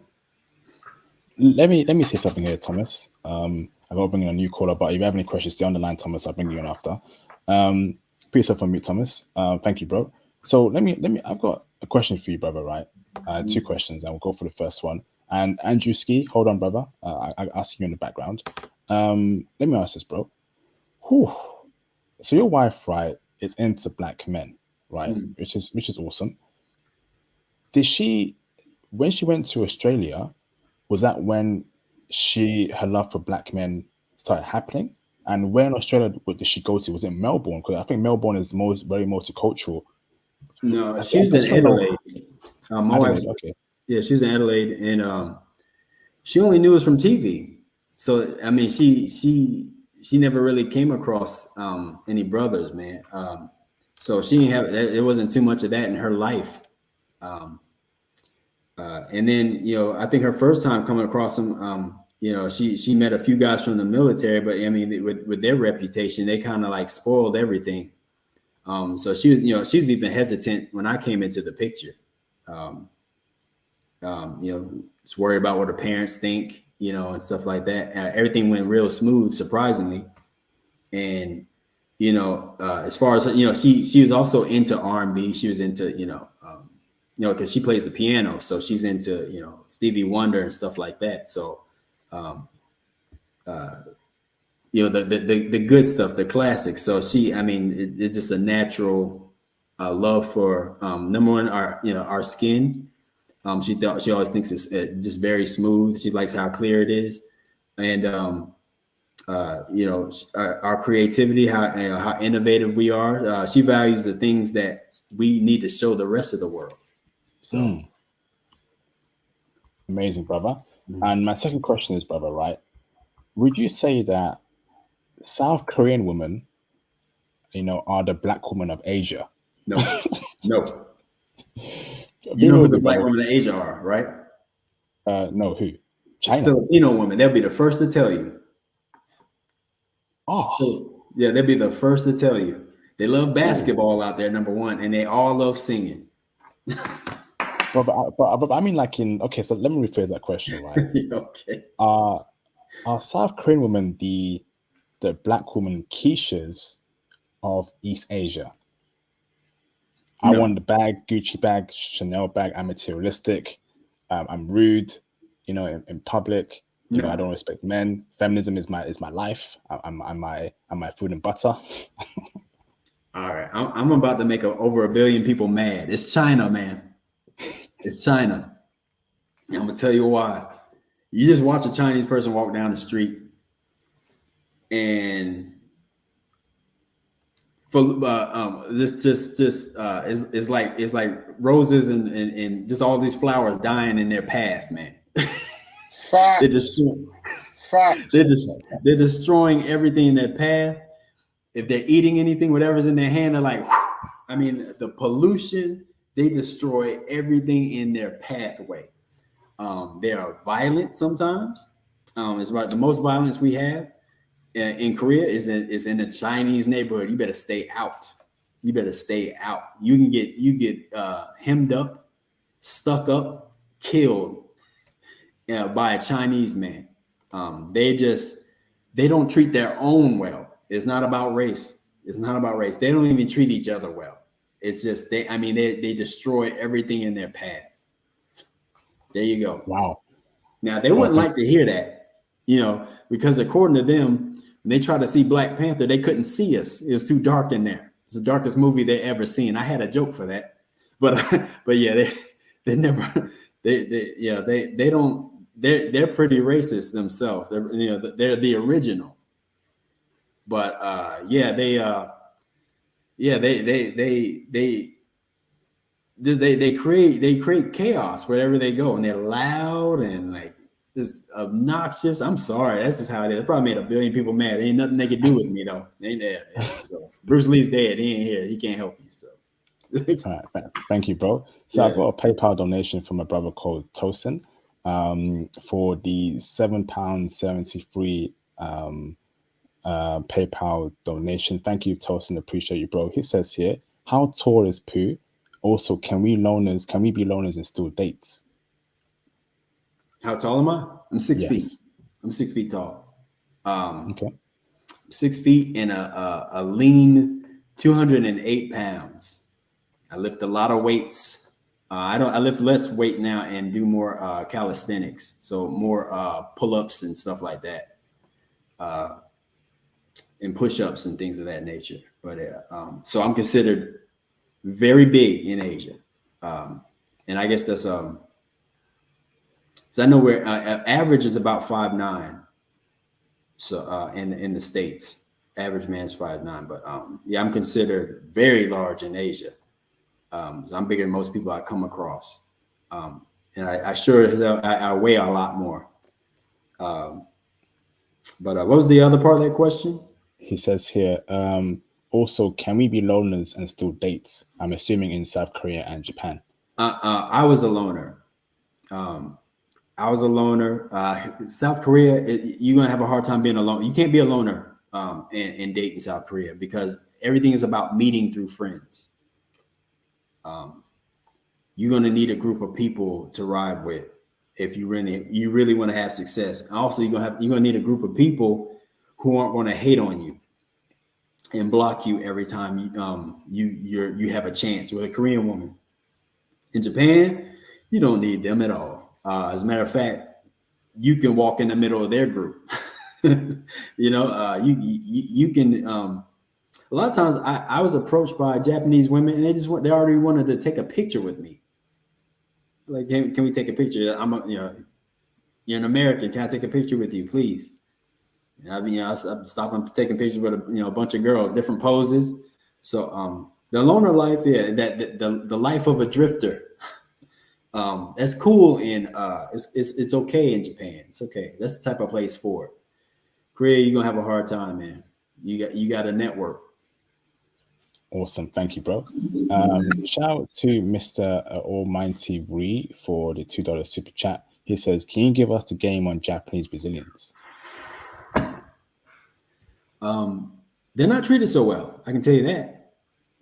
Let me say something here, Thomas. I got to bring in a new caller, but if you have any questions, stay on the line, Thomas. I'll bring you in after. Put yourself on mute, Thomas. Thank you, bro. So let me. I've got a question for you, brother. Right? Two questions, and we'll go for the first one. And Andrew Ski, hold on, brother. I ask you in the background. Let me ask this, bro. Whew. So your wife, right, is into black men, right? Which is awesome. Did she, when she went to Australia, was that when her love for black men started happening? And where in Australia did she go to? Was it Melbourne? Because I think Melbourne is very multicultural. No, I she was in just want to know. Adelaide. My Adelaide, wife's, okay. yeah, she's in Adelaide, and she only knew us from TV. So I mean, she never really came across any brothers, man. So she didn't have it wasn't too much of that in her life. And then I think her first time coming across them, she met a few guys from the military, but I mean, with their reputation, they kind of like spoiled everything. So she was even hesitant when I came into the picture. Just worried about what her parents think, and stuff like that. Everything went real smooth, surprisingly. And as far as she was also into R&B. She was into because she plays the piano, so she's into Stevie Wonder and stuff like that. So the good stuff, the classics. So it's just a natural love for number one, our skin. She always thinks it's just very smooth. She likes how clear it is, and our creativity, how innovative we are. She values the things that we need to show the rest of the world. So Amazing, brother. And my second question is, brother, right? Would you say that South Korean women, are the black women of Asia? No. You Who the black women in Asia are, right? No, who? It's China. Filipino women. They'll be the first to tell you. Oh, yeah, they'll be the first to tell you. They love basketball out there, number one, and they all love singing. but I mean, okay, so let me rephrase that question, right? Okay. Are South Korean women the black woman Keishas of East Asia? I want the bag, Gucci bag, Chanel bag. I'm materialistic. I'm rude. In public. I don't respect men. Feminism is my life. I'm my food and butter. All right, I'm about to make over 1 billion people mad. It's China, man. It's China. And I'm gonna tell you why. You just watch a Chinese person walk down the street, and For this just is like roses and just all these flowers dying in their path, man. They're Facts. destroying, Facts. they're destroying everything in their path. If they're eating anything, whatever's in their hand, they're like, whew. I mean, the pollution, they destroy everything in their pathway. They are violent sometimes. It's about the most violence we have in Korea is in a Chinese neighborhood. You better stay out. You better stay out. You get hemmed up, stuck up, killed by a Chinese man. They don't treat their own well. It's not about race. It's not about race. They don't even treat each other well. It's just they destroy everything in their path. There you go. Wow. Now they wouldn't like to hear that, because according to them, when they tried to see Black Panther, they couldn't see us. It was too dark in there. It's the darkest movie they ever seen. I had a joke for that, but yeah, they never they don't. They're pretty racist themselves. They're the original. But they create chaos wherever they go, and they're loud and like just obnoxious. I'm sorry, that's just how it is. It probably made a billion people mad. Ain't nothing they could do with me though. Ain't there? So Bruce Lee's dead. He ain't here. He can't help you. So all right, thank you, bro. So I've got a PayPal donation from a brother called Tosin for the £7.73 PayPal donation. Thank you, Tosin. Appreciate you, bro. He says here, how tall is Pooh? Also, can we be loners and still date? How tall am I? I'm 6 Yes. feet. I'm 6 feet tall. Okay. 6 feet and a lean 208 pounds. I lift a lot of weights. I lift less weight now and do more calisthenics. So more pull-ups and stuff like that. And push-ups and things of that nature. But so I'm considered very big in Asia. And I guess that's so I know where average is about 5'9". So in the States, average man's 5'9". But yeah, I'm considered very large in Asia. So I'm bigger than most people I come across. And I weigh a lot more. But what was the other part of that question? He says here, also, can we be loners and still date? I'm assuming in South Korea and Japan. I was a loner. South Korea, you're going to have a hard time being alone. You can't be a loner and date in South Korea because everything is about meeting through friends. You're going to need a group of people to ride with if you really want to have success. Also, you're going to need a group of people who aren't going to hate on you and block you every time you have a chance with a Korean woman. In Japan, you don't need them at all. As a matter of fact, you can walk in the middle of their group. You can. A lot of times, I was approached by Japanese women, and they already wanted to take a picture with me. Like, can we take a picture? You're an American. Can I take a picture with you, please? I'm stopping taking pictures with a bunch of girls, different poses. So the loner life, the life of a drifter. That's cool and it's okay in Japan. It's okay. That's the type of place for it. Korea, you're gonna have a hard time, man. You got a network. Awesome, thank you, bro. Shout out to Mr. Almighty Ree for the $2 super chat. He says, "Can you give us the game on Japanese Brazilians?" They're not treated so well. I can tell you that.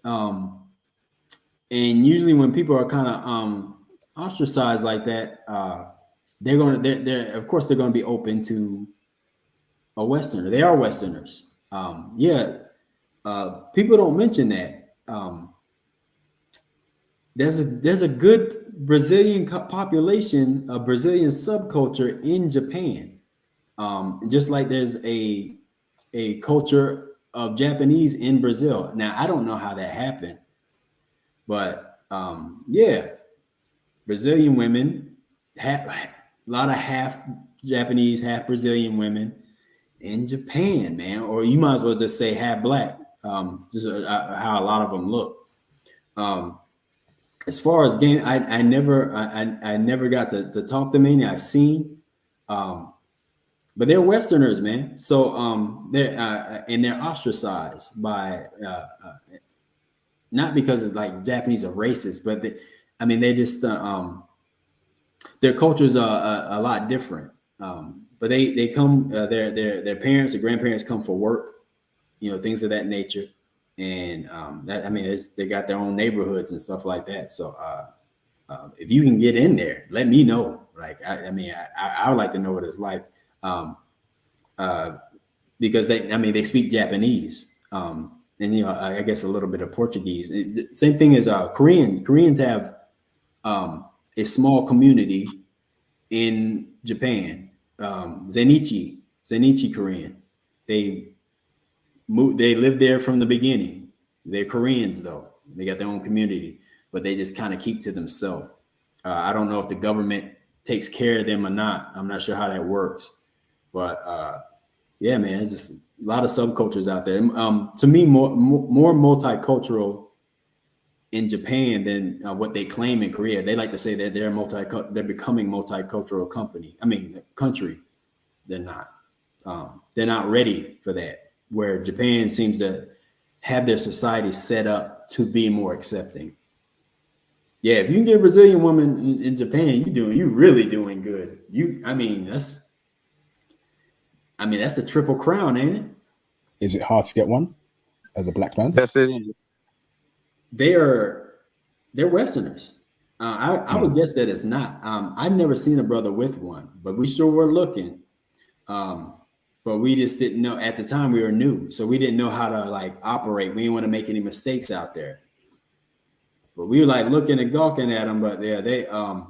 And usually when people are kind of ostracized like that, they're of course they're gonna be open to a Westerner. They are Westerners. People don't mention that. There's a good Brazilian population, a Brazilian subculture in Japan. Just like there's a culture of Japanese in Brazil. Now, I don't know how that happened, but Brazilian women, a lot of half Japanese, half Brazilian women in Japan, man. Or you might as well just say half black. just how a lot of them look. As far as game, I never got to talk to many. I've seen, but they're Westerners, man. So they're ostracized by not because of like Japanese are racist, but they just their cultures are a lot different. But they come their parents or grandparents come for work, things of that nature, and they got their own neighborhoods and stuff like that. So if you can get in there, let me know. Like I would like to know what it's like, because they speak Japanese, and I guess a little bit of Portuguese. Same thing as Koreans have a small community in Japan, Zenichi Korean. They live there from the beginning. They're Koreans though. They got their own community, but they just kind of keep to themselves. I don't know if the government takes care of them or not. I'm not sure how that works, but yeah, man, it's just a lot of subcultures out there. To me, more multicultural in Japan than what they claim in Korea. They like to say that they're becoming multicultural country. They're not. They're not ready for that. Where Japan seems to have their society set up to be more accepting. Yeah, if you can get a Brazilian woman in Japan, you're really doing good. That's the triple crown, ain't it? Is it hard to get one as a black man? Yes, it is. They're Westerners. I would guess that it's not. I've never seen a brother with one, but we sure were looking. But we just didn't know at the time. We were new, so we didn't know how to like operate. We didn't want to make any mistakes out there. But we were like looking and gawking at them. But yeah, they I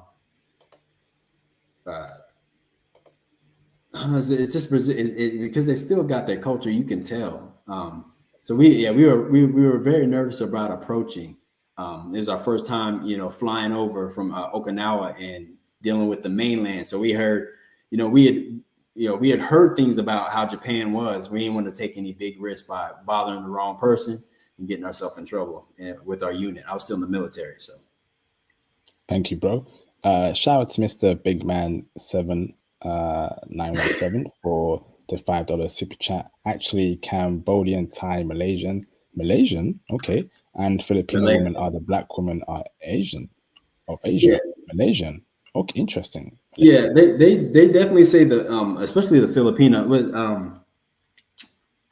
don't know, it's just because they still got their culture. You can tell. So we were very nervous about approaching. It was our first time, flying over from Okinawa and dealing with the mainland. So we heard, we had heard things about how Japan was. We didn't want to take any big risk by bothering the wrong person and getting ourselves in trouble with our unit. I was still in the military, so. Thank you, bro. Shout out to Mr. Big Man 7917 for the $5 super chat. Actually, Cambodian, Thai, Malaysian, okay, and Filipino women are the black women are Asian, of Asia, yeah. Malaysian. Okay, interesting. Yeah, they definitely say especially the Filipino.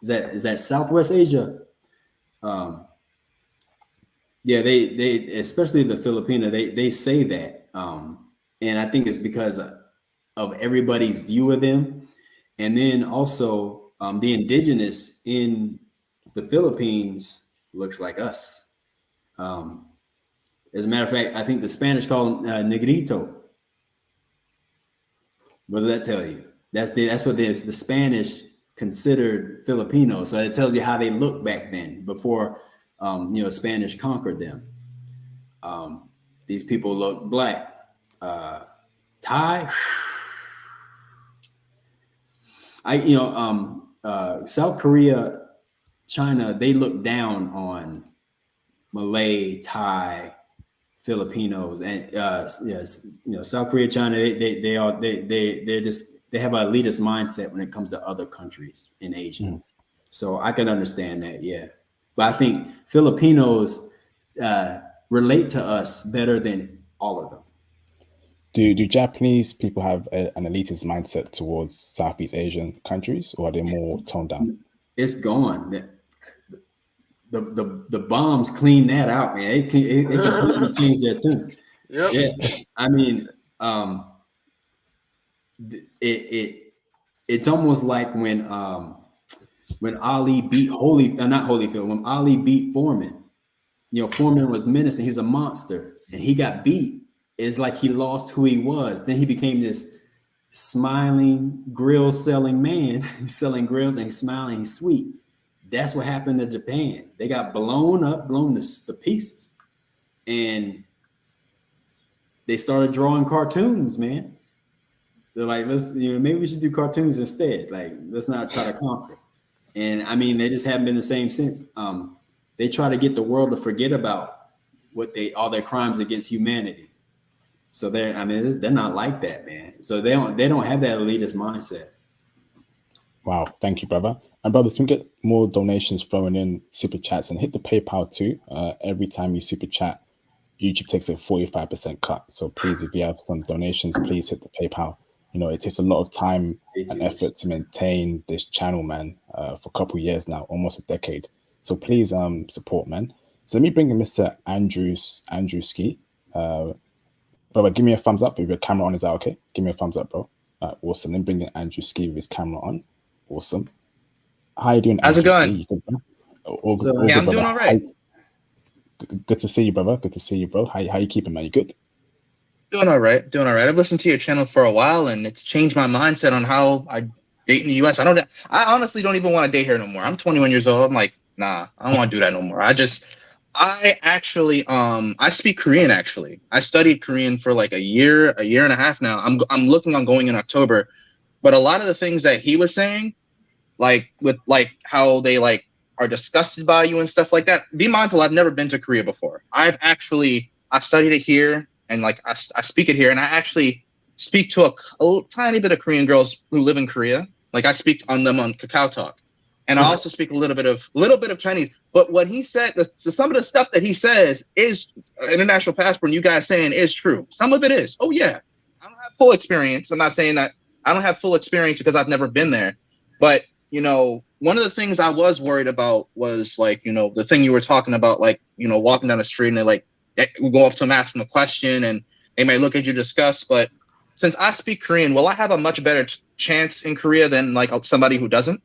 Is that Southwest Asia? Yeah, they especially the Filipino, they say that, and I think it's because of everybody's view of them, and then also the indigenous in the Philippines looks like us. As a matter of fact, I think the Spanish call them negrito. What does that tell you? That's what the Spanish considered Filipinos. So it tells you how they looked back then, before Spanish conquered them. These people look black. Thai. South Korea, China, they look down on Malay, Thai, Filipinos, and South Korea, China, they have an elitist mindset when it comes to other countries in Asia. So I can understand that, yeah. But I think Filipinos relate to us better than all of them. Do Japanese people have an elitist mindset towards Southeast Asian countries, or are they more toned down? It's gone. The bombs clean that out, man. It completely changed that too. Yep. Yeah, it's almost like when Ali beat when Ali beat Foreman. Foreman was menacing. He's a monster, and he got beat. It's like he lost who he was. Then he became this smiling grill selling man. He's selling grills and he's smiling. He's sweet. That's what happened to Japan. They got blown to pieces, and they started drawing cartoons, man. They're like, maybe we should do cartoons instead. Like, let's not try to conquer. And I mean, they just haven't been the same since. They try to get the world to forget about all their crimes against humanity. So they're not like that, man. So they don't have that elitist mindset. Wow, thank you, brother. And brothers, can we get more donations flowing in, super chats, and hit the PayPal too. Every time you super chat, YouTube takes a 45% cut. So please, if you have some donations, please hit the PayPal. You know, it takes a lot of time and effort to maintain this channel, man, for a couple of years now, almost a decade. So please support, man. So let me bring in Mr. Andrewski. Brother, give me a thumbs up if your camera on. Is that okay? Give me a thumbs up, bro. Awesome. Let me bring in Andrewski with his camera on. Awesome. How you doing, How's it Andrewski? going? You good, bro? All good, So, all Yeah, good, I'm doing brother. all right. Good to see you, brother. Good to see you, bro. How you keeping, man? You good? Doing all right. Doing all right. I've listened to your channel for a while, and it's changed my mindset on how I date in the U.S. I honestly don't even want to date here no more. I'm 21 years old. I'm like, nah, I don't want to do that no more. I actually, I speak Korean. Actually, I studied Korean for like a year and a half now. I'm looking on going in October, but a lot of the things that he was saying, like with like how they like are disgusted by you and stuff like that. Be mindful. I've never been to Korea before. I studied it here, and like I speak it here, and I actually speak to a tiny bit of Korean girls who live in Korea. Like I speak on them on Kakao Talk, and I also speak a little bit of Chinese. But what he said, some of the stuff that he says is international passport. And you guys saying is true. Some of it is. Oh yeah, I don't have full experience. I'm not saying that I don't have full experience because I've never been there, but you know, one of the things I was worried about was like, you know, the thing you were talking about, like, you know, walking down the street and they like go up to them, ask them a question, and they may look at you disgust. But since I speak Korean, will I have a much better chance in Korea than like somebody who doesn't?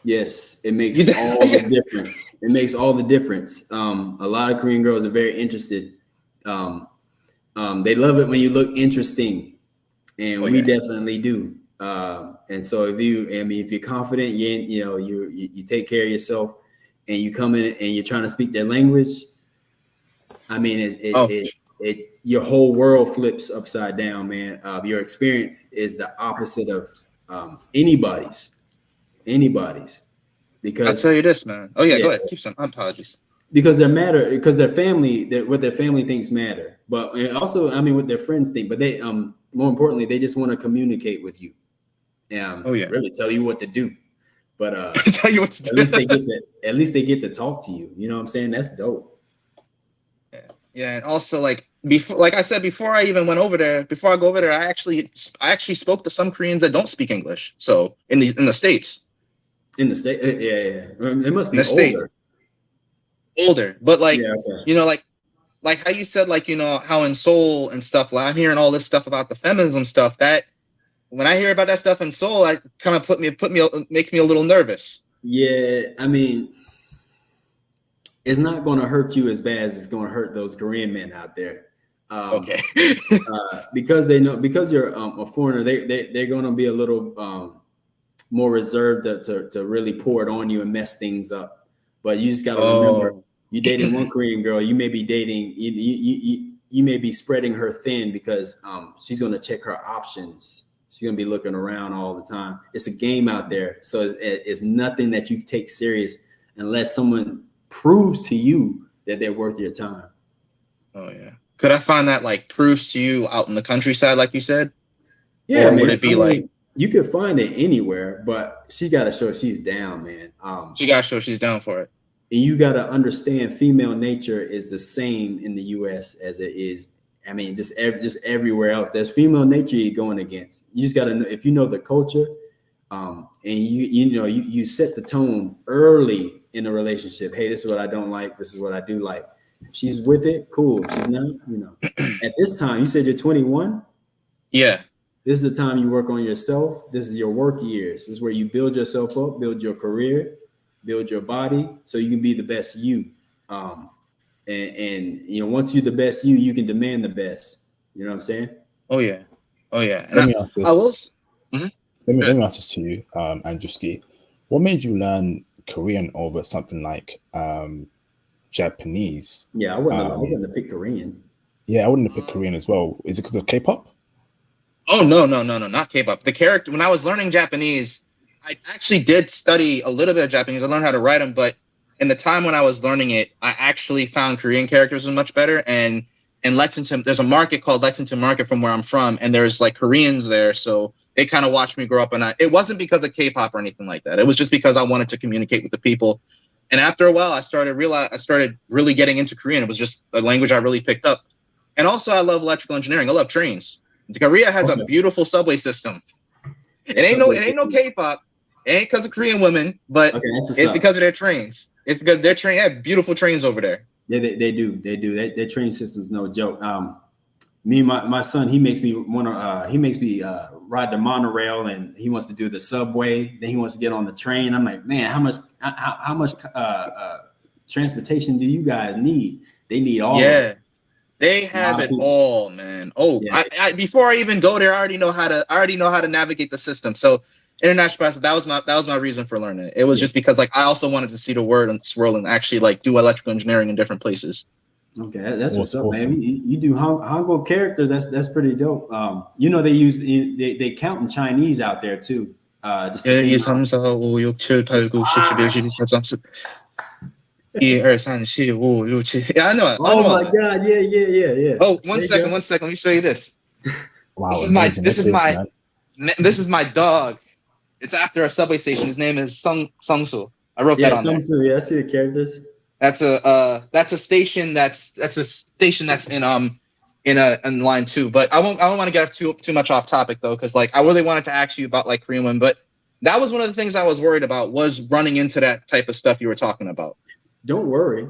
Yes, it makes all the difference. It makes all the difference. A lot of Korean girls are very interested. They love it when you look interesting, and we definitely do. And so if you're confident, you take care of yourself, and you come in and you're trying to speak their language, I mean, your whole world flips upside down, man. Your experience is the opposite of anybody's, because I'll tell you this, man. Oh yeah, go ahead. Keep some. Apologies. Because their family, what their family thinks matter, but also, I mean, what their friends think. But they, more importantly, they just want to communicate with you. Really tell you what to do, but tell you what to do. At least they get to talk to you. You know what I'm saying? That's dope. Yeah, and also like before, like I said, before I even went over there, before I go over there, I actually spoke to some Koreans that don't speak English. So in the States. In the state, yeah. It must be older, but like you know, like how you said, like, you know, how in Seoul and stuff. Like I'm hearing all this stuff about the feminism stuff that. When I hear about that stuff in Seoul, I kind of makes me a little nervous. Yeah, I mean, it's not going to hurt you as bad as it's going to hurt those Korean men out there. Okay. Because you're a foreigner, they're going to be a little more reserved to really pour it on you and mess things up. But you just got to remember, you dating one Korean girl, you may be dating you may be spreading her thin because she's going to check her options. She's going to be looking around all the time. It's a game out there. So it's nothing that you take serious unless someone proves to you that they're worth your time. Oh, yeah. Could I find that like proves to you out in the countryside, like you said? Yeah. Or would it be like. You could find it anywhere, but she got to show she's down, man. She got to show she's down for it. And you got to understand female nature is the same in the U.S. as it is. I mean, just everywhere else. There's female nature you're going against. You just got to know, if you know the culture, and you set the tone early in the relationship. Hey, this is what I don't like. This is what I do like. If she's with it, cool. If she's not, At this time, you said you're 21. Yeah. This is the time you work on yourself. This is your work years. This is where you build yourself up, build your career, build your body, so you can be the best you. And once you're the best you can demand the best. You know what I'm saying? Oh yeah. And Let me ask this. Mm-hmm. Let me ask this to you, Andrewski. What made you learn Korean over something like Japanese? Yeah, I wouldn't have picked Korean. Yeah, I wouldn't have picked Korean as well. Is it because of K-pop? Oh no, not K-pop. The character, when I was learning Japanese, I actually did study a little bit of Japanese. I learned how to write them, but in the time when I was learning it, I actually found Korean characters were much better. And in Lexington, there's a market called Lexington Market from where I'm from, and there's like Koreans there, so they kind of watched me grow up. And it wasn't because of K-pop or anything like that. It was just because I wanted to communicate with the people. And after a while, I started really getting into Korean. It was just a language I really picked up. And also, I love electrical engineering. I love trains. Korea has a beautiful subway system. It ain't no K-pop. It ain't because of Korean women, but it's because of their trains. It's because their train have beautiful trains over there. Yeah, they do. Their train system's no joke. My son, he makes me ride the monorail, and he wants to do the subway. Then he wants to get on the train. I'm like, man, how much transportation do you guys need? They need all of it. They have it all, man. Oh, yeah. I before I even go there, I already know how to navigate the system. So international press, that was my reason for learning it. It was just because like I also wanted to see the world and swirl and actually like do electrical engineering in different places. Okay, that's what's up, man. You do Hangul characters. That's pretty dope. You know they count in Chinese out there too. Just 1, 2, 3, 4, 5, 6, 7, 8, 9, 10, 11, 12, 13, 14, 15, 16, 17. Yeah, I know it. Oh my God! Yeah. Oh, one second. Let me show you this. Wow. This is my dog. It's after a subway station. His name is Sungsu. I wrote that on there. Sungsu. Yeah, I see the characters. That's a station that's in line 2. But I don't want to get too much off topic though, because like I really wanted to ask you about like Korean women, but that was one of the things I was worried about was running into that type of stuff you were talking about. Don't worry.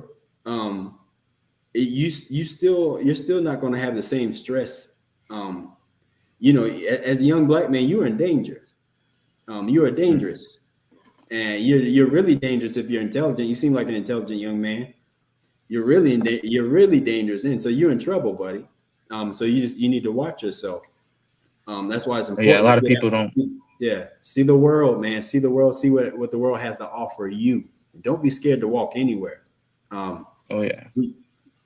You're still not going to have the same stress. You know, as a young black man, you're in danger. You are dangerous, and you're really dangerous if you're intelligent. You seem like an intelligent young man. You're really dangerous, and so you're in trouble, buddy. So you need to watch yourself. That's why it's important. Yeah, a lot of people don't. Yeah, see the world, man. See the world. See what the world has to offer you. Don't be scared to walk anywhere. Oh yeah.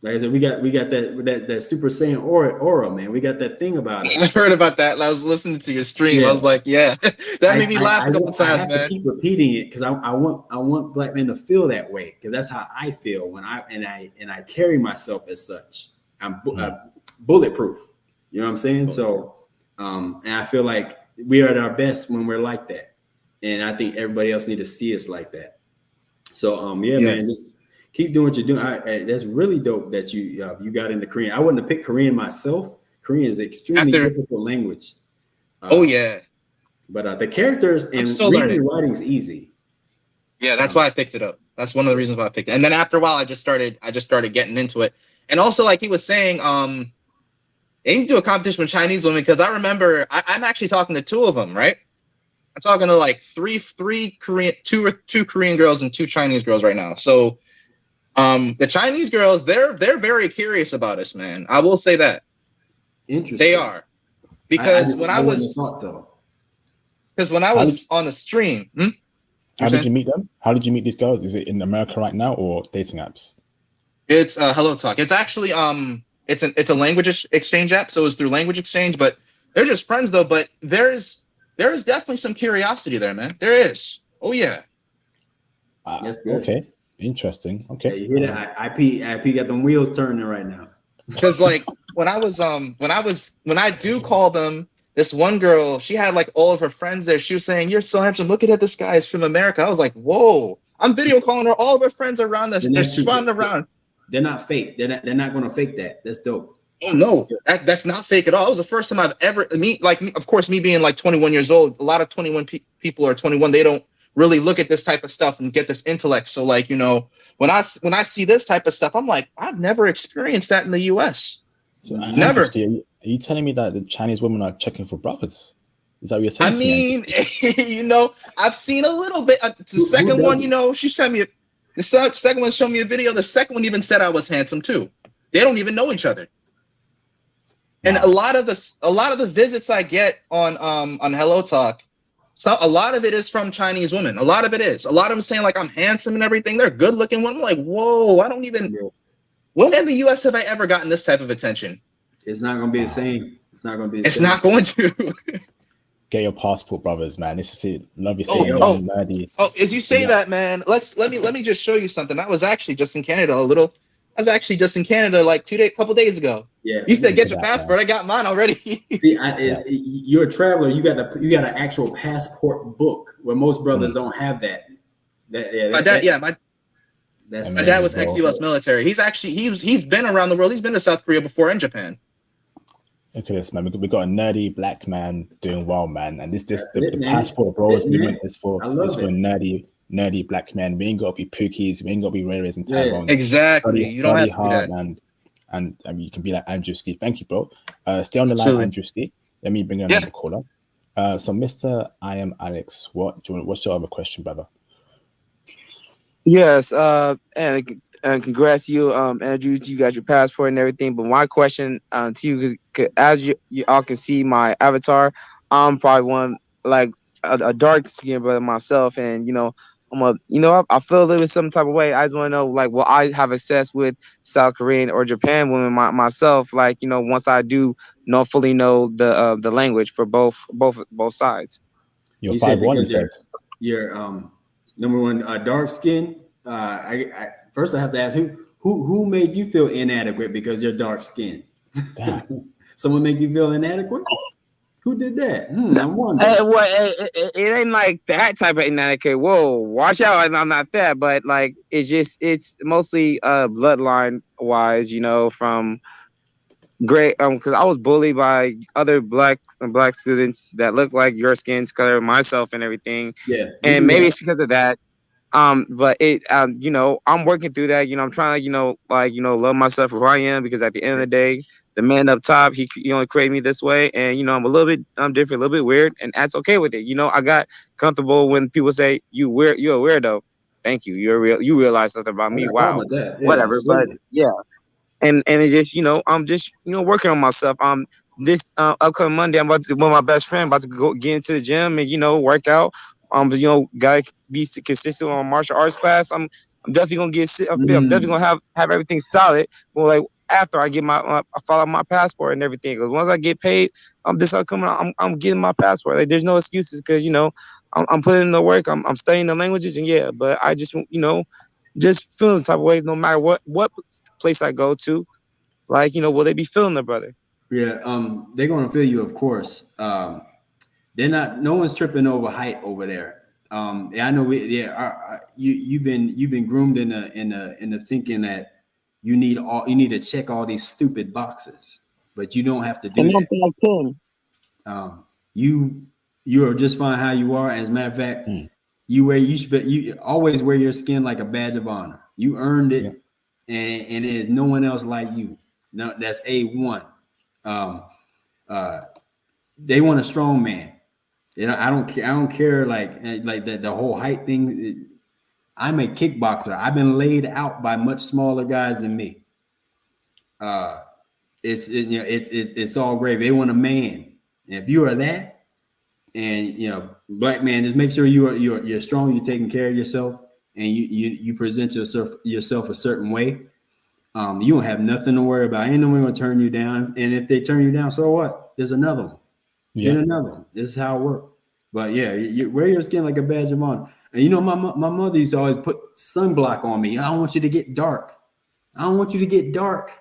Like I said, we got that Super Saiyan aura, man. We got that thing about it. I heard about that. I was listening to your stream. Yeah. I was like, yeah, that made me laugh a couple times, man. I have to keep repeating it because I want black men to feel that way, because that's how I feel when I carry myself as such. I'm bulletproof. You know what I'm saying? So, and I feel like we are at our best when we're like that, and I think everybody else need to see us like that. So, man, just keep doing what you're doing. That's really dope that you got into Korean. I wouldn't have picked Korean myself. Korean is an extremely difficult language. But the characters and reading and writing is easy. Yeah, that's why I picked it up. That's one of the reasons why I picked it. And then after a while, I just started getting into it. And also, like he was saying, they need to do a competition with Chinese women, because I remember I'm actually talking to 2 of them, right? I'm talking to like two Korean girls and 2 Chinese girls right now. So the Chinese girls, they're very curious about us, man. I will say that. Interesting. They are. Because when I was on the stream. How did you meet them? How did you meet these girls? Is it in America right now or dating apps? It's Hello Talk. It's actually it's a language exchange app, so it's through language exchange, but they're just friends though. But there is definitely some curiosity there, man. There is. Oh yeah. That's good. Okay. Interesting. Okay. Yeah, you hear that? IP got them wheels turning right now. Because like when I do call them, this one girl, she had like all of her friends there. She was saying, "You're so handsome. Look at this guy. He's from America." I was like, "Whoa!" I'm video calling her. All of her friends are around us. They're spawning around. They're not fake. They're not going to fake that. That's dope. Oh no, that's not fake at all. It was the first time I've ever of course, me being like 21 years old. A lot of 21 people are 21. They don't really look at this type of stuff and get this intellect. So like, you know, when I see this type of stuff, I'm like, I've never experienced that in the US. So never. Are you telling me that the Chinese women are checking for brothers? Is that what you're saying? I mean, you know, I've seen a little bit. The second one, you know, she sent me the second one showed me a video. The second one even said I was handsome too. They don't even know each other. And a lot of the visits I get on Hello Talk, so a lot of it is from Chinese women. A lot of it is. A lot of them saying like I'm handsome and everything. They're good looking women. I'm like, whoa, I don't even. When in the US have I ever gotten this type of attention? It's not going to be the same. It's not going to be the same. It's not going to. Get your passport, brothers, man. This is it. Love you Oh, seeing oh, young nerdy. oh, as you say Yeah. that, man, let me just show you something. I was actually just in Canada I was actually just in Canada like couple days ago. Yeah. You said get Look your at that, passport. man. I got mine already. See, Yeah. you're a traveler. You got an actual passport book where most brothers don't have that. My dad, yeah, my That's dad Amazing, was bro. ex-US military. He's been around the world. He's been to South Korea before and Japan. Look at this, man. We got a nerdy black man doing well, man. And the man. passport, bro, That's it, man. movement is for I love it. nerdy black men. We ain't got to be Pookies. We ain't got to be Rares and Yeah. Tyrons. Exactly. You don't have Study to do hard, that. and you can be like Andrew Ski. Thank you, bro. Stay on the line, Absolutely. Andrew Ski. Let me bring another caller. So, Mr. I am Alex. What's your other question, brother? Yes, and congrats to you, Andrew. You got your passport and everything. But my question to you is, as you all can see my avatar, I'm probably one like a dark skinned brother myself, and I feel a little bit some type of way. I just want to know, like, will I have access with South Korean or Japan women myself? Like, once I do fully know the language for both sides. You're You said 5'1", you because said. you're number one dark skin. I first I have to ask who made you feel inadequate because you're dark skinned. Damn. Someone make you feel inadequate? Who did that? I wonder. It ain't like that type of inadequate. Whoa, watch out! I'm not that, but like it's mostly bloodline wise, from great because I was bullied by other black students that look like your skin's color, myself, and everything. Yeah, and maybe it's because of that. But it, I'm working through that. I'm trying to, love myself for who I am, because at the end of the day, the man up top, he only created me this way, and I'm different, a little bit weird, and that's okay with it. I got comfortable when people say you're a weirdo. Thank you. You realize something about me. Wow, that. Yeah, whatever. But absolutely. yeah, and it's just I'm just working on myself. This upcoming Monday, I'm about to with my best friend about to go get into the gym and work out. Gotta be consistent on martial arts class. I'm definitely gonna get I'm definitely gonna have everything solid. Well, like after I get I follow my passport and everything. Because once I get paid, this upcoming, I'm getting my passport. Like there's no excuses, because I'm putting in the work. I'm studying the languages, and yeah. But I just just feeling the type of way, no matter what place I go to. Like, will they be feeling the brother? Yeah, they're gonna feel you, of course. They're not. No one's tripping over height over there. I know. You've been groomed in the thinking that you need to check all these stupid boxes, but you don't have to do that. You are just fine how you are. As a matter of fact, you always wear your skin like a badge of honor. You earned it, and there's no one else like you. No, that's A1. They want a strong man. I don't care like the whole height thing. I'm a kickboxer. I've been laid out by much smaller guys than me. It's all great. They want a man. And if you are that, and black man, just make sure you're strong. You're taking care of yourself, and you present yourself a certain way. You don't have nothing to worry about. Ain't no one gonna turn you down. And if they turn you down, so what? There's another one. Get another one. This is how it works. But yeah, you wear your skin like a badge of honor. And my mother used to always put sunblock on me. I don't want you to get dark. I don't want you to get dark.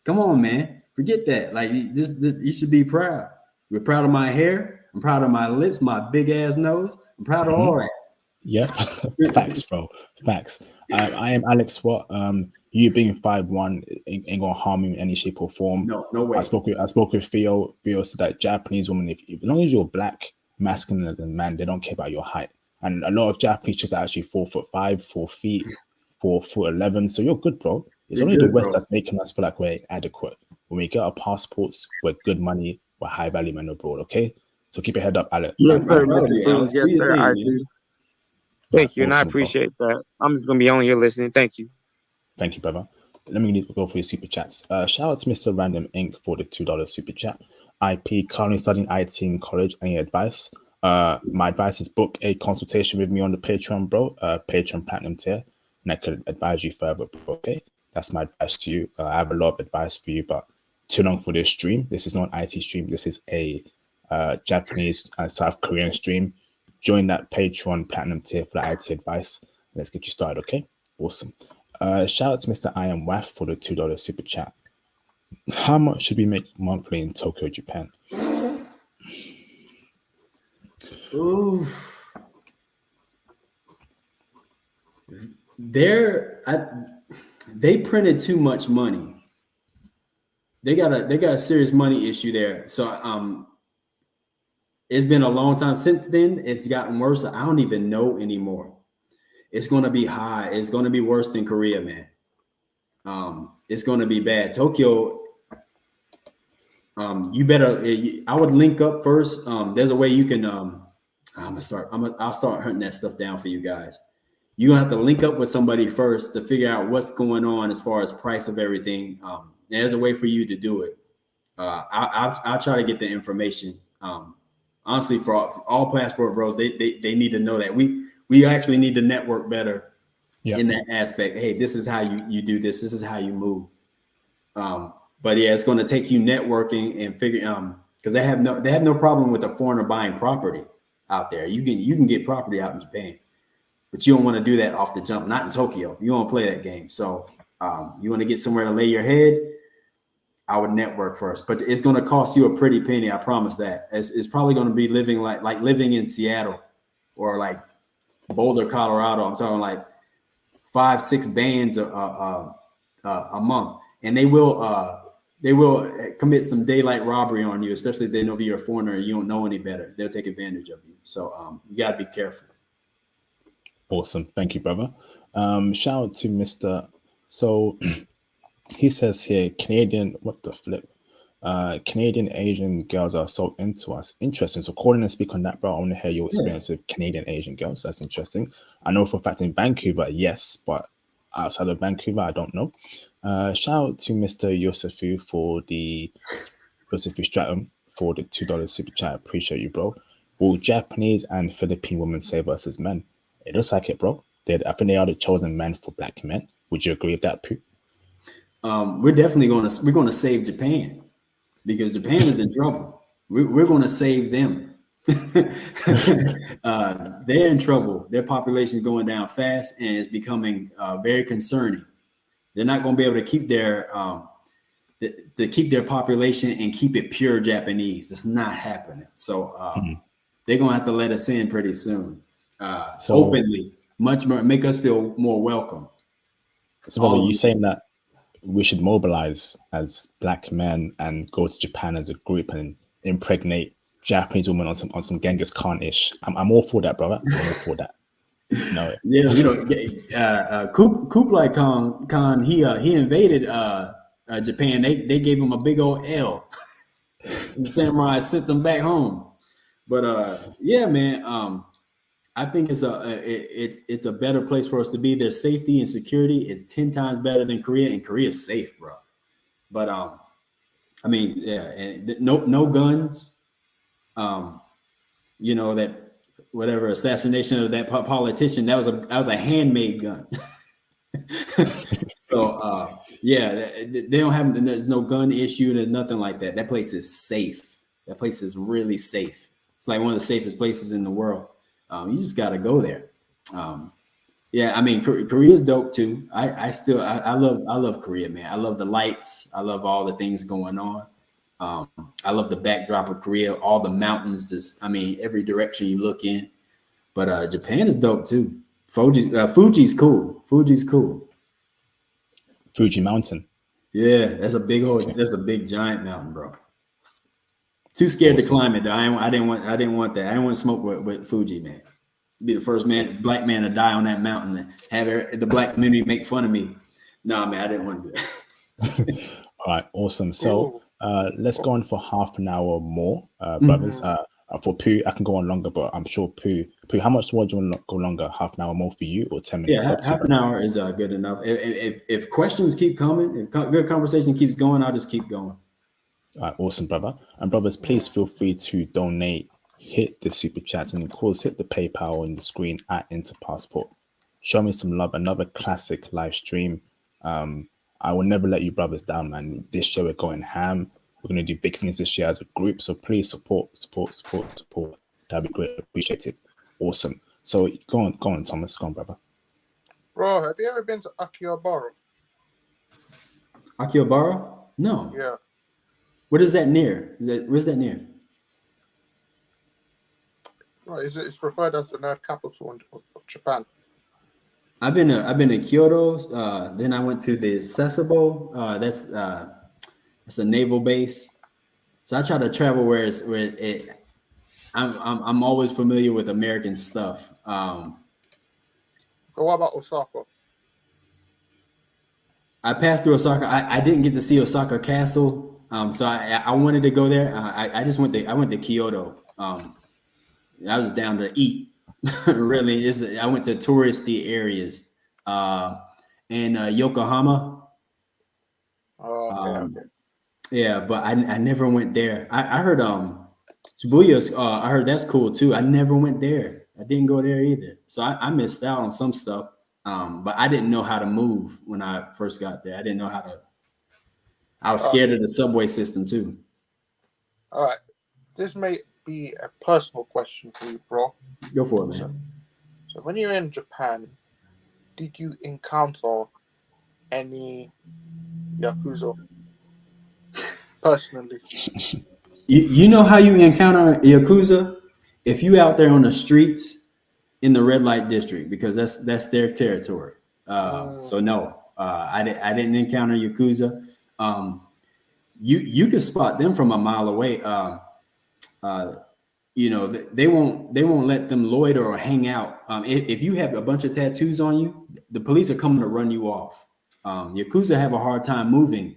Come on, man. Forget that. Like this you should be proud. We're proud of my hair. I'm proud of my lips, my big ass nose. I'm proud of all that. Yeah. Facts, bro. Facts. I am Alex. What? You being 5'1" ain't gonna harm you in any shape or form. No way. I spoke with Theo. Theo said that Japanese women, if as long as you're black, masculine than man, they don't care about your height. And a lot of Japanese chicks are actually 4'5", 4 feet, 4'11". So you're good, bro. It's only the West that's making us feel like we're inadequate. When we get our passports, we're good money, we're high value men abroad. Okay, so keep your head up, Alex. Yes, sir, Mr. Sims. Yes, sir. I do. Thank you, and I Awesome, appreciate that. I'm just gonna be on here listening. Thank you. Thank you, brother. Let me go for your super chats. Shout out to Mr. Random Inc. for the $2 super chat. IP, currently studying IT in college. Any advice? My advice is book a consultation with me on the Patreon, bro. Patreon Platinum tier, and I could advise you further, bro. Okay, that's my advice to you. I have a lot of advice for you, but too long for this stream. This is not an IT stream. This is a Japanese and South Korean stream, join that Patreon Platinum tier for the IT advice. Let's get you started, okay? Awesome. Shout out to Mr. I Am Waf for the $2 super chat. How much should we make monthly in Tokyo, Japan? Ooh. They printed too much money. They got a serious money issue there. So it's been a long time since then. It's gotten worse. I don't even know anymore. It's going to be high. It's going to be worse than Korea, man. It's going to be bad. Tokyo. You better. I would link up first. There's a way you can. I'll start hunting that stuff down for you guys. You're gonna have to link up with somebody first to figure out what's going on as far as price of everything. There's a way for you to do it. I'll try to get the information. Honestly, for all passport bros, they need to know that we actually need to network better in that aspect. Hey, this is how you do this. This is how you move. But yeah, it's going to take you networking and figuring because they have no problem with a foreigner buying property out there. You can get property out in Japan. But you don't want to do that off the jump, not in Tokyo. You don't play that game. So you want to get somewhere to lay your head, I would network first. But it's going to cost you a pretty penny, I promise that. It's probably going to be living like living in Seattle or like Boulder, Colorado. I'm talking like 5-6 bands a month. And they will commit some daylight robbery on you, especially if they know you're a foreigner and you don't know any better. They'll take advantage of you. So you got to be careful. Awesome. Thank you, brother. Shout out to Mr. So he says here, Canadian, what the flip? Canadian Asian girls are so into us. Interesting. So call in and speak on that, bro. I want to hear your experience with Canadian Asian girls. That's interesting. I know for a fact in Vancouver, yes, but outside of Vancouver, I don't know. Shout out to Mr. Yosefu for the Yosefu Stratum for the $2 super chat. Appreciate you, bro. Will Japanese and Philippine women save us as men? It looks like it, bro. I think they are the chosen men for black men. Would you agree with that, Pooh? We're definitely going to save Japan because Japan is in trouble. We're going to save them. They're in trouble. Their population is going down fast and it's becoming very concerning. They're not going to be able to keep their population and keep it pure Japanese. That's not happening. So they're going to have to let us in pretty soon. Openly, much more, make us feel more welcome. So, brother, you saying that we should mobilize as black men and go to Japan as a group and impregnate Japanese women on some Genghis Khan-ish? I'm all for that, brother. I'm all for that. No. Yeah, Kublai Khan he invaded Japan. They gave him a big old L. And the samurai sent them back home. But yeah, man. I think it's a better place for us to be. Their safety and security is 10 times better than Korea, and Korea is safe, bro. But I mean, yeah, no guns. That whatever assassination of that politician, that was a handmade gun. So yeah, they don't have. There's no gun issue. There's nothing like that. That place is safe. That place is really safe. It's like one of the safest places in the world. You just got to go there. Yeah, I mean, Korea's dope too. I love Korea, man. I love the lights. I love all the things going on. I love the backdrop of Korea, all the mountains. Every direction you look in. But Japan is dope too. Fuji's cool. Fuji's cool. Fuji Mountain. Yeah, that's a big giant mountain, bro. Too scared to climb it though. I didn't want that. I didn't want to smoke with Fuji, man. Be the first black man to die on that mountain and have the black community make fun of me. Nah, man, I didn't want to do that. All right, awesome. So let's go on for half an hour more, brothers. For Pooh, I can go on longer, but I'm sure Pooh, how much more do you want to go longer? Half an hour more for you or 10 minutes? Yeah, half an hour is good enough. If questions keep coming, if good conversation keeps going, I'll just keep going. All right, awesome, brother. And brothers, please feel free to donate, hit the super chats, and of course, hit the PayPal on the screen at Interpassport. Show me some love. Another classic live stream. I will never let you brothers down, man. This show we're going ham. We're going to do big things this year as a group. So please support. That'd be great. Appreciate it. Awesome. So go on, Thomas. Go on, brother. Bro, have you ever been to Akihabara? Akihabara? No. Yeah. What is that near? Where's that near? Right, it's referred as the nerve capital of Japan. I've been to Kyoto. Then I went to the Sasebo. That's a naval base. So I try to travel where I'm always familiar with American stuff. So what about Osaka? I passed through Osaka. I didn't get to see Osaka Castle. So I wanted to go there. I went to Kyoto. I was down to eat. Really, I went to touristy areas. In Yokohama. Okay. Yeah, but I never went there. I heard Shibuya. I heard that's cool too. I never went there. I didn't go there either. So I missed out on some stuff. But I didn't know how to move when I first got there. I didn't know how to. I was scared of the subway system too. All right. This may be a personal question for you, bro. Go for it, man. So when you're in Japan, did you encounter any Yakuza personally? You know how you encounter Yakuza? If you out there on the streets in the red light district, because that's their territory. So no, I didn't encounter Yakuza. You can spot them from a mile away. They won't let them loiter or hang out. If you have a bunch of tattoos on you, the police are coming to run you off. Yakuza have a hard time moving.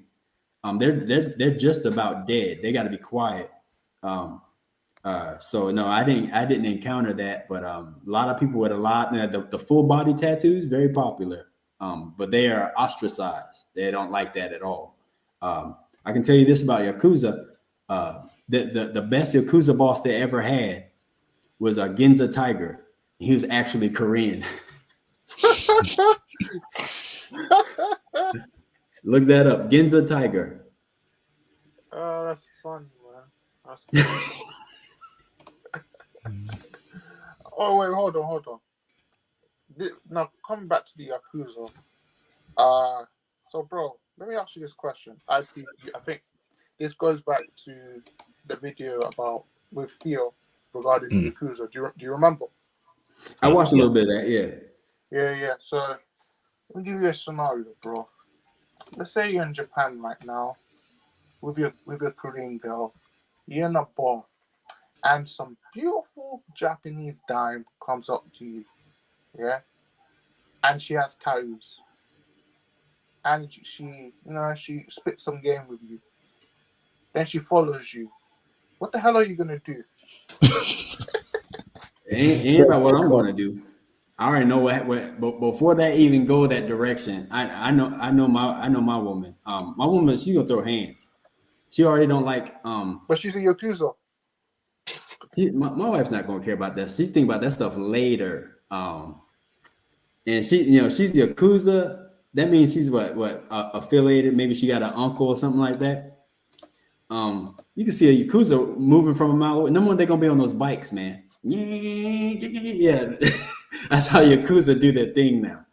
They're just about dead. They got to be quiet. So no, I didn't encounter that. But a lot of people with the full body tattoos, very popular. But they are ostracized. They don't like that at all. I can tell you this about Yakuza. The best Yakuza boss they ever had was a Ginza Tiger. He was actually Korean. Look that up, Ginza Tiger. Oh, that's funny, man. That's funny. Oh wait, hold on. Now coming back to the Yakuza. So bro, let me ask you this question. I think this goes back to the video about with Theo regarding the Yakuza. Do you remember? I watched a little bit of that, yeah. Yeah. So let me give you a scenario, bro. Let's say you're in Japan right now with your Korean girl. You're in a bar and some beautiful Japanese dime comes up to you. Yeah? And she has tattoos. And she spits some game with you. Then she follows you. What the hell are you gonna do? Ain't about what I'm gonna do. I already know what. But before that even go that direction, I know my woman. My woman, she gonna throw hands. She already don't like. But she's a Yakuza. My wife's not gonna care about that. She's thinking about that stuff later. And she's the Yakuza. That means she's affiliated. Maybe she got an uncle or something like that. You can see a Yakuza moving from a mile away. Number one, they're gonna be on those bikes, man. Yeah. That's how Yakuza do their thing now.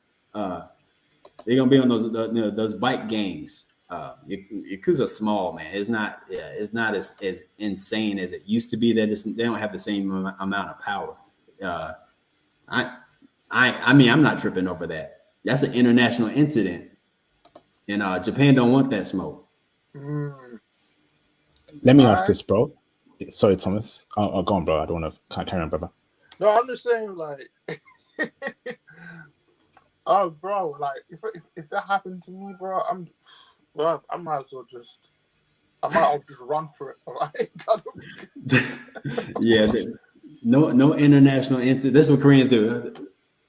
They're gonna be on those bike gangs. Yakuza's small, man. It's not as insane as it used to be. They don't have the same amount of power. I mean, I'm not tripping over that. That's an international incident, and Japan don't want that smoke. Let me ask this, bro. Sorry, Thomas. Oh, go on, bro. I don't want to carry on, brother. No, I'm just saying, like, oh, bro, like, if that happened to me, bro, I might as well just run for it. Yeah, no international incident. That's what Koreans do.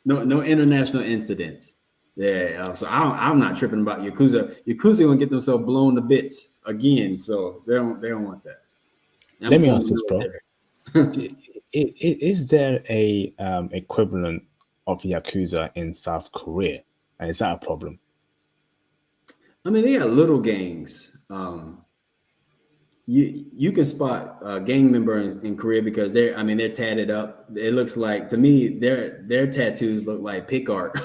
No international incidents. Yeah, so I'm not tripping about Yakuza. Yakuza gonna get themselves blown to bits again, so they don't want that. Let me ask this, bro. Is there a equivalent of Yakuza in South Korea? And is that a problem? I mean, they got little gangs. you can spot a gang member in Korea because they're tatted up. It looks like, to me, their tattoos look like pick art.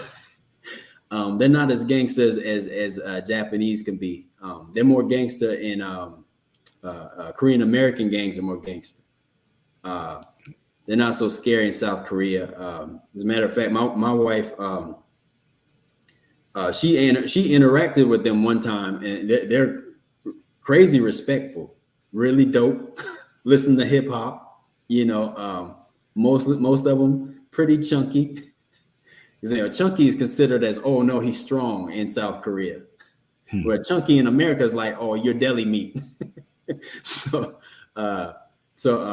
They're not as gangsters as Japanese can be. They're more gangster in Korean American gangs are more gangster. They're not so scary in South Korea. As a matter of fact, my wife, she interacted with them one time, and they're crazy respectful, really dope. Listen to hip hop, most of them pretty chunky. Chunky is considered as, oh no, he's strong in South Korea, where chunky in America is like, oh, you're deli meat. So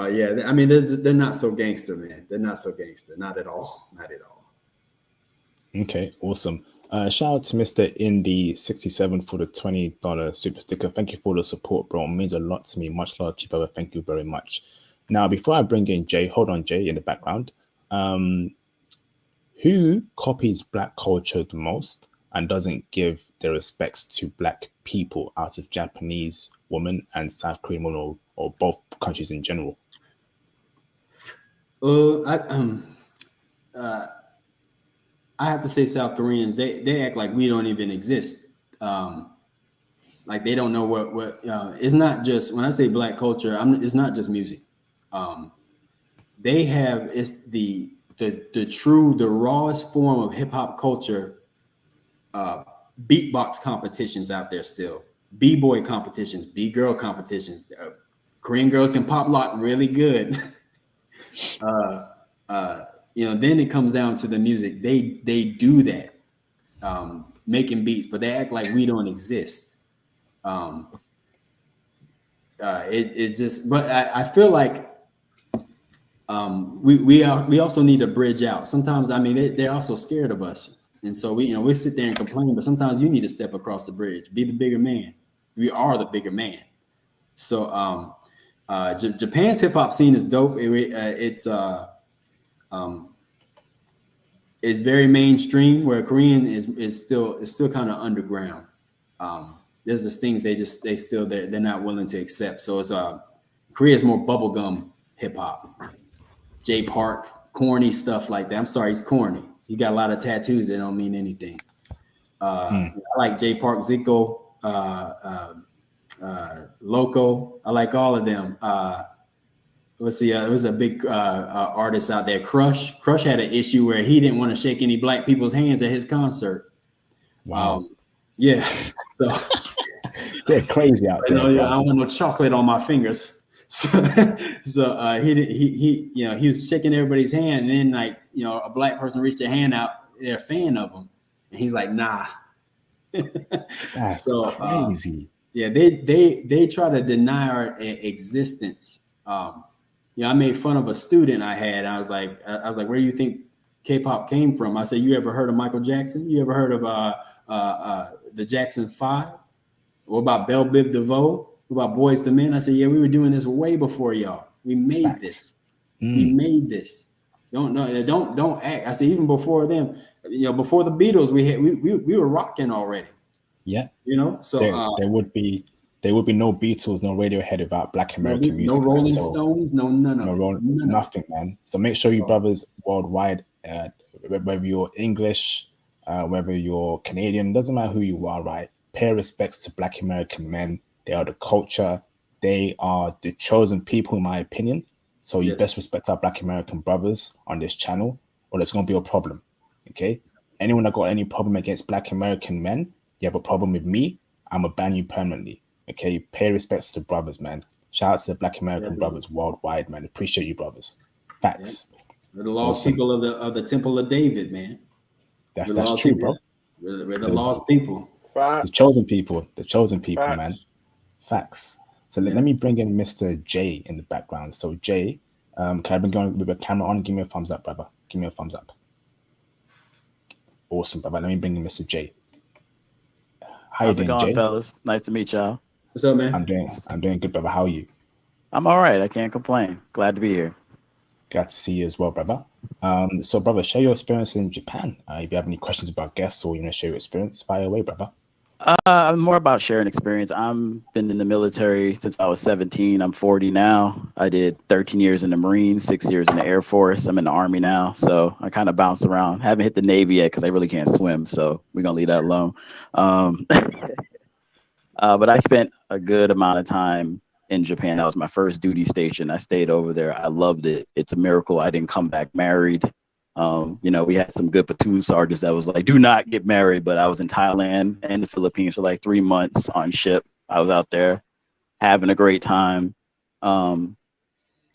yeah, I mean, they're not so gangster, man. They're not so gangster, not at all, not at all. Okay, awesome. Shout out to Mr. Indy67 for the $20 super sticker. Thank you for the support, bro. It means a lot to me. Much love to you, brother. Thank you very much. Now, before I bring in Jay, hold on, Jay, in the background. Who copies Black culture the most and doesn't give their respects to Black people out of Japanese women and South Korean women, or both countries in general? I have to say South Koreans, they act like we don't even exist. Like they don't know what it's not just, when I say Black culture, it's not just music. They have, it's the rawest form of hip hop culture. Beatbox competitions out there still, b-boy competitions, b-girl competitions. Korean girls can pop lock really good. Then it comes down to the music. They do that, making beats, but they act like we don't exist. It just, but I feel like we also need to bridge out. Sometimes, I mean, they're also scared of us, and so we sit there and complain. But sometimes you need to step across the bridge, be the bigger man. We are the bigger man. So Japan's hip hop scene is dope. It's very mainstream, where Korean is still kind of underground. There's just things they're not willing to accept. So it's Korea is more bubblegum hip hop, Jay Park, corny stuff like that. I'm sorry, he's corny. He got a lot of tattoos that don't mean anything. I like Jay Park, Zico, Loco. I like all of them. Let's see. There was a big artist out there, Crush. Crush had an issue where he didn't want to shake any Black people's hands at his concert. Wow. Yeah. So they're crazy out there. I don't want no chocolate on my fingers. So he was shaking everybody's hand, and then a Black person reached their hand out. They're a fan of him, and he's like, nah. That's crazy. Yeah, they try to deny our existence. I made fun of a student I had. I was like, where do you think K-pop came from? I said, you ever heard of Michael Jackson? You ever heard of the Jackson 5? What about Belle Biv DeVoe? What about Boyz II Men? I said, yeah, we were doing this way before y'all. We made this. We made this. Don't act. I said, even before them, before the Beatles, we were rocking already. Yeah. So there would be no Beatles, no Radiohead without Black American music. No Rolling Stones, nothing, man. So make sure you brothers worldwide, whether you're English, whether you're Canadian, doesn't matter who you are, right? Pay respects to Black American men. They are the culture. They are the chosen people, in my opinion. So you best respect our Black American brothers on this channel, or there's going to be a problem. Okay? Anyone that got any problem against Black American men, you have a problem with me, I'm going to ban you permanently. Okay? Pay respects to the brothers, man. Shout out to the Black American brothers worldwide, man. Appreciate you, brothers. Facts. We're the lost people of the Temple of David, man. That's true, bro. We're the lost people. Facts. The chosen people, Facts. man. Facts. So let me bring in Mr. J in the background. So Jay, can I bring you with a camera on? Give me a thumbs up, brother. Give me a thumbs up. Awesome, brother. Let me bring in Mr. J. How you doing, Jay? Fellas? Nice to meet y'all. What's up, man? I'm doing good, brother. How are you? I'm all right. I can't complain. Glad to be here. Glad to see you as well, brother. So, brother, share your experience in Japan. If you have any questions about guests or you want to share your experience, fire away, brother. More about sharing experience. I'm been in the military since I was 17. I'm 40 now. I did 13 years in the Marines, 6 years in the Air Force. I'm in the Army now, so I kind of bounce around. Haven't hit the Navy yet because I really can't swim, so we're gonna leave that alone. Um, but I spent a good amount of time in Japan. That was my first duty station. I stayed over there. I loved it. It's a miracle I didn't come back married. We had some good platoon sergeants that was like, do not get married. But I was in Thailand and the Philippines for like 3 months on ship. I was out there having a great time.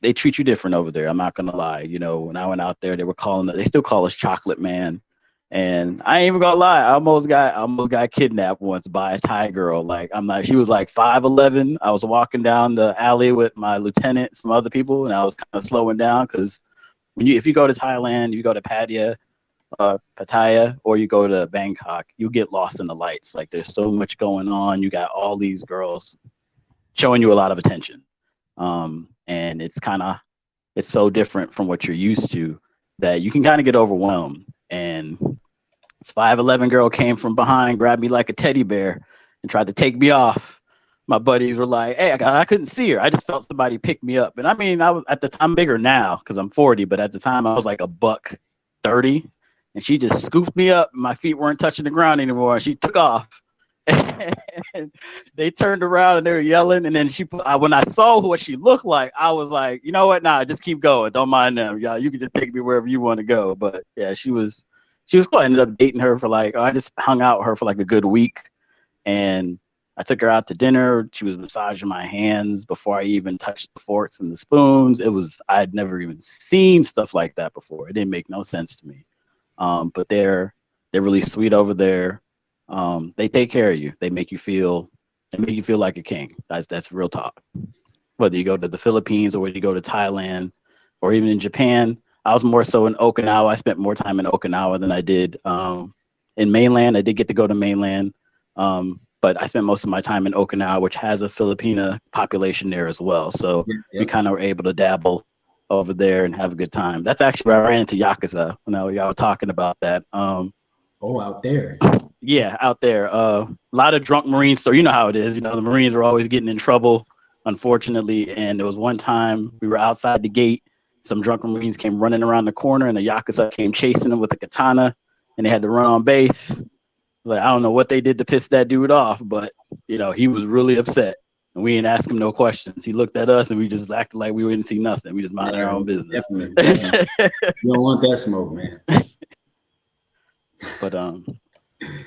They treat you different over there. I'm not gonna lie. When I went out there, they still call us Chocolate Man. And I ain't even gonna lie, I almost got kidnapped once by a Thai girl. Like she was like 5'11". I was walking down the alley with my lieutenant, some other people, and I was kind of slowing down because if you go to Thailand, you go to Pattaya, or you go to Bangkok, you get lost in the lights. Like there's so much going on. You got all these girls showing you a lot of attention. And it's so different from what you're used to that you can kind of get overwhelmed. And this 5'11" girl came from behind, grabbed me like a teddy bear, and tried to take me off. My buddies were like, "Hey, I couldn't see her. I just felt somebody pick me up." And I mean, I was at the time bigger now because I'm 40, but at the time I was like $130, and she just scooped me up. My feet weren't touching the ground anymore, and she took off. And they turned around and they were yelling. And then when I saw what she looked like, I was like, you know what? Nah, just keep going. Don't mind them. Yeah, you can just take me wherever you want to go. But yeah, she was cool. I ended up dating her for I just hung out with her for like a good week. And I took her out to dinner. She was massaging my hands before I even touched the forks and the spoons. I had never even seen stuff like that before. It didn't make no sense to me. But they're really sweet over there. They take care of you. They make you feel like a king. That's real talk. Whether you go to the Philippines or whether you go to Thailand or even in Japan. I was more so in Okinawa. I spent more time in Okinawa than I did in mainland. I did get to go to mainland, but I spent most of my time in Okinawa, which has a Filipina population there as well. So we kind of were able to dabble over there and have a good time. That's actually where I ran into Yakuza when y'all were talking about that. Out there. Yeah, out there. A lot of drunk Marines. So you know how it is. The Marines are always getting in trouble, unfortunately. And there was one time we were outside the gate. Some drunken Marines came running around the corner, and the Yakuza came chasing them with a katana, and they had to run on base. Like, I don't know what they did to piss that dude off, but he was really upset. And we didn't ask him no questions. He looked at us, and we just acted like we didn't see nothing. We just minded our own business. Definitely. You don't want that smoke, man. But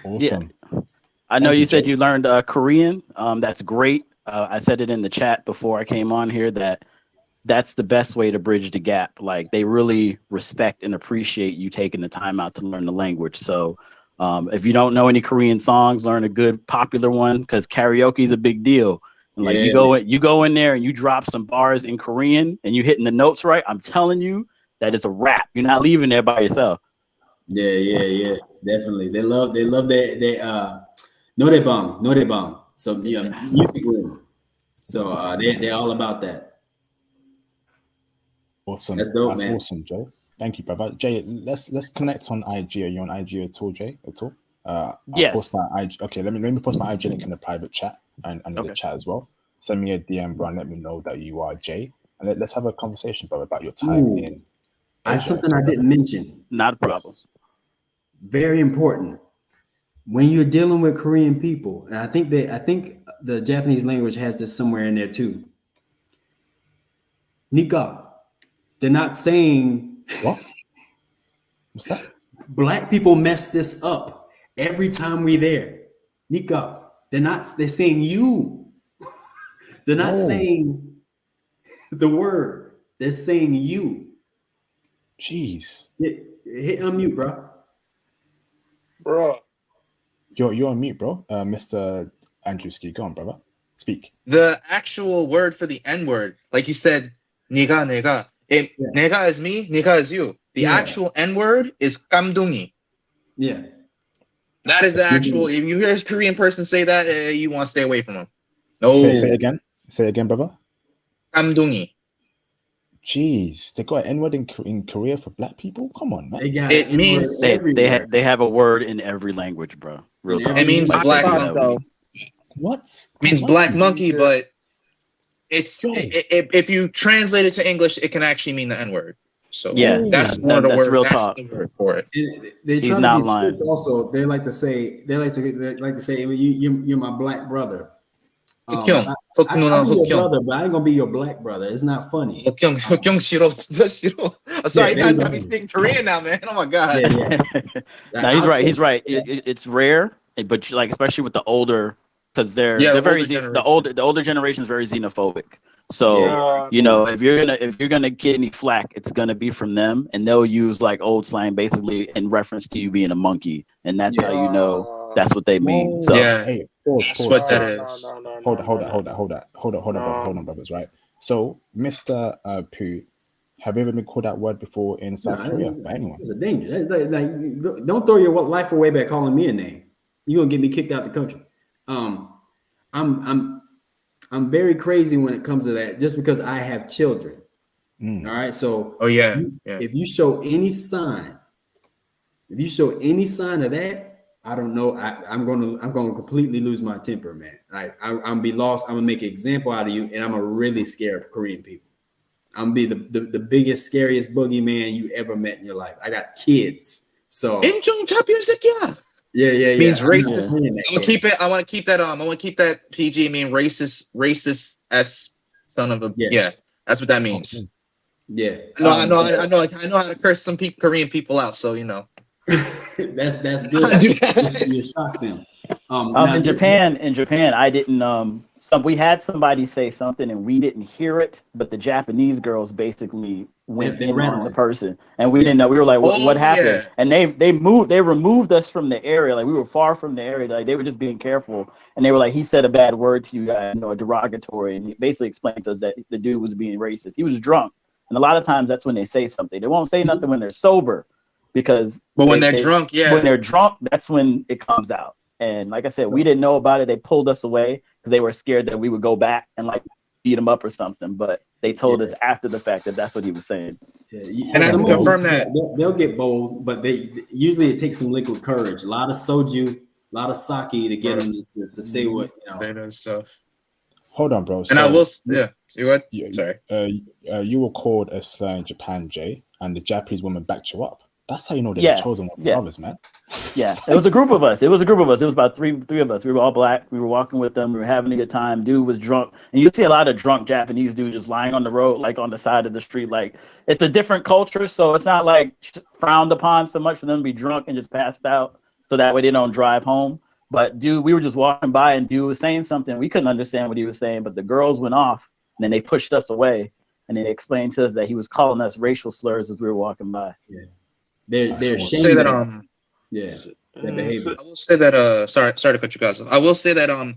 Awesome. Yeah. I know you said you learned Korean. That's great. I said it in the chat before I came on here that's the best way to bridge the gap. Like, they really respect and appreciate you taking the time out to learn the language. So if you don't know any Korean songs, learn a good popular one, because karaoke is a big deal. And like you go in there and you drop some bars in Korean and you hitting the notes right. I'm telling you that it's a wrap. You're not leaving there by yourself. Yeah, definitely. They love their 노래방. So music room. So they're all about that. Awesome. That's dope, That's man. awesome, Jay. Thank you, brother. Jay, let's connect on IG. Are you on IG at all, Jay? At all? Yes. Post my IG. Okay, let me post my IG link in the private chat and in the chat as well. Send me a DM, bro, and let me know that you are Jay. And let's have a conversation, brother, about your time in Asia. Something I didn't mention. Not a problem. Yes. Very important. When you're dealing with Korean people, and I think the Japanese language has this somewhere in there too. Nika. They're not saying what? What's that? Black people mess this up every time we're there. Nika. They're saying you. They're not saying the word. They're saying you. Jeez. Hit unmute, bro. Bro. You're on mute, bro. Mr. Andrew Ski, go on, brother. Speak. The actual word for the N word, like you said, 니가 내가. 내가 is me, 니가 is you. The actual N word is 깜둥이. Yeah. That is the actual. If you hear a Korean person say that, you want to stay away from them. No. Say again. Say again, brother. 깜둥이. Jeez, they got an N-word in Korea for black people? Come on, man. They got It it means- They have a word in every language, bro. Real In talk. every It means language. black Crazy how monkey. we- What? It means black monkey, Yeah. but it's Yo. if you translate it to English, it can actually mean the N-word. So Yeah, that's Ooh. one of the that's words. real That's talk. the word for it. And they He's try to not be lying. slick also. They like to say you're my black brother. 흑형, I'll be your 흑형. brother, but I ain't gonna be your black brother. It's not funny. 흑형 싫어, 진짜 싫어. Sorry, Yeah, you guys there got me you go. speaking Korean now, man. Oh my god. Yeah, No, he's I'll right. take He's right. that. It's rare, but like especially with the older, because they're the very older generation. the older generation is very xenophobic. So Yeah. you know, if you're gonna get any flack, it's gonna be from them, and they'll use like old slang basically in reference to you being a monkey, and that's how you know that's what they mean. Whoa. So Yeah. Hey, pause, That's pause, what that pause. is. Hold on, brothers, right? So, Mr. Pooh, have you ever been called that word before in South Korea by anyone? It's a danger. That's like, don't throw your life away by calling me a name. You're gonna get me kicked out the country. I'm very crazy when it comes to that, just because I have children. Mm. All right. So Oh yeah. if you show any sign of that, I don't know. I'm gonna completely lose my temper, man. Like I'm gonna be lost. I'm gonna make an example out of you, and I'm gonna really scare Korean people. I'm gonna be the biggest, scariest boogeyman you ever met in your life. I got kids, so 인종 잡히는 새끼야. yeah. Means I'm not racist. playing that I'm gonna game. keep it. I want to keep that. I want to keep that PG. Mean racist as son of a. Yeah. Yeah, that's what that means. Okay. Yeah, I know how to curse some Korean people out. So you know. that's I good. do that. You shock them. Now, in Japan, I didn't. We had somebody say something and we didn't hear it, but the Japanese girls basically went They in ran on on the it. person, and we didn't know. We were like, "What happened?" Yeah. And they removed us from the area. Like we were far from the area. Like they were just being careful, and they were like, "He said a bad word to you guys, a derogatory," and he basically explained to us that the dude was being racist. He was drunk, and a lot of times that's when they say something. They won't say nothing when they're sober, because But when they're drunk, yeah. when they're drunk, that's when it comes out. And like I said, we didn't know about it. They pulled us away because they were scared that we would go back and like beat him up or something. But they told us after the fact that that's what he was saying. Yeah, And I some can of them, confirm that. they'll get bold, but usually it takes some liquid courage. A lot of soju, a lot of sake to get them to say what That is stuff. Hold on, bro. And So, I will. Yeah. See what? you, Sorry. you were called a slur in Japan, Jay, and the Japanese woman backed you up. That's how you know they're Yeah, the chosen one yeah. brothers, man. Yeah, it was a group of us. It was about three of us. We were all black. We were walking with them. We were having a good time. Dude was drunk, and you see a lot of drunk Japanese dudes just lying on the road, like on the side of the street. Like it's a different culture, so it's not like frowned upon so much for them to be drunk and just passed out, so that way they don't drive home. But dude, we were just walking by, and dude was saying something. We couldn't understand what he was saying, but the girls went off, and then they pushed us away, and they explained to us that he was calling us racial slurs as we were walking by. Yeah, they're Say that yeah, their behavior. I will say that sorry to cut you guys off. I will say that I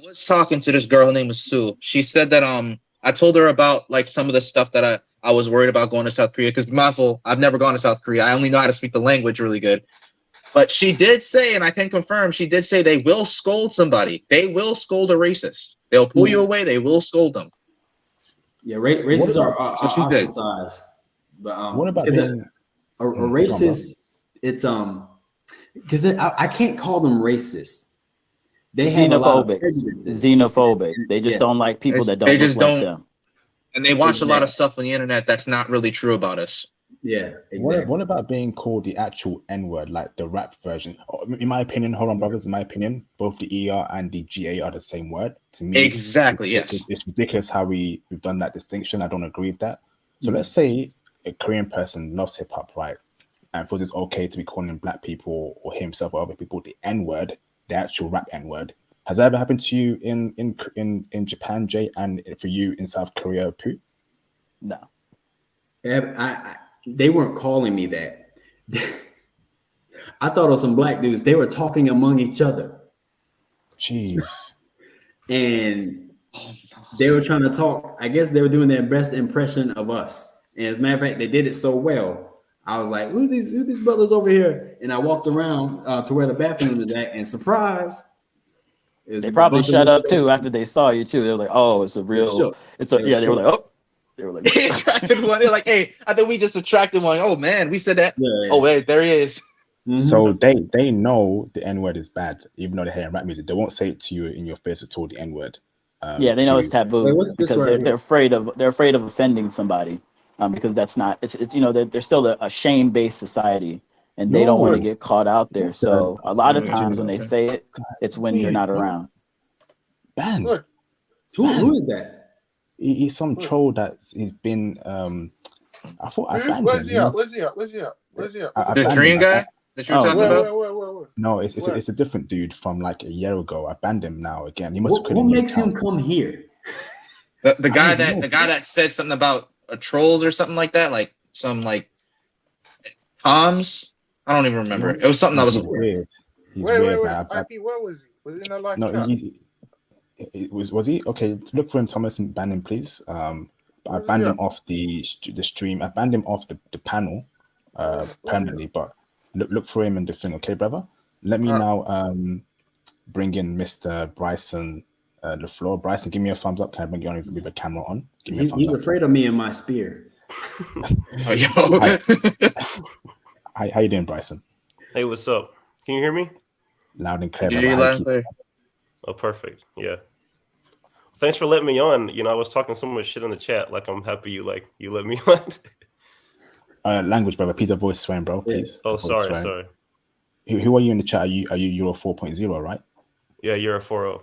was talking to this girl, her name was Sue. She said that I told her about like some of the stuff that I was worried about going to South Korea, because mindful, I've never gone to South Korea. I only know how to speak the language really good. But she did say, and I can confirm, she did say they will scold somebody. They will scold a racist. They'll pull you away. They will scold them. Yeah, racists are she did. ostracized. But What about because being a racist? It's because I can't call them racist. They have a lot of prejudices. Xenophobic. They just don't like people that don't look like them. And they watch a lot of stuff on the internet that's not really true about us. Yeah, exactly. What about being called the actual N-word, like the rap version? In my opinion, hold on, brothers, in my opinion, both the ER and the GA are the same word. To me, exactly, yes. It's ridiculous how we've done that distinction. I don't agree with that. So let's say a Korean person loves hip-hop, right? And feels it's okay to be calling black people or himself or other people the N-word, the actual rap N-word. Has that ever happened to you in Japan, Jay, and for you in South Korea, Pooh? No. They weren't calling me that. I thought it was some black dudes. They were talking among each other. Jeez. And they were trying to talk. I guess they were doing their best impression of us. And as a matter of fact, they did it so well. I was like, who are these brothers over here? And I walked around to where the bathroom was at, and surprise. They probably shut up too after they saw you too. They were like, oh, it's a real, Sure. it's a, yeah, they were like, oh. They were like, He attracted one. They're like, hey, I think we just attracted one. Oh man, we said that. Yeah. Oh wait, there he is. So they know the N-word is bad, even though they hear rap music. They won't say it to you in your face at all, the N-word. Yeah, they know it's period. taboo Wait, what's this because right they're afraid of offending somebody, because that's not it's you know they're still a shame-based society, and they don't want to Yo, get caught out there. what So the- a lot of Yeah, times when they okay. say it, it's when you're Wait, not what? around. Ban. Good. Who is that? He's some Good. troll he's been. I thought I Who? banned Where's him. he at? Where's he at? Where's he at? Where's he at? I The banned Korean him. guy that you were Oh, talking Where? about. Where? No, it's Where? a different dude from like a year ago. I banned him now again. He must have What created a new makes him account. come here? The I guy don't know. that said something about trolls or something like that, like some like Toms. I don't even remember. It was something that was. He's weird. He's Wait. weird, man. IP, where was he? Was he in the live No, chat? was he okay? Look for him, Thomas, and ban him, please. But I Where's banned he him off the stream. I banned him off the panel Where's he permanently. But look for him in the thing, okay, brother? Let me Alright. now bring in Mr. Bryson the floor. Bryson, give me a thumbs up. Can I bring you on with a camera on? Give me a thumbs He's up. afraid of me and my spear. Oh, yo. How you doing, Bryson? Hey, what's up? Can you hear me? Loud and clear. Yeah, brother. you How you loud and keep- clear. Oh, perfect. Yeah. Thanks for letting me on. You know, I was talking so much shit in the chat. Like, I'm happy you let me on. Language, brother. Please avoid swearing, bro. Please. Oh, avoid sorry. swearing. Who are you in the chat? Are you Euro 4.0, right? Yeah, you're a 4-0.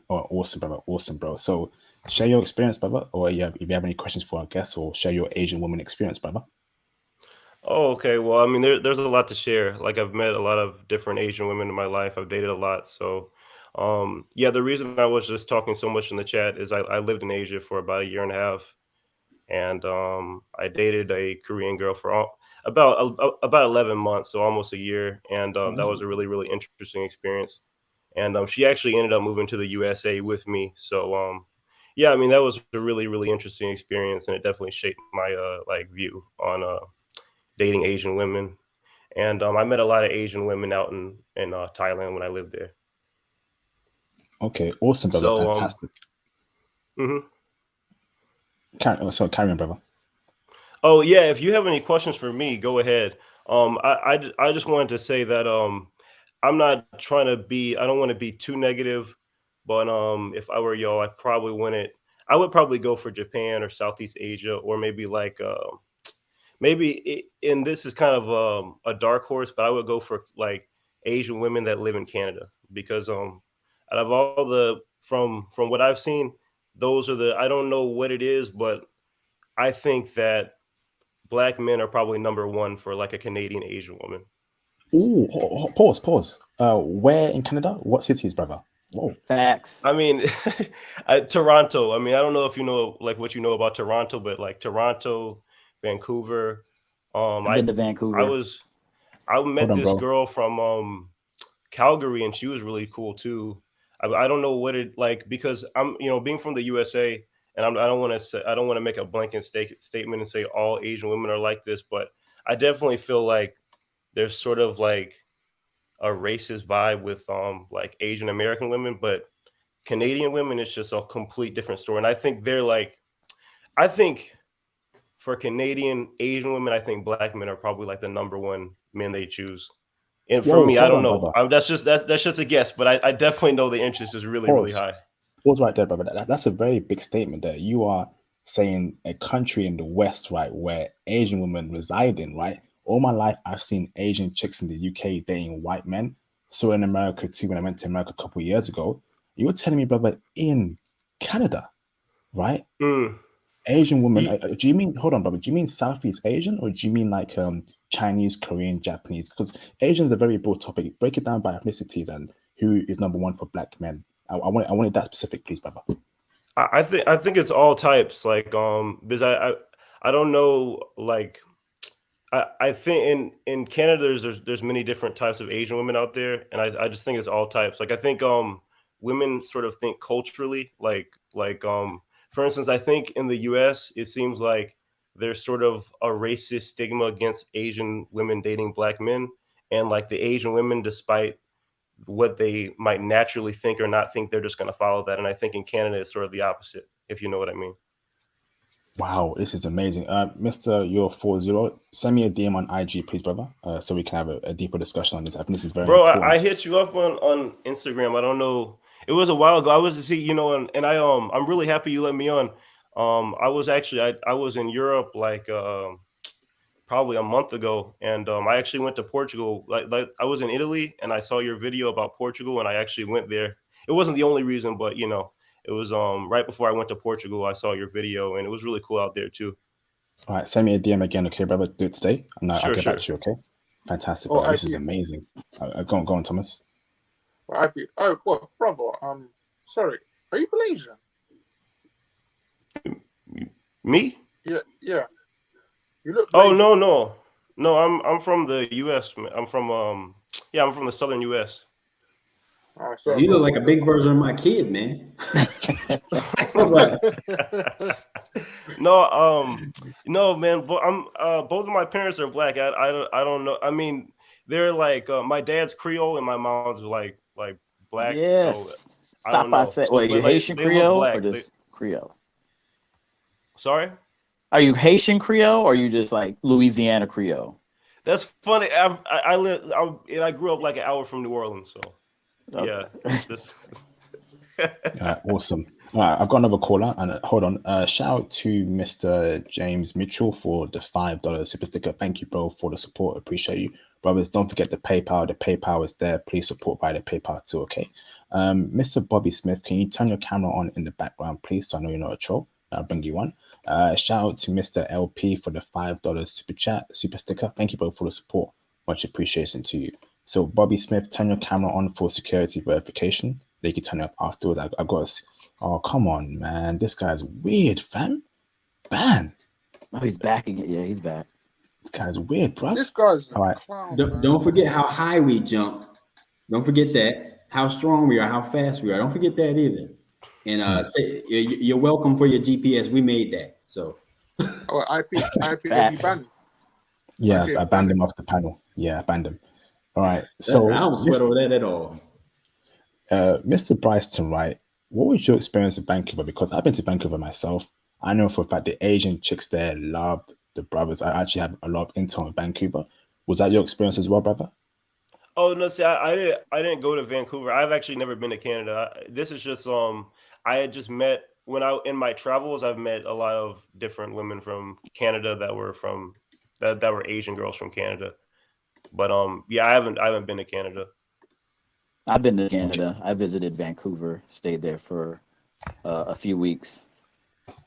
Oh, awesome, brother. Awesome, bro. So share your experience, brother, or if you have any questions for our guests, or share your Asian woman experience, brother. Oh, okay. Well, I mean, there's a lot to share. Like, I've met a lot of different Asian women in my life. I've dated a lot. So, yeah, the reason I was just talking so much in the chat is I lived in Asia for about a year and a half. And I dated a Korean girl for about 11 months, so almost a year. And that was a really, really interesting experience. And she actually ended up moving to the USA with me. So, yeah, I mean, that was a really, really interesting experience. And it definitely shaped my view on dating Asian women. And I met a lot of Asian women out in Thailand when I lived there. Okay, awesome, brother. So, Fantastic. mhm. Carry on, brother. Oh yeah, if you have any questions for me, go ahead. I just wanted to say that I'm not trying to be. I don't want to be too negative, but if I were y'all, I would probably go for Japan or Southeast Asia, or maybe like and this is kind of a dark horse, but I would go for like Asian women that live in Canada, because out of all from what I've seen, those are I don't know what it is, but I think that Black men are probably number one for like a Canadian Asian woman. Ooh, pause. Where in Canada? What cities, brother? Whoa. Facts. I mean, Toronto. I mean, I don't know if you know like what you know about Toronto, but like Toronto, Vancouver. I've been to Vancouver. I met on, this bro. girl from Calgary, and she was really cool too. I don't know what it like, because I'm being from the USA, and I don't want to make a blanket statement and say all Asian women are like this, but I definitely feel like there's sort of like a racist vibe with like Asian American women, but Canadian women, it's just a complete different story. And I think I think for Canadian Asian women, I think Black men are probably like the number one men they choose. And for me, I don't know. That's just a guess, but I definitely know the interest is really, really high. Pause right there, brother. That's a very big statement there. You are saying a country in the West, right, where Asian women reside in, right? All my life, I've seen Asian chicks in the UK dating white men. So in America too, when I went to America a couple of years ago, you were telling me, brother, in Canada, right? Asian women. Do you mean, hold on, brother, do you mean Southeast Asian, or do you mean like Chinese, Korean, Japanese? Because Asian is a very broad topic. Break it down by ethnicities and who is number one for Black men. I wanted that specific, please, brother. I think it's all types, like because I don't know, like I think in Canada there's many different types of Asian women out there, and I just think it's all types. Like I think women sort of think culturally, like for instance, I think in the US it seems like there's sort of a racist stigma against Asian women dating Black men, and like the Asian women, despite what they might naturally think or not think, they're just going to follow that. And I think in Canada it's sort of the opposite, if you know what I mean. Wow, this is amazing. Mr. Your 40, send me a DM on IG, please, brother, so we can have a deeper discussion on this. I think this is very Bro, important. I hit you up on Instagram. I don't know. It was a while ago. I was to see, and I'm really happy you let me on. I was actually I was in Europe like probably a month ago, and I actually went to Portugal. Like I was in Italy, and I saw your video about Portugal, and I actually went there. It wasn't the only reason, but it was right before I went to Portugal. I saw your video, and it was really cool out there too. All right, send me a DM again, okay, brother? Do it today, and I'll Sure, get back sure. to you, okay? Fantastic, Oh, brother. This is IP. amazing. Go on, Thomas. IP. Oh, well, brother. Sorry. Are you Blasian? Me? Yeah. Yeah. You look. Oh Blasian. no. I'm from the U.S. I'm from I'm from the southern U.S. So You look like a big version of my kid, man. I was like, No, man. But I'm both of my parents are black. I don't know. I mean, they're like my dad's Creole and my mom's like black. Yes. So I Stop don't by know. saying, So, well, are you but like Haitian they look Creole black. or just Creole? Sorry. Are you Haitian Creole or are you just like Louisiana Creole? That's funny. I grew up like an hour from New Orleans, so yeah. Awesome. All right, I've got another caller, and hold on. Shout out to Mr. James Mitchell for the $5 super sticker. Thank you, bro, for the support. Appreciate you, brothers. Don't forget the PayPal. The PayPal is there. Please support by the PayPal too. Okay. Mr. Bobby Smith, can you turn your camera on in the background, please? So I know you're not a troll. I'll bring you on. Shout out to Mr. LP for the $5 super sticker. Thank you both for the support. Much appreciation to you. So Bobby Smith, turn your camera on for security verification. They can turn it up afterwards. I got to. Oh, come on, man. This guy's weird, fam. Man. Oh, he's back again. Yeah, he's back. This guy's weird, bro. This guy's a all right. clown. Don't forget how high we jump. Don't forget that. How strong we are, how fast we are. Don't forget that either. And say you're welcome for your GPS. We made that. So IP have you banned? Yeah, Okay, I banned him off the panel. Yeah, I banned him. All right. I So don't sweat over that at all. Mr. Bryston, right? What was your experience in Vancouver? Because I've been to Vancouver myself. I know for a fact the Asian chicks there loved the brothers. I actually have a lot of intel in Vancouver. Was that your experience as well, brother? Oh no, see, I didn't go to Vancouver. I've actually never been to Canada. This is just I had just met in my travels. I've met a lot of different women from Canada that were that were Asian girls from Canada. But yeah, I haven't been to Canada. I've been to Canada. I visited Vancouver, stayed there for a few weeks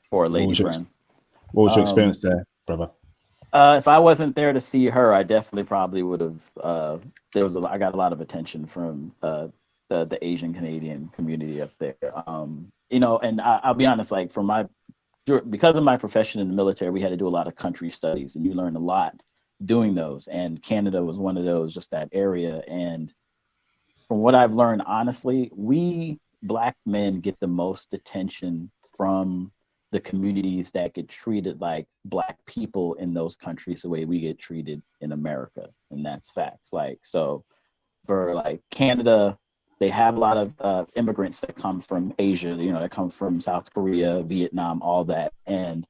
for a lady friend. What was your experience there, brother? If I wasn't there to see her, I definitely probably would have. I got a lot of attention from the Asian Canadian community up there. And I'll be honest, like because of my profession in the military, we had to do a lot of country studies, and you learn a lot doing those. And Canada was one of those, just that area. And from what I've learned, honestly, we Black men get the most attention from the communities that get treated like Black people in those countries the way we get treated in America. And that's facts. Like, so for like Canada, they have a lot of immigrants that come from Asia, that come from South Korea, Vietnam, all that. And,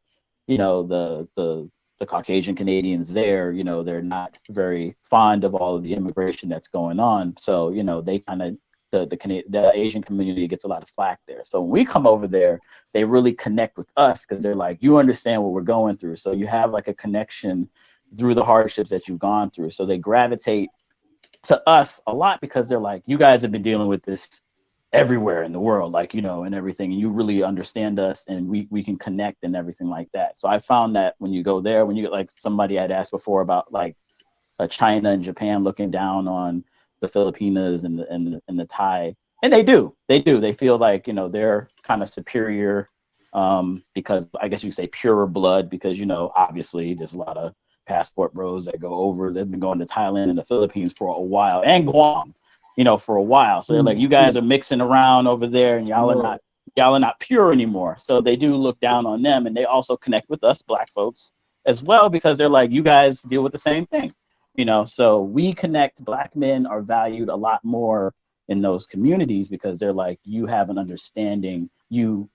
the Caucasian Canadians there, they're not very fond of all of the immigration that's going on. So, they kind of, the Asian community gets a lot of flack there. So when we come over there, they really connect with us because they're like, you understand what we're going through. So you have like a connection through the hardships that you've gone through. So they gravitate to us a lot because they're like, you guys have been dealing with this everywhere in the world, like, and everything. And you really understand us, and we can connect and everything like that. So I found that when you go there, when you get like somebody had asked before about like China and Japan looking down on the Filipinas and the Thai, and they do. They feel like, they're kind of superior because I guess you say purer blood because, obviously there's a lot of passport bros that go over. They've been going to Thailand and the Philippines for a while, and Guam, for a while. So they're like, you guys are mixing around over there, and y'all are not pure anymore. So they do look down on them, and they also connect with us Black folks as well because they're like, you guys deal with the same thing. So we connect. Black men are valued a lot more in those communities because they're like, you have an understanding. You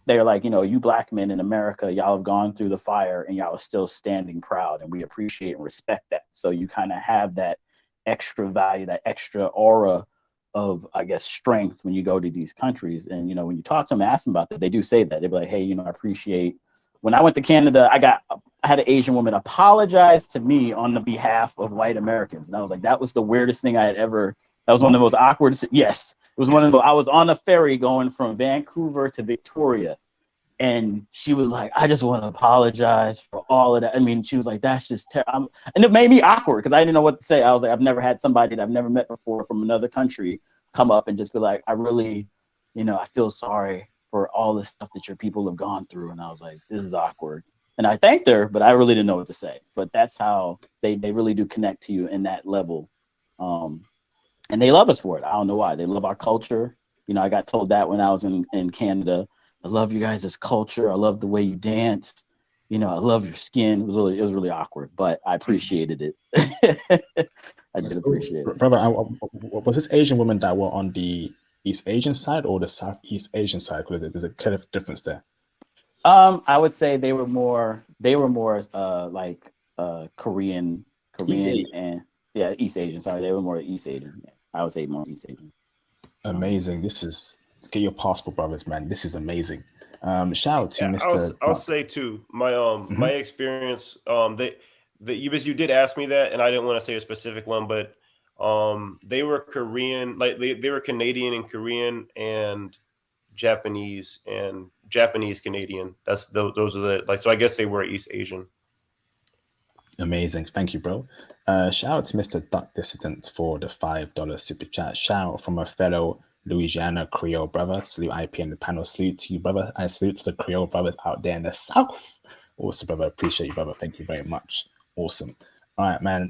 they're like, you know, you black men in America, y'all have gone through the fire and y'all are still standing proud, and we appreciate and respect that. So you kind of have that extra value, that extra aura of, I guess, strength when you go to these countries. And, you know, when you talk to them, ask them about that, they do say that. They'd be like, hey, you know, I appreciate. When I went to Canada, I had an Asian woman apologize to me on the behalf of white Americans. And I was like, that was the weirdest thing I had ever, that was one of the most awkward. Yes. It was one of the, I was on a ferry going from Vancouver to Victoria. And she was like, I just want to apologize for all of that. I mean, she was like, that's just terrible. And it made me awkward because I didn't know what to say. I was like, I've never had somebody that I've never met before from another country come up and just be like, I really, you know, I feel sorry for all the stuff that your people have gone through. And I was like, this is awkward. And I thanked her, but I really didn't know what to say. But that's how they really do connect to you in that level. And they love us for it. I don't know why. They love our culture. You know, I got told that when I was in Canada. I love you guys' culture. I love the way you dance. You know, I love your skin. It was really awkward, but I appreciated it. I did appreciate it. Brother, was this Asian women that were on the East Asian side or the Southeast Asian side? Because there's a kind of difference there. I would say they were more like Korean and East Asian. Sorry, they were more East Asian. I would say more East Asian. Amazing. This is, get your passport, brothers, man. This is amazing. Shout out to Mr. I'll say too, my experience, you did ask me that, and I didn't want to say a specific one, but they were Korean, like they were Canadian and Korean and Japanese Canadian. Those are the, like, so I guess they were East Asian. Amazing. Thank you, bro. Shout out to Mr. Duck Dissident for the $5 super chat. Shout out from a fellow Louisiana Creole brother. Salute IP and the panel. Salute to you, brother. And salute to the Creole brothers out there in the South. Awesome, brother. Appreciate you, brother. Thank you very much. Awesome. All right, man.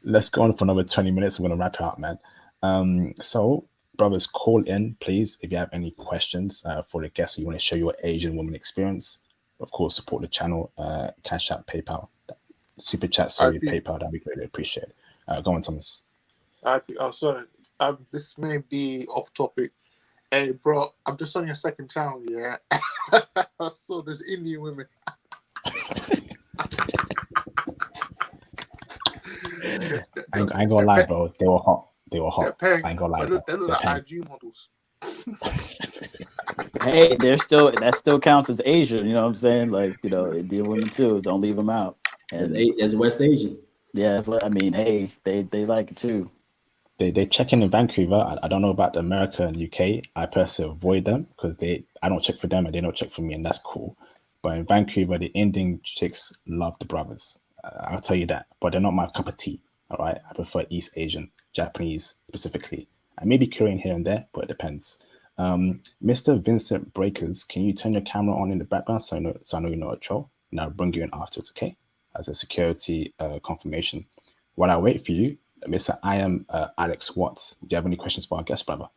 Let's go on for another 20 minutes. I'm going to wrap it up, man. So, brothers, call in, please, if you have any questions for the guests, or you want to show your Asian woman experience. Of course, support the channel. Cash out, PayPal. Super chat, sorry, PayPal. That'd be greatly appreciated. Go on, Thomas. Sorry. This may be off topic. Hey, bro, I'm just on your second channel, yeah? I saw there's Indian women. I ain't gonna lie, bro. They were hot. I ain't gonna lie. They look like IG models. Hey, that still counts as Asian, you know what I'm saying? Like, you know, Indian women too. Don't leave them out. As West Asian. Yeah, I mean, hey, they like it too. They check in Vancouver. I don't know about America and UK. I personally avoid them because I don't check for them and they don't check for me, and that's cool. But in Vancouver, the Indian chicks love the brothers. I'll tell you that. But they're not my cup of tea. All right, I prefer East Asian, Japanese specifically, and maybe Korean here and there, but it depends. Mr. Vincent Breakers, can you turn your camera on in the background so I know you're not a troll? And I'll bring you in afterwards, okay? As a security confirmation. While I wait for you, Mr. I am Alex Watts. Do you have any questions for our guest, brother?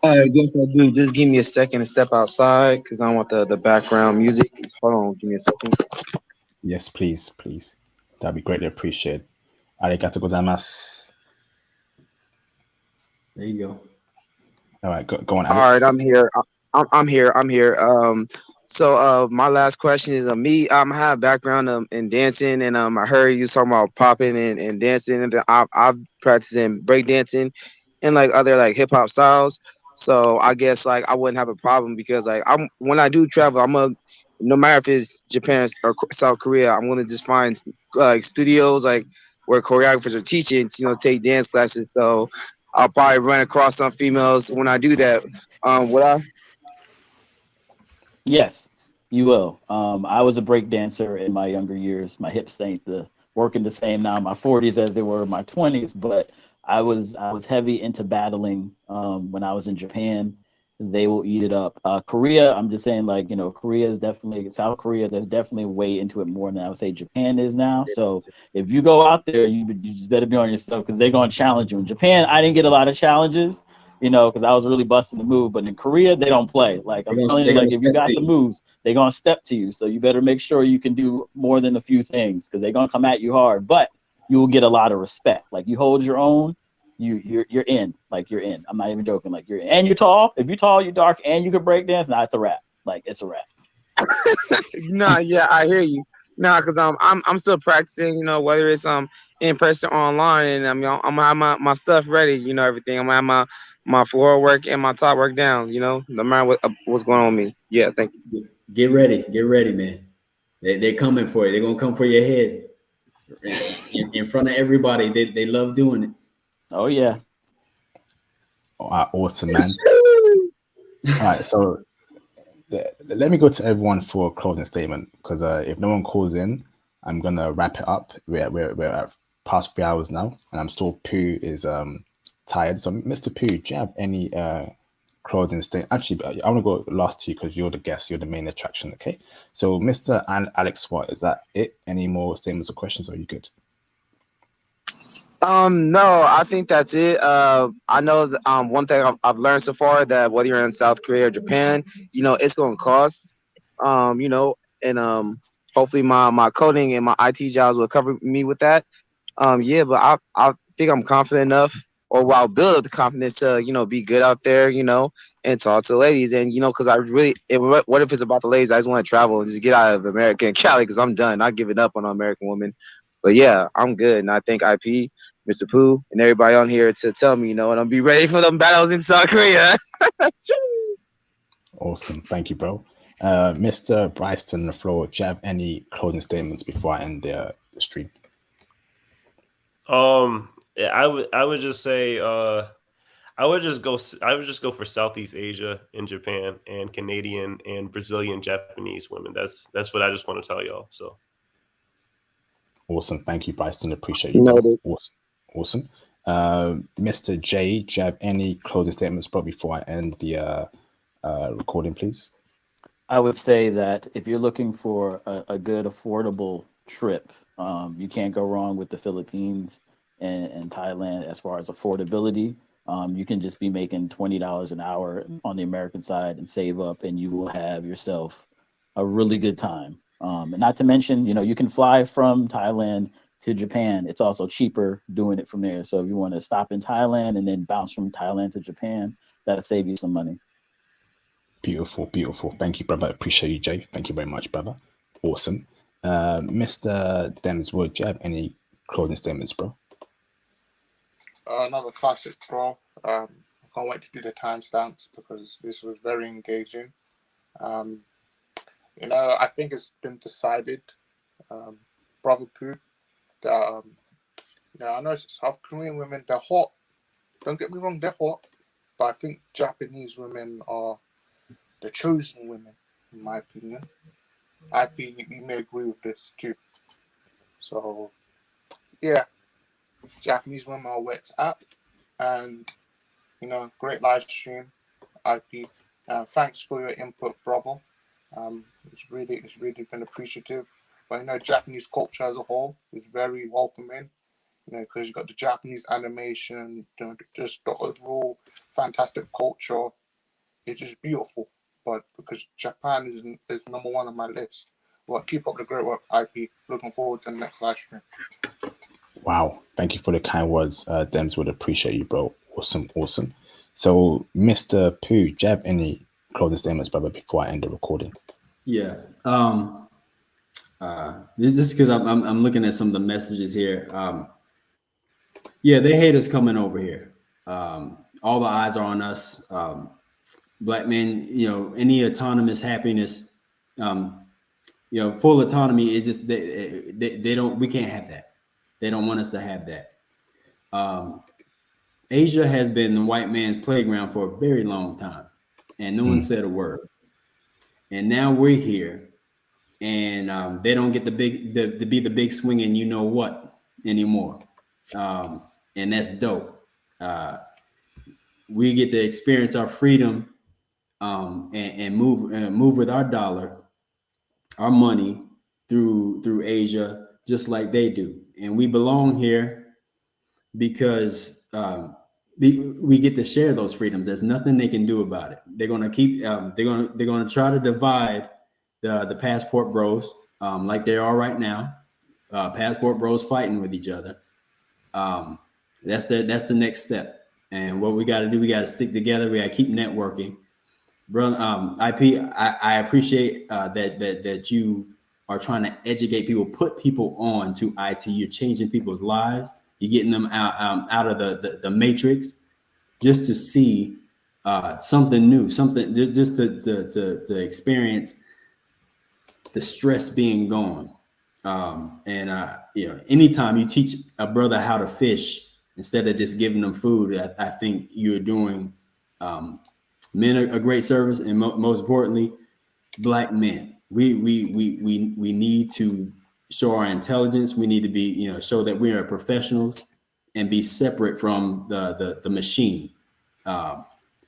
Yes, I do. Just give me a second to step outside because I don't want the background music. Hold on, give me a second. Yes, please. That'd be greatly appreciated. Arigatou gozaimasu. There you go. All right, go on, Alex. All right, I'm here. I'm here. So my last question is me. I have a background in dancing, and I heard you talking about popping and dancing, and I've practiced in break dancing and like other like hip hop styles. So I guess like I wouldn't have a problem because like when I do travel, no matter if it's Japan or South Korea, I'm gonna just find like studios like where choreographers are teaching to take dance classes. So I'll probably run across some females when I do that. Would I? Yes, you will. I was a break dancer in my younger years. My hips ain't working the same now in my 40s as they were in my 20s, but I was heavy into battling when I was in Japan. They will eat it up. Korea, I'm just saying, like, Korea is definitely, South Korea, there's definitely way into it more than I would say Japan is now. So if you go out there, you just better be on your stuff because they're going to challenge you. In Japan, I didn't get a lot of challenges, because I was really busting the move. But in Korea, they don't play. Like, I'm telling you, like, if you got some moves, they're going to step to you. So you better make sure you can do more than a few things because they're going to come at you hard. But you will get a lot of respect. Like, you hold your own, you're in. Like you're in. I'm not even joking. Like you're in. And you're tall. If you're tall, you're dark, and you can break dance. Nah, it's a wrap. Like it's a wrap. No, yeah, I hear you. No, because I'm still practicing. You know, whether it's in person or online, and I'm gonna have my stuff ready. You know, everything. I'm gonna have my floor work and my top work down. You know, no matter what's going on with me. Yeah, thank you. Get ready, man. They're coming for you. They're gonna come for your head in front of everybody. They love doing it. Oh yeah. Awesome, man. All right, so let me go to everyone for a closing statement, because if no one calls in, I'm gonna wrap it up. We're at past 3 hours now, and I'm still Pooh is tired. So, Mr. Pooh, do you have any closing statement? Actually, I want to go last to you because you're the guest, you're the main attraction. Okay, so Mr. and Alex, what is that? It? Any more statements or questions? Or are you good? No, I think that's it. I know that, one thing I've learned so far, that whether you're in South Korea or Japan, you know, it's going to cost, you know, and hopefully my coding and my IT jobs will cover me with that. Yeah, but I think I'm confident enough, or well, I'll build up the confidence to, you know, be good out there, you know, and talk to the ladies. And, you know, because what if it's about the ladies? I just want to travel and just get out of America and Cali, because I'm done. Not giving up on an American woman. But yeah, I'm good. And I think IP, Mr. Pooh, and everybody on here to tell me, you know, and I'll be ready for them battles in South Korea. Awesome, thank you, bro. Mr. Bryson, the floor. Do you have any closing statements before I end the stream? Yeah, I would just say I would just go for Southeast Asia and Japan and Canadian and Brazilian Japanese women. That's what I just want to tell y'all. So awesome, thank you, Bryson. Appreciate you, bro. Noted. Awesome. Mr. J, do you have any closing statements, bro, before I end the recording, please? I would say that if you're looking for a good, affordable trip, you can't go wrong with the Philippines and Thailand as far as affordability. You can just be making $20 an hour on the American side and save up, and you will have yourself a really good time. And not to mention, you know, you can fly from Thailand to Japan. It's also cheaper doing it from there. So if you want to stop in Thailand and then bounce from Thailand to Japan, that'll save you some money. Beautiful, beautiful. Thank you, brother. Appreciate you, Jay. Thank you very much, brother. Awesome. Mr. Demswood, do you have any closing statements, bro? Another classic, bro. I can't wait to do the timestamps because this was very engaging. You know, I think it's been decided, Brother Pooh, that you know, I know South Korean women, they're hot. Don't get me wrong, they're hot, but I think Japanese women are the chosen women, in my opinion. I think you may agree with this too. So, yeah, Japanese women are where it's at, and you know, great live stream, IP. Thanks for your input, brother. It's really been appreciative. But you know, Japanese culture as a whole is very welcoming. You know, because you got the Japanese animation, you know, just the overall fantastic culture. It's just beautiful. But because Japan is number one on my list. Well, keep up the great work, IP. Looking forward to the next live stream. Wow. Thank you for the kind words, Dems. Would appreciate you, bro. Awesome, awesome. So, Mr. Pooh, do you have any closing statements, brother, before I end the recording? Yeah. This just because I'm looking at some of the messages here. Yeah, they hate us coming over here. All the eyes are on us. Black men, you know, any autonomous happiness, you know, full autonomy. It just they don't. We can't have that. They don't want us to have that. Asia has been the white man's playground for a very long time, and no one said a word. And now we're here, and they don't get to be the big swinging, you know what, anymore. And that's dope. We get to experience our freedom, and move with our dollar, our money through Asia, just like they do. And we belong here because we get to share those freedoms. There's nothing they can do about it. They're gonna keep. They're gonna try to divide the passport bros, like they are right now. Passport bros fighting with each other. That's the next step. And what we got to do, we got to stick together. We got to keep networking, brother. IP, I appreciate that you are trying to educate people, put people on to IT. You're changing people's lives. You're getting them out of the matrix, just to see something new, something just to experience the stress being gone. Anytime you teach a brother how to fish instead of just giving them food, I think you're doing men a great service, and most importantly, Black men. We need to show our intelligence. We need to be, show that we are professionals and be separate from the machine.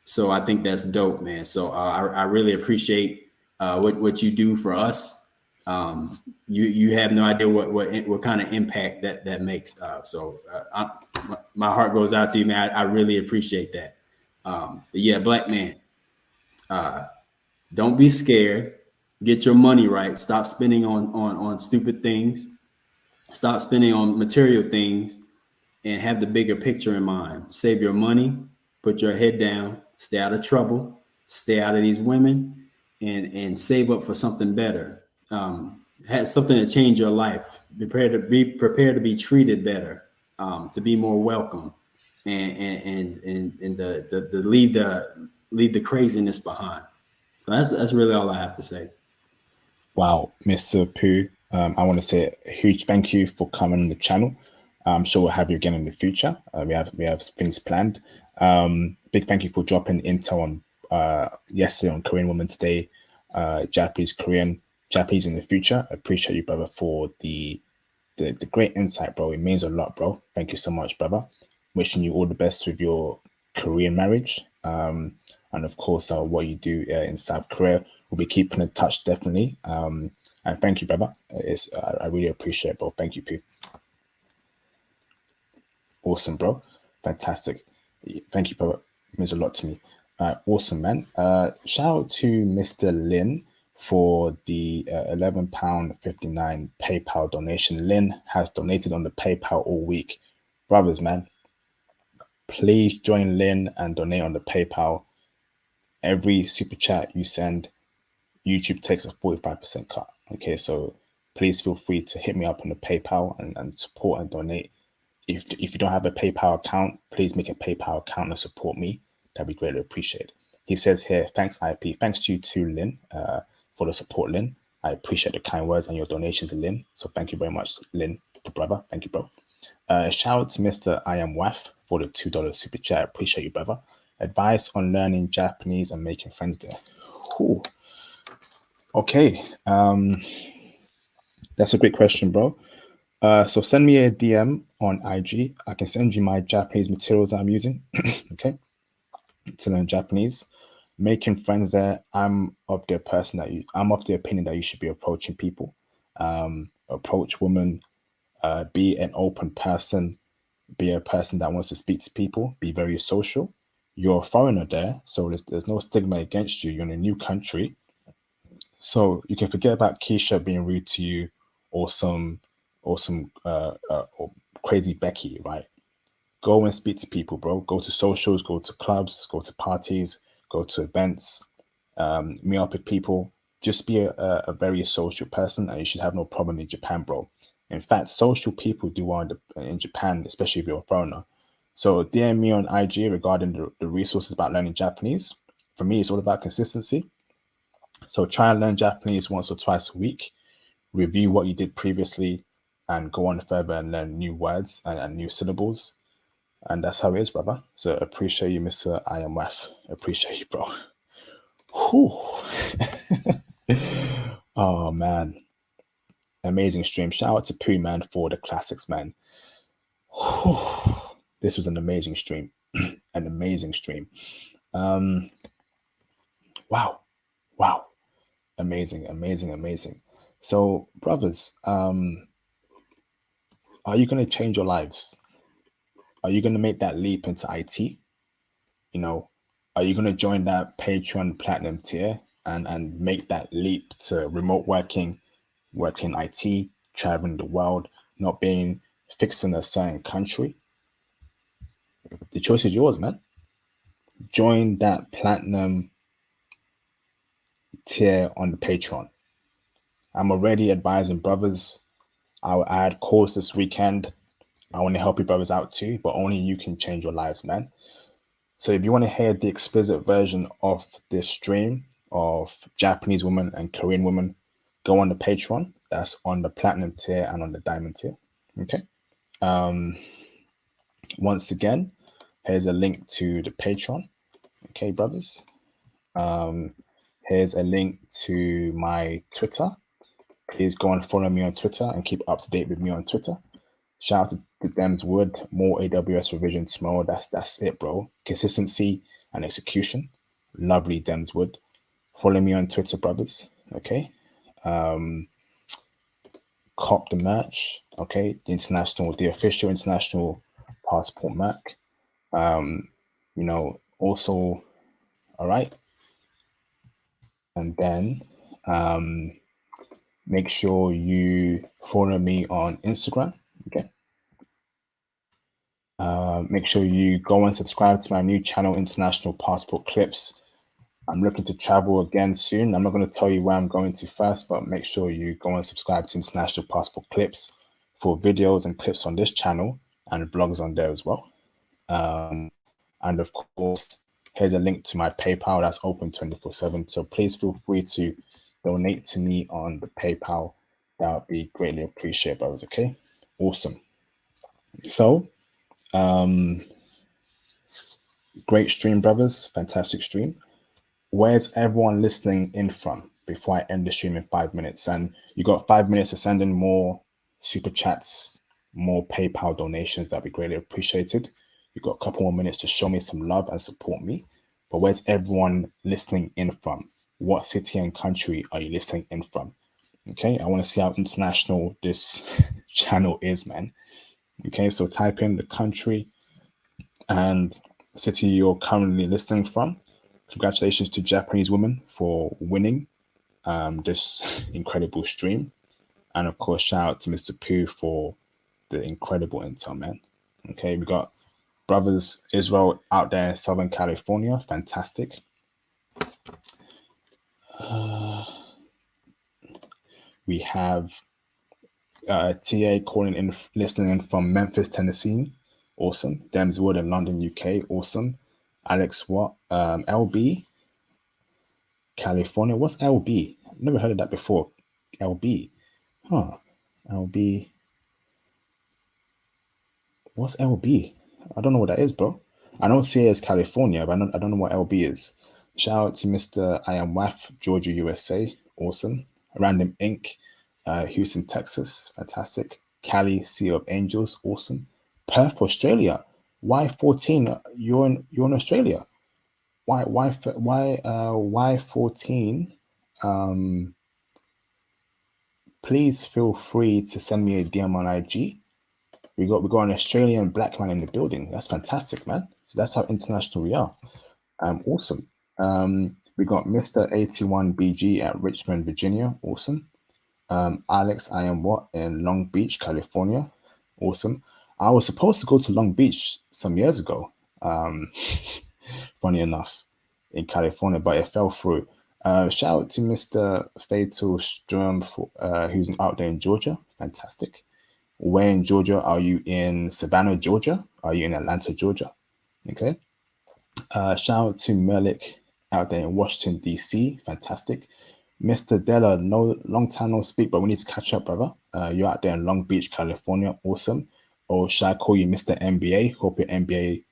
So I think that's dope, man. So I really appreciate what you do for us. You have no idea what kind of impact that makes. My heart goes out to you, man. I really appreciate that. But yeah, Black man, don't be scared. Get your money right. Stop spending on stupid things. Stop spending on material things, and have the bigger picture in mind. Save your money. Put your head down. Stay out of trouble. Stay out of these women, and save up for something better. Have something to change your life. Be prepared to be treated better. To be more welcome, and to leave the craziness behind. So that's really all I have to say. Wow, Mr. Pooh, I want to say a huge thank you for coming on the channel. I'm sure we'll have you again in the future. We have things planned. Big thank you for dropping intel on yesterday on Korean women today, Japanese in the future. I appreciate you, brother, for the great insight, bro. It means a lot, bro. Thank you so much, brother. Wishing you all the best with your Korean marriage, and of course what you do in South Korea. We'll be keeping in touch, definitely. And thank you, brother. I really appreciate it, bro. Thank you, Pooh. Awesome, bro. Fantastic. Thank you, brother. It means a lot to me. Awesome, man. Shout out to Mr. Lin for the £11.59 PayPal donation. Lin has donated on the PayPal all week. Brothers, man, please join Lin and donate on the PayPal. Every super chat you send, YouTube takes a 45% cut. Okay, so please feel free to hit me up on the PayPal and support and donate. If you don't have a PayPal account, please make a PayPal account and support me. That'd be greatly appreciated. He says here, thanks, IP. Thanks to you too, Lynn, for the support, Lynn. I appreciate the kind words and your donations, Lynn. So thank you very much, Lynn, the brother. Thank you, bro. Shout out to Mr. I Am Wife for the $2 super chat. I appreciate you, brother. Advice on learning Japanese and making friends there. Ooh. Okay. That's a great question, bro. So send me a DM on IG. I can send you my Japanese materials I'm using, okay, to learn Japanese. Making friends there, I'm of the opinion that you should be approaching people. Approach women, be an open person, be a person that wants to speak to people, be very social. You're a foreigner there, so there's no stigma against you. You're in a new country. So you can forget about Keisha being rude to you or some or crazy Becky, right? Go and speak to people, bro. Go to socials, go to clubs, go to parties, go to events, meet up with people. Just be a very social person, and you should have no problem in Japan, bro. In fact, social people do well in Japan, especially if you're a foreigner. So DM me on IG regarding the resources about learning Japanese. For me, it's all about consistency. So try and learn Japanese once or twice a week. Review what you did previously and go on further and learn new words and new syllables. And that's how it is, brother. So appreciate you, Mr. I Am Wife. Appreciate you, bro. Whew. Oh, man. Amazing stream. Shout out to Pooh, man, for the classics, man. Whew. This was an amazing stream. An amazing stream. Wow. Amazing. So, brothers, are you going to change your lives? Are you going to make that leap into IT? You know, are you going to join that Patreon Platinum tier and make that leap to remote working IT, traveling the world, not being fixed in a certain country? the choice is yours, man. Join that platinum tier on the Patreon. I'm already advising brothers. I'll add calls this weekend. I want to help you brothers out too, but only you can change your lives, man. So if you want to hear the explicit version of this stream of Japanese women and Korean women, go on the Patreon. That's on the platinum tier and on the diamond tier. Okay. Once again, here's a link to the Patreon. Okay, brothers. Here's a link to my Twitter. Please go and follow me on Twitter and keep up to date with me on Twitter. Shout out to Dems Wood, more AWS revision tomorrow. That's it, bro. Consistency and execution. Lovely Dems Wood. Follow me on Twitter, brothers. Okay. Cop the merch. Okay. The official international passport Mac. Also, all right. And then make sure you follow me on Instagram. Okay. Make sure you go and subscribe to my new channel, International Passport Clips. I'm looking to travel again soon. I'm not going to tell you where I'm going to first, but make sure you go and subscribe to International Passport Clips for videos and clips on this channel and vlogs on there as well. And of course, here's a link to my PayPal that's open 24/7. So please feel free to donate to me on the PayPal. That would be greatly appreciated, brothers. Okay, awesome. So, great stream, brothers. Fantastic stream. Where's everyone listening in from before I end the stream in 5 minutes? And you got 5 minutes to send in more super chats, more PayPal donations. That'd be greatly appreciated. You've got a couple more minutes to show me some love and support me. But where's everyone listening in from? What city and country are you listening in from? Okay, I want to see how international this channel is, man. Okay, so type in the country and city you're currently listening from. Congratulations to Japanese women for winning this incredible stream. And of course, shout out to Mr. Pooh for the incredible intel, man. Okay, we got brothers Israel out there in Southern California. Fantastic. We have TA calling in, listening in from Memphis, Tennessee. Awesome. Dems Wood in London, UK. Awesome. Alex Watt, LB, California. What's LB? I've never heard of that before. LB. Huh. LB. What's LB? I don't know what that is, bro. I don't see it as California, but I don't know what LB is. Shout out to Mr. I Am Wife, Georgia, USA. Awesome. Random Inc., Houston, Texas. Fantastic. Cali, Sea of Angels. Awesome. Perth, Australia. Y14. You're in Australia. Y14? Please feel free to send me a DM on IG. We got an Australian black man in the building. That's fantastic, man. So that's how international we are. Awesome. We got Mr. 81BG at Richmond, Virginia. Awesome. Alex, I Am What in Long Beach, California. Awesome. I was supposed to go to Long Beach some years ago. Funny enough, in California, but it fell through. Shout out to Mr. Fatal Sturm who's out there in Georgia. Fantastic. Where in Georgia? Are you in Savannah, Georgia? Are you in Atlanta, Georgia? Okay. Shout out to Merlick out there in Washington, DC. Fantastic. Mr. Della, no long time no speak, but we need to catch up, brother. You're out there in Long Beach, California. Awesome. Or should I call you Mr. MBA? Hope your MBA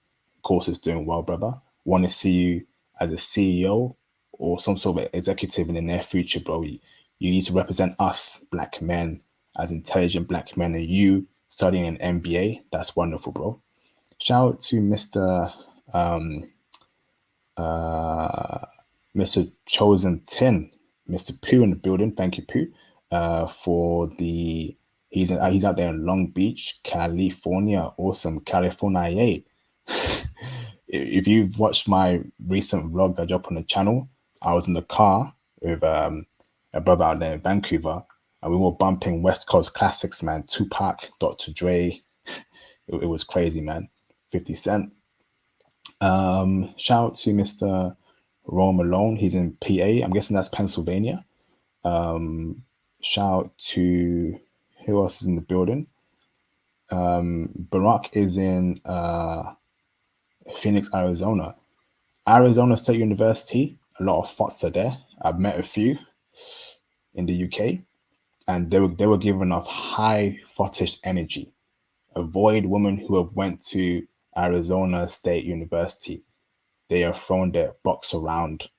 course is doing well, brother. Want to see you as a CEO or some sort of executive in the near future, bro. You need to represent us, black men, as intelligent black men, and you studying an MBA. That's wonderful, bro. Shout out to Mr. Mr. Chosen 10, Mr. Pooh in the building. Thank you, Pooh, for the. He's out there in Long Beach, California. Awesome, California. If you've watched my recent vlog I dropped on the channel, I was in the car with a brother out there in Vancouver, and we were bumping West Coast classics, man. Tupac, Dr. Dre. It was crazy, man. 50 Cent. Shout out to Mr. Ron Malone. He's in PA. I'm guessing that's Pennsylvania. Shout out to who else is in the building? Barack is in Phoenix, Arizona. Arizona State University. A lot of thoughts are there. I've met a few in the UK, and they were giving off high thoughtish energy. Avoid women who have went to Arizona State University. They are throwing their box around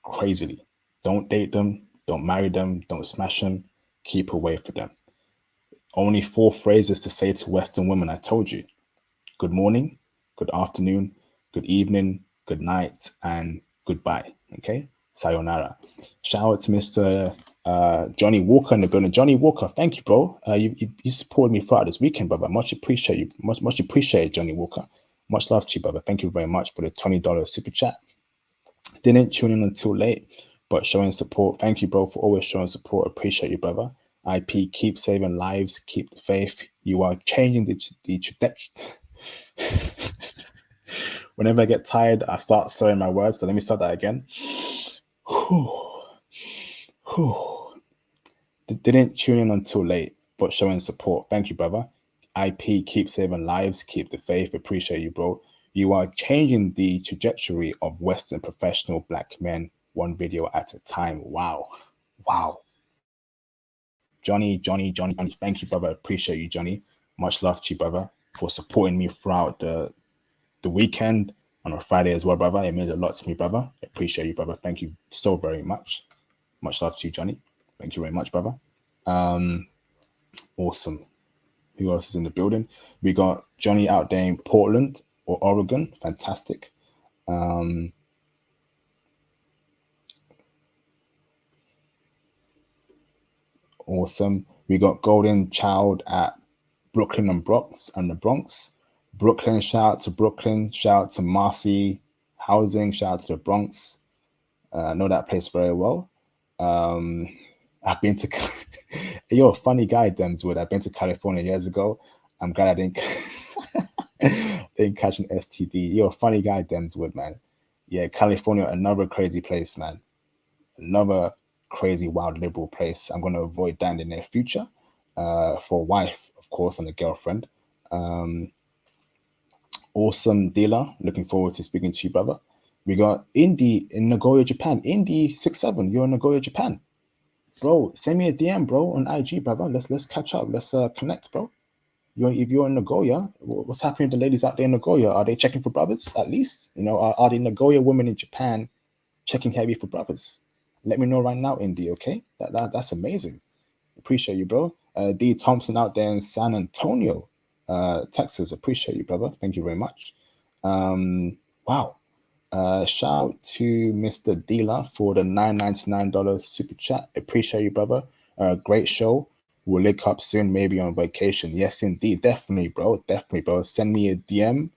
crazily. Don't date them. Don't marry them. Don't smash them. Keep away from them. Only 4 phrases to say to Western women. I told you. Good morning, good afternoon, good evening, good night, and goodbye. Okay? Sayonara. Shout out to Mr. Johnny Walker in the building. Johnny Walker, thank you, bro. You supported me throughout this weekend, brother. Much appreciate you. Much appreciated, Johnny Walker. Much love to you, brother. Thank you very much for the $20 super chat. Didn't tune in until late, but showing support. Thank you, bro, for always showing support. Appreciate you, brother. IP, keep saving lives, keep the faith. You are changing the trajectory. Whenever I get tired, I start slurring my words. So let me start that again. Didn't tune in until late, but showing support. Thank you, brother. IP, keep saving lives, keep the faith. Appreciate you, bro. You are changing the trajectory of Western professional black men, one video at a time. Wow. Johnny, thank you, brother. Appreciate you, Johnny. Much love to you, brother, for supporting me throughout the weekend on a Friday as well, brother. It means a lot to me, brother. Appreciate you, brother. Thank you so very much. Much love to you, Johnny. Thank you very much, brother. Awesome. Who else is in the building? We got Johnny out there in Portland or Oregon. Fantastic. Awesome. We got Golden Child at Brooklyn and the Bronx. Brooklyn, shout out to Brooklyn. Shout out to Marcy Housing. Shout out to the Bronx. I know that place very well. I've been to you're a funny guy, Demswood. I've been to California years ago. I'm glad I didn't catch an STD. You're a funny guy, Demswood, man. Yeah, California, another crazy place, man. Another crazy, wild, liberal place. I'm going to avoid that in the near future. For a wife, of course, and a girlfriend. Awesome dealer. Looking forward to speaking to you, brother. We got Indy in Nagoya, Japan. Indy67, you're in Nagoya, Japan. Bro, send me a DM, bro, on IG, brother. Let's catch up. Let's connect, bro. If you're in Nagoya, what's happening to the ladies out there in Nagoya? Are they checking for brothers at least? You know, are the Nagoya women in Japan checking heavy for brothers? Let me know right now, Indy. Okay, that's amazing. Appreciate you, bro. D Thompson out there in San Antonio, Texas. Appreciate you, brother. Thank you very much. Wow. Shout out to Mr. Dealer for the $9.99 super chat. Appreciate you, brother. Great show. We'll link up soon, maybe on vacation. Yes, indeed. Definitely, bro. Send me a DM.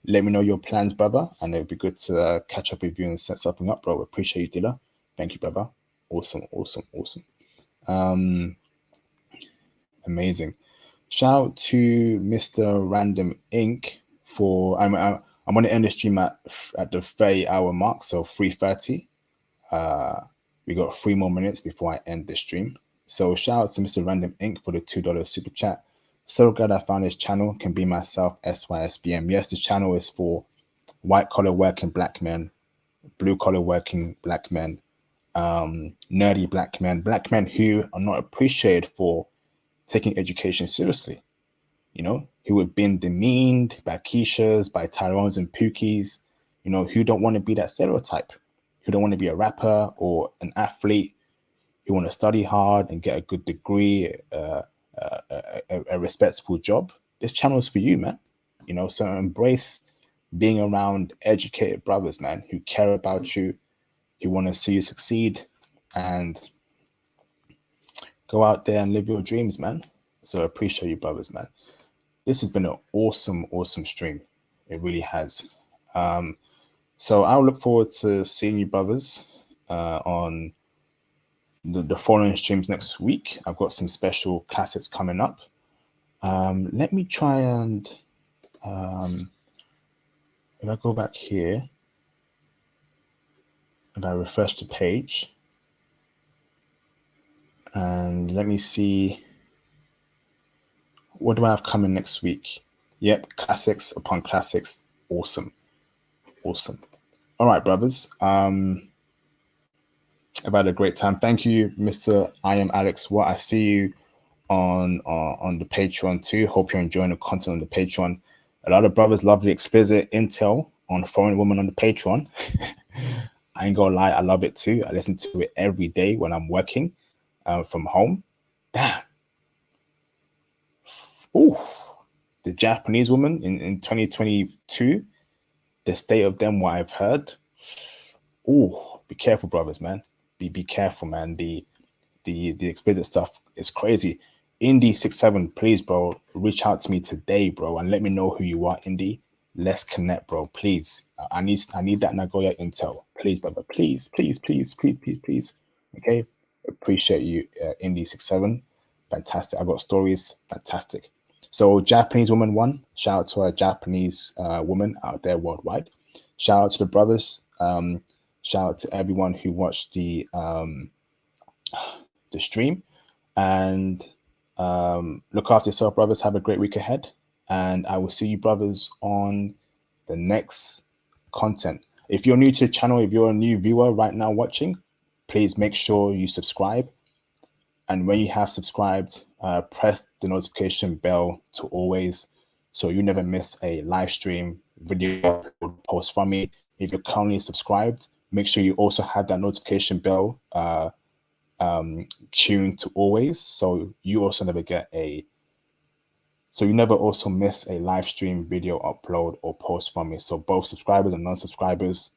Let me know your plans, brother. And it'll be good to catch up with you and set something up, bro. Appreciate you, Dealer. Thank you, brother. Awesome. Amazing. Shout out to Mr. Random Inc. for I'm going to end the stream at the 30-hour mark, so 3:30. We got 3 more minutes before I end the stream. So shout out to Mr. Random Inc. for the $2 super chat. So glad I found this channel. Can be myself, SYSBM. Yes, this channel is for white collar working black men, blue collar working black men, nerdy black men who are not appreciated for taking education seriously. You know, who have been demeaned by Keishas, by Tyrones and Pookies, you know, who don't want to be that stereotype, who don't want to be a rapper or an athlete, who want to study hard and get a good degree, a respectable job. This channel is for you, man. You know, so embrace being around educated brothers, man, who care about you, who want to see you succeed, and go out there and live your dreams, man. So I appreciate you, brothers, man. This has been an awesome stream. It really has. So I'll look forward to seeing you, brothers, on the following streams next week. I've got some special classics coming up. Let me try and if I go back here and I refresh the page, and let me see, what do I have coming next week? Yep, classics upon classics. Awesome. Awesome. All right, brothers. I've had a great time. Thank you, Mr. I am Alex. What I see you on the Patreon too. Hope you're enjoying the content on the Patreon. A lot of brothers love the explicit intel on foreign women on the Patreon. I ain't gonna lie, I love it too. I listen to it every day when I'm working from home. Damn. Ooh, the Japanese woman in 2022, the state of them, what I've heard. Ooh, be careful, brothers, man. Be careful, man. The explicit stuff is crazy. Indy67, please, bro, reach out to me today, bro, and let me know who you are, Indy. Let's connect, bro. Please. I need that Nagoya intel. Please, brother. Please. Okay. Appreciate you, Indy67. Fantastic. I got stories. Fantastic. So Japanese woman 1, shout out to a Japanese woman out there worldwide. Shout out to the brothers. Shout out to everyone who watched the stream, and look after yourself, brothers. Have a great week ahead, and I will see you, brothers, on the next content. If you're new to the channel, if you're a new viewer right now watching, please make sure you subscribe, and when you have subscribed, press the notification bell to always, so you never miss a live stream, video, post from me. If you're currently subscribed, make sure you also have that notification bell tuned to always, so you also never you never also miss a live stream, video upload, or post from me. So both subscribers and non-subscribers,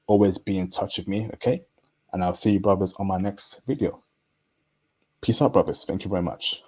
always be in touch with me, okay? And I'll see you, brothers, on my next video. Peace out, brothers. Thank you very much.